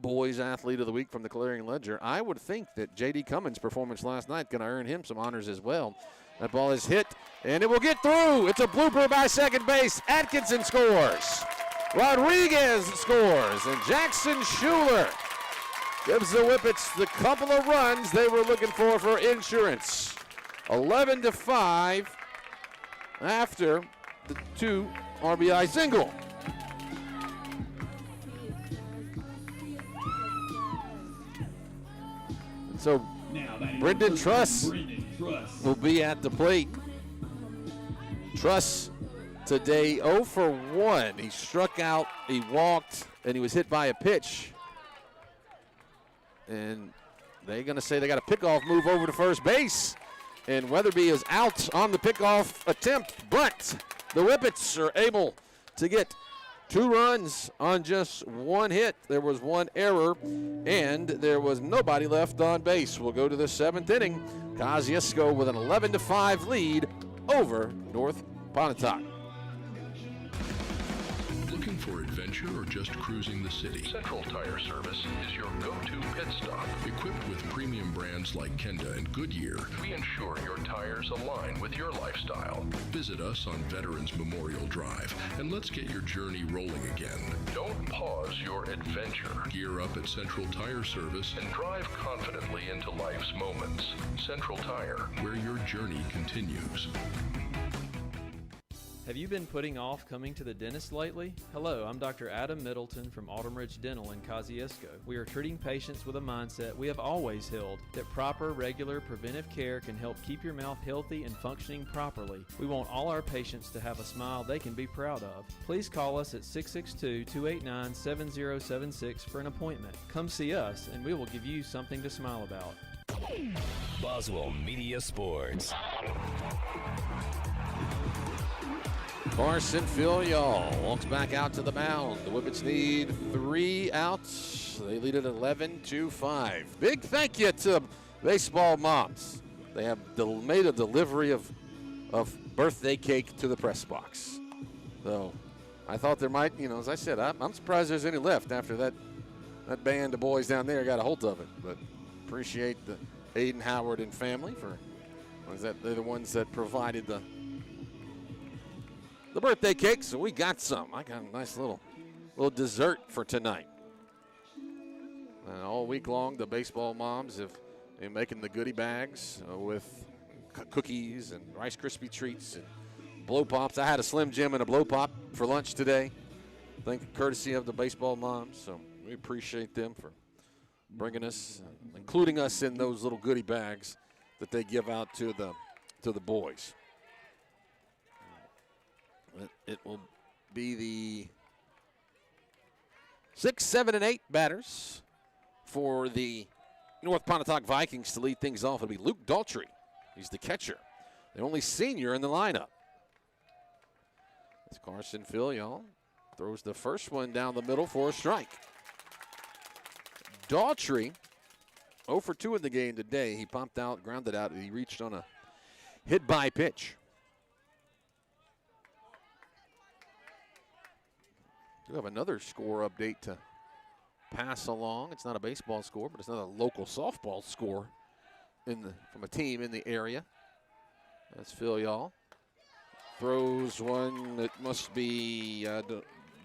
Boys Athlete of the Week from the Clarion Ledger. I would think that J.D. Cummins' performance last night going to earn him some honors as well. That ball is hit, and it will get through. It's a blooper by second base. Atkinson scores. Rodriguez scores, and Jackson Schuler gives the Whippets the couple of runs they were looking for insurance. 11-5 after the 2 RBI single. And so Brendan Truss will be at the plate. Truss today 0 for 1. He struck out, he walked, and he was hit by a pitch. And they're going to say they got a pickoff move over to first base. And Weatherby is out on the pickoff attempt, but the Whippets are able to get 2 runs on just 1 hit. There was 1 error, and there was nobody left on base. We'll go to the 7th inning. Kosciusko with an 11-5 lead over North Pontotoc. Looking for adventure or just cruising the city? Central Tire Service is your go-to pit stop. Equipped with premium brands like Kenda and Goodyear, we ensure your tires align with your lifestyle. Visit us on Veterans Memorial Drive and let's get your journey rolling again. Don't pause your adventure. Gear up at Central Tire Service and drive confidently into life's moments. Central Tire, where your journey continues. Have you been putting off coming to the dentist lately? Hello, I'm Dr. Adam Middleton from Autumn Ridge Dental in Kosciusko. We are treating patients with a mindset we have always held, that proper, regular, preventive care can help keep your mouth healthy and functioning properly. We want all our patients to have a smile they can be proud of. Please call us at 662-289-7076 for an appointment. Come see us and we will give you something to smile about. Boswell Media Sports. Carson Filial walks back out to the mound. The Whippets need 3 outs. They lead it 11-5. Big thank you to baseball moms. They have made a delivery of birthday cake to the press box. So I thought there might, as I said, I'm surprised there's any left after that band of boys down there got a hold of it. But appreciate the Aiden Howard and family for, they're the ones that provided the birthday cake, so we got some. I got a nice little dessert for tonight. And all week long, the baseball moms have been making the goodie bags with cookies and Rice Krispie treats and blow pops. I had a Slim Jim and a blow pop for lunch today. Courtesy of the baseball moms. So we appreciate them for bringing us, including us in those little goodie bags that they give out to the boys. It will be the 6, 7, and 8 batters for the North Pontotoc Vikings to lead things off. It'll be Luke Daltrey. He's the catcher, the only senior in the lineup. As Carson Filial throws the first one down the middle for a strike. Daltrey, 0 for 2 in the game today. He popped out, grounded out, and he reached on a hit-by pitch. We have another score update to pass along. It's not a baseball score, but it's not a local softball score from a team in the area. That's Filial. Throws one that must be,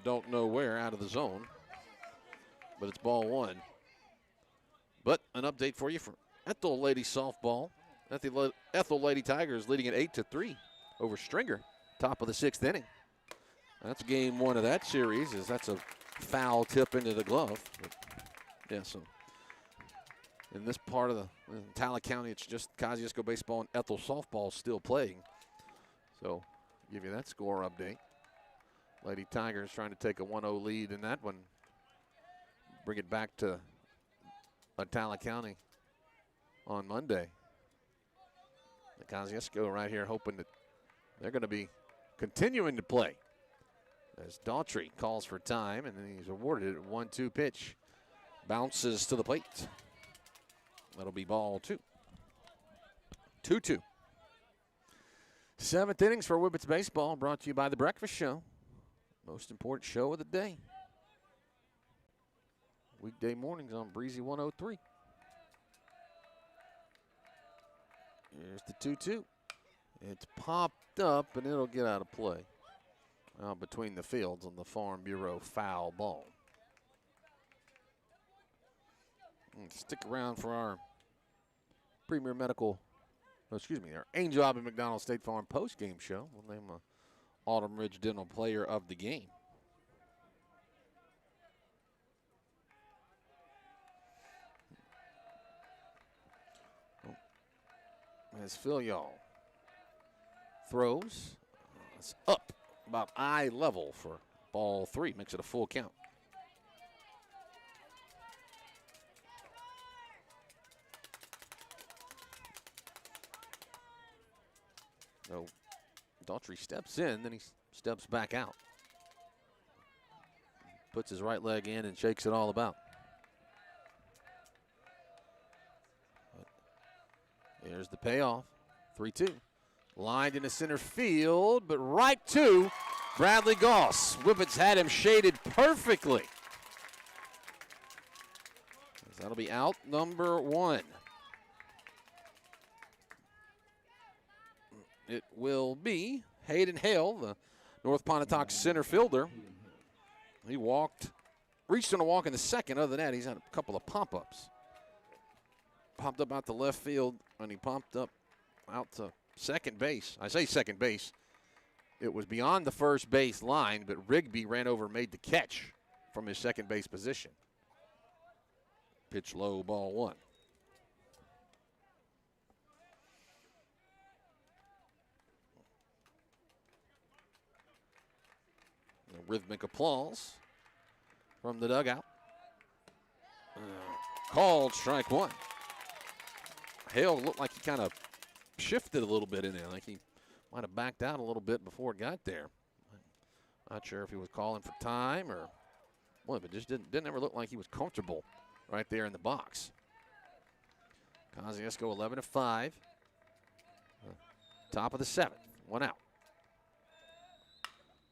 don't know where, out of the zone. But it's ball 1. But an update for you for Ethel Lady Softball. Ethel Lady Tigers leading at 8-3 over Stringer, top of the 6th inning. That's game 1 of that series. That's a foul tip into the glove. But yeah, so in this part of in Talbot County, it's just Kosciusko baseball and Ethel softball still playing. So give you that score update. Lady Tigers trying to take a 1-0 lead in that one. Bring it back to Talbot County on Monday. The Kosciusko right here hoping that they're going to be continuing to play. As Daltrey calls for time, and then he's awarded a 1-2 pitch. Bounces to the plate. That'll be ball 2. 2-2. 7th innings for Whippets baseball, brought to you by The Breakfast Show. Most important show of the day. Weekday mornings on Breezy 103. Here's the 2-2. It's popped up, and it'll get out of play. Between the fields on the Farm Bureau foul ball. And stick around for our our Angel Abbott McDonald State Farm post-game show. We'll name Autumn Ridge Dental Player of the Game. As Filial throws, it's up. About eye level for ball 3. Makes it a full count. So Daltrey steps in, then he steps back out. Puts his right leg in and shakes it all about. Here's the payoff. 3-2. Lined into center field, but right to Bradley Goss. Whippets had him shaded perfectly. That'll be out number 1. It will be Hayden Hale, the North Pontotoc center fielder. He reached on a walk in the second. Other than that, he's had a couple of pop-ups. Popped up out to left field, and he popped up out to second base. I say second base. It was beyond the first base line, but Rigby ran over and made the catch from his second base position. Pitch low, ball 1. A rhythmic applause from the dugout. Called strike 1. Hale looked like he kind of shifted a little bit in there, like he might have backed out a little bit before it got there. Not sure if he was calling for time or what, but just didn't ever look like he was comfortable right there in the box. Kosciusko 11-5. Top of the 7th, 1 out.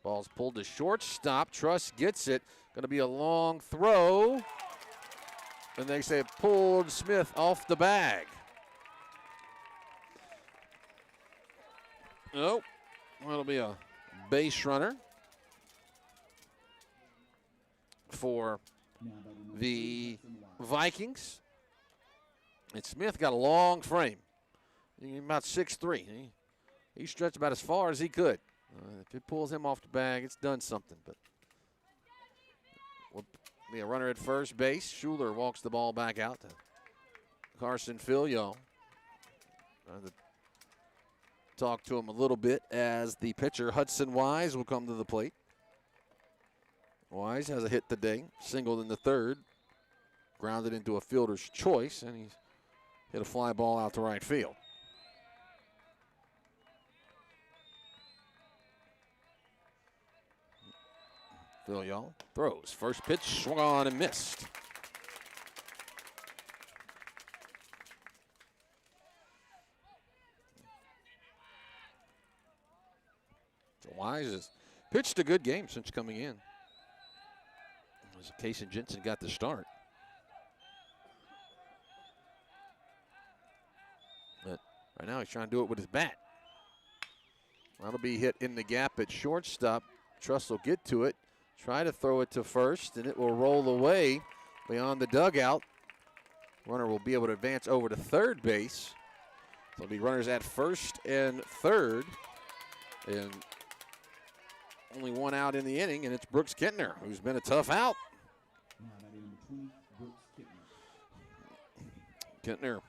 Ball's pulled to shortstop. Truss gets it. Going to be a long throw. And they say it pulled Smith off the bag. Nope. That'll be a base runner for the Vikings. And Smith got a long frame. About 6'3". He stretched about as far as he could. If it pulls him off the bag, it's done something. But will be a runner at first base. Schuler walks the ball back out to Carson Filial. Talk to him a little bit as the pitcher, Hudson Wise, will come to the plate. Wise has a hit today, singled in the third, grounded into a fielder's choice, and he's hit a fly ball out to right field. Filial throws. First pitch swung on and missed. So Wise has pitched a good game since coming in. As Casey Jensen got the start. But right now he's trying to do it with his bat. That'll be hit in the gap at shortstop. Truss will get to it. Try to throw it to first, and it will roll away beyond the dugout. Runner will be able to advance over to third base. There'll be runners at first and third. And only one out in the inning, and it's Brooks Kintner, who's been a tough out. Kintner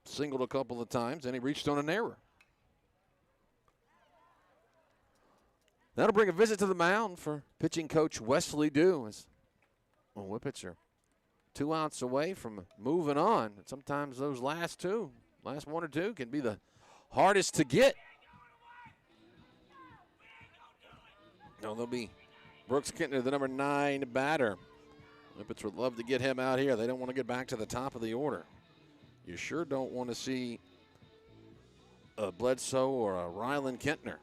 singled a couple of times, and he reached on an error. That'll bring a visit to the mound for pitching coach Wesley Dew. As Whippets are 2 outs away from moving on. And sometimes those last one or two, can be the hardest to get. No, they'll be Brooks Kintner, the number 9 batter. Whippets would love to get him out here. They don't want to get back to the top of the order. You sure don't want to see a Bledsoe or a Ryland Kintner.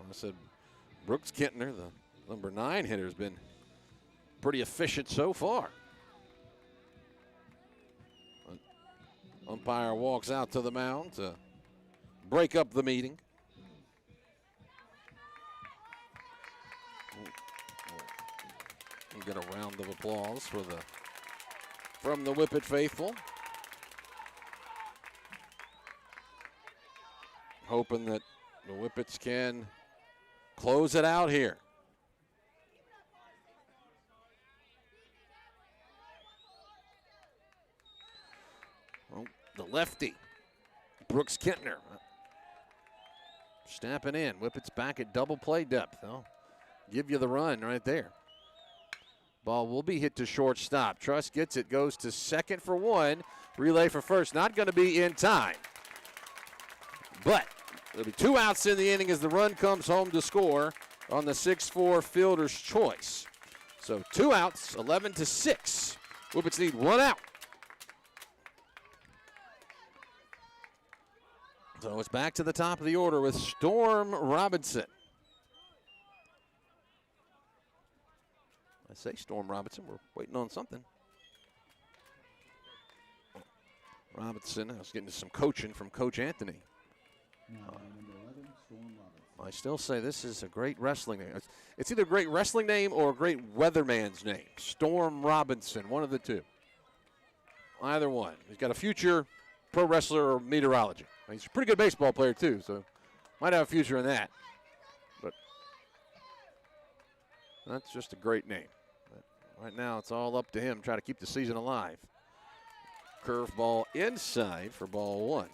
I said Brooks Kintner, the number 9 hitter, has been pretty efficient so far. Umpire walks out to the mound to break up the meeting. We'll get a round of applause from the Whippet faithful. Hoping that the Whippets can close it out here. Well, the lefty, Brooks Kintner, snapping in. Whippets back at double play depth. They'll give you the run right there. Ball will be hit to shortstop. Truss gets it, goes to second for one. Relay for first. Not going to be in time. But there'll be 2 outs in the inning as the run comes home to score on the 6-4 fielder's choice. So 2 outs, 11-6. Whippets need 1 out. So it's back to the top of the order with Storm Robinson. I say Storm Robinson, we're waiting on something. Robinson, I was getting some coaching from Coach Anthony. Number 11, Storm Robinson. I still say this is a great wrestling name. It's either a great wrestling name or a great weatherman's name. Storm Robinson, one of the two. Either one. He's got a future pro wrestler or meteorology. He's a pretty good baseball player, too, so might have a future in that. But that's just a great name. But right now, it's all up to him, try to keep the season alive. Curveball inside for ball 1.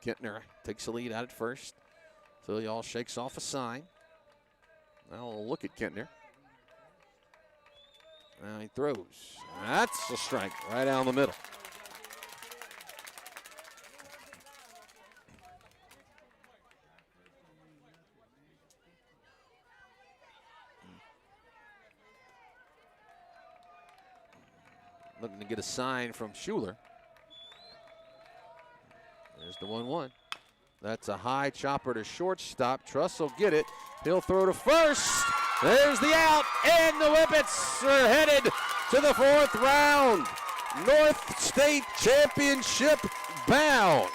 Kintner takes the lead out at first. Filial shakes off a sign. Now we'll look at Kintner. Now he throws. That's a strike right down the middle. Looking to get a sign from Schuler. There's the 1-1. That's a high chopper to shortstop. Truss will get it. He'll throw to first. There's the out, and the Whippets are headed to the 4th round. North State Championship bound.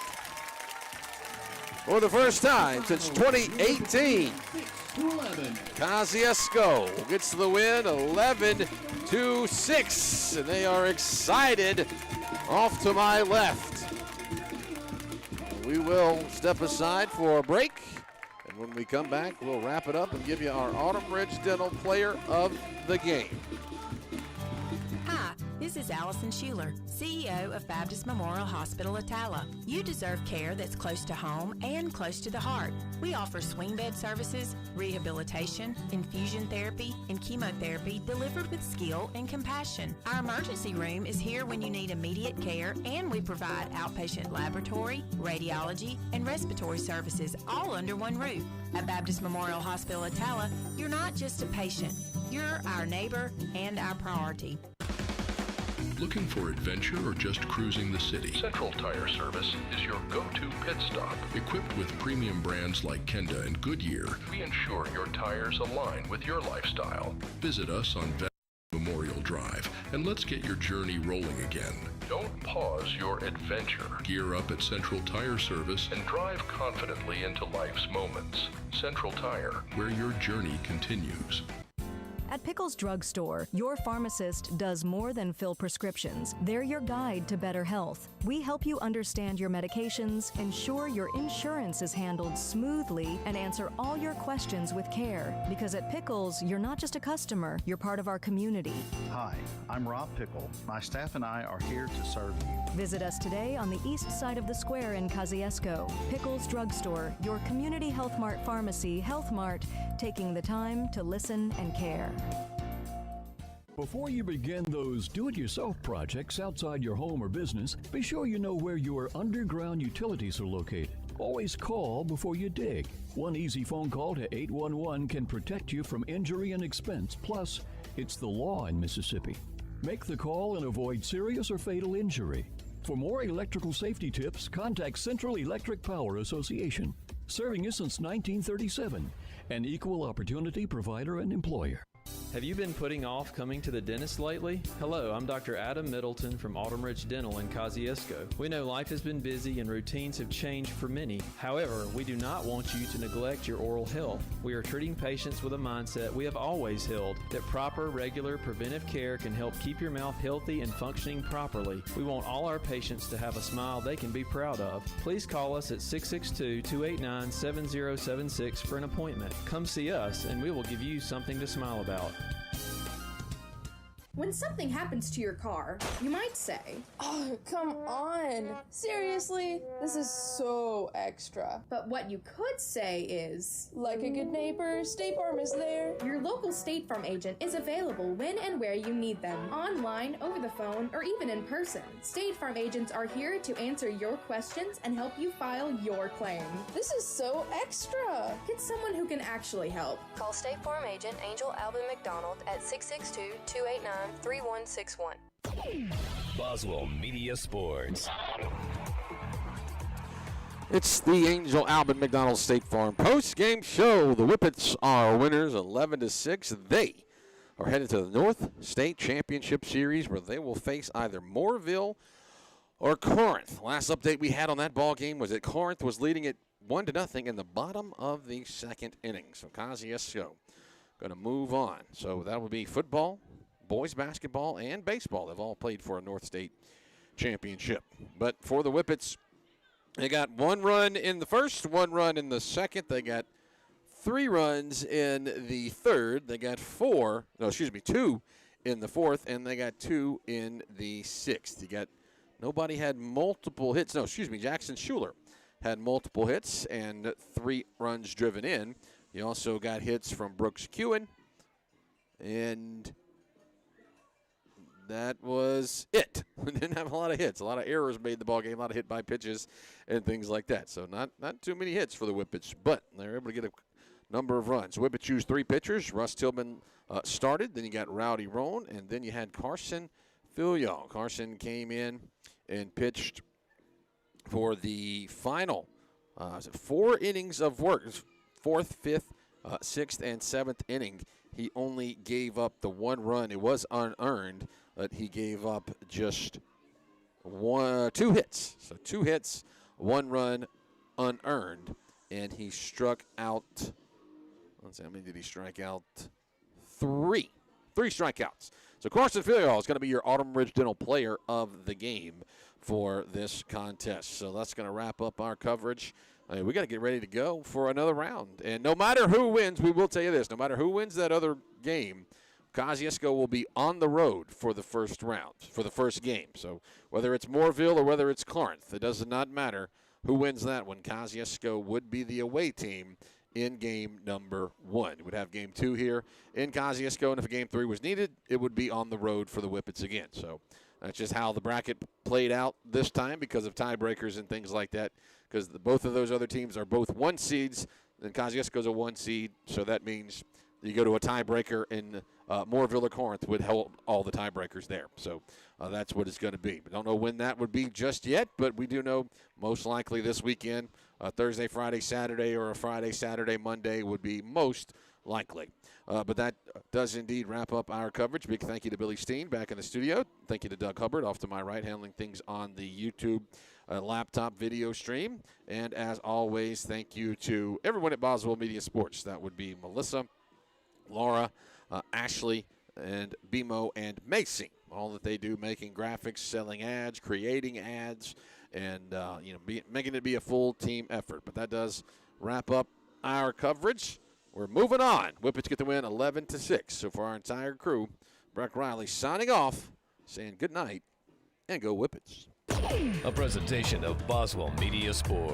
For the first time since 2018. Kosciusko gets the win 11-6, and they are excited. Off to my left. We will step aside for a break, and when we come back, we'll wrap it up and give you our Autumn Ridge Dental Player of the Game. Hi, this is Allison Schuler, CEO of Baptist Memorial Hospital Attala. You deserve care that's close to home and close to the heart. We offer swing bed services, rehabilitation, infusion therapy, and chemotherapy delivered with skill and compassion. Our emergency room is here when you need immediate care, and we provide outpatient laboratory, radiology, and respiratory services all under one roof. At Baptist Memorial Hospital Attala, you're not just a patient. You're our neighbor and our priority. Looking for adventure or just cruising the city? Central Tire Service is your go-to pit stop. Equipped with premium brands like Kenda and Goodyear, we ensure your tires align with your lifestyle. Visit us on Memorial Drive and let's get your journey rolling again. Don't pause your adventure. Gear up at Central Tire Service and drive confidently into life's moments. Central Tire, where your journey continues. At Pickles Drug Store, your pharmacist does more than fill prescriptions. They're your guide to better health. We help you understand your medications, ensure your insurance is handled smoothly, and answer all your questions with care. Because at Pickles, you're not just a customer, you're part of our community. Hi, I'm Rob Pickle. My staff and I are here to serve you. Visit us today on the east side of the square in Kosciusko. Pickles Drug Store, your community Health Mart pharmacy, Health Mart, taking the time to listen and care. Before you begin those do-it-yourself projects outside your home or business, be sure you know where your underground utilities are located. Always call before you dig. One easy phone call to 811 can protect you from injury and expense. Plus, it's the law in Mississippi. Make the call and avoid serious or fatal injury. For more electrical safety tips, contact Central Electric Power Association, serving you since 1937, an equal opportunity provider and employer. Have you been putting off coming to the dentist lately? Hello, I'm Dr. Adam Middleton from Autumn Ridge Dental in Kosciusko. We know life has been busy and routines have changed for many. However, we do not want you to neglect your oral health. We are treating patients with a mindset we have always held, that proper, regular, preventive care can help keep your mouth healthy and functioning properly. We want all our patients to have a smile they can be proud of. Please call us at 662-289-7076 for an appointment. Come see us and we will give you something to smile about. When something happens to your car, you might say, "Oh, come on. Seriously? This is so extra." But what you could say is, "Like a good neighbor, State Farm is there." Your local State Farm agent is available when and where you need them, online, over the phone, or even in person. State Farm agents are here to answer your questions and help you file your claim. This is so extra. Get someone who can actually help. Call State Farm agent Angel Alvin McDonald at 662-289-3161. Boswell Media Sports. It's the Angel Albin McDonald State Farm post-game show. The Whippets are winners 11-6. They are headed to the North State Championship Series where they will face either Mooreville or Corinth. Last update we had on that ball game was that Corinth was leading it 1-0 in the bottom of the second inning. So Kosciusko going to move on. So that will be football, boys basketball, and baseball. They've all played for a North State championship. But for the Whippets, they got 1 run in the first, 1 run in the second. They got 3 runs in the third. They got 2 in the fourth, and they got 2 in the sixth. Nobody had multiple hits. Jackson Schuler had multiple hits and 3 runs driven in. You also got hits from Brooks Kewen, and that was it. We didn't have a lot of hits. A lot of errors made the ball game, a lot of hit by pitches and things like that. So not too many hits for the Whippets, but they're able to get a number of runs. Whippets used 3 pitchers. Russ Tillman started. Then you got Rowdy Roan, and then you had Carson Filial. Carson came in and pitched for the final 4 innings of work. 4th, 5th, 6th, and 7th inning. He only gave up the 1 run. It was unearned, but he gave up just 2 hits. So 2 hits, 1 run, unearned, and he struck out Let's see, how many did he strike out? 3. 3 strikeouts. So Carson Filial is going to be your Autumn Ridge Dental Player of the Game for this contest. So that's going to wrap up our coverage. We got to get ready to go for another round. And no matter who wins, we will tell you this, no matter who wins that other game, Kosciusko will be on the road for the first round, for the first game. So whether it's Mooreville or whether it's Corinth, it does not matter who wins that one. Kosciusko would be the away team in game number 1. We'd have game 2 here in Kosciusko, and if a game 3 was needed, it would be on the road for the Whippets again. So that's just how the bracket played out this time because of tiebreakers and things like that, because both of those other teams are both 1 seeds, and Kosciusko's a 1 seed, so that means you go to a tiebreaker, and Mooreville or Corinth would hold all the tiebreakers there. So that's what it's going to be. We don't know when that would be just yet, but we do know most likely this weekend, Thursday, Friday, Saturday, or a Friday, Saturday, Monday would be most likely. But that does indeed wrap up our coverage. Big thank you to Billy Steen back in the studio. Thank you to Doug Hubbard off to my right, handling things on the YouTube laptop video stream. And as always, thank you to everyone at Boswell Media Sports. That would be Melissa, Laura, Ashley, and BMO and Macy. All that they do, making graphics, selling ads, creating ads, and making it be a full team effort. But that does wrap up our coverage. We're moving on. Whippets get the win 11-6. So for our entire crew, Breck Riley signing off, saying good night, and go Whippets. A presentation of Boswell Media Sports.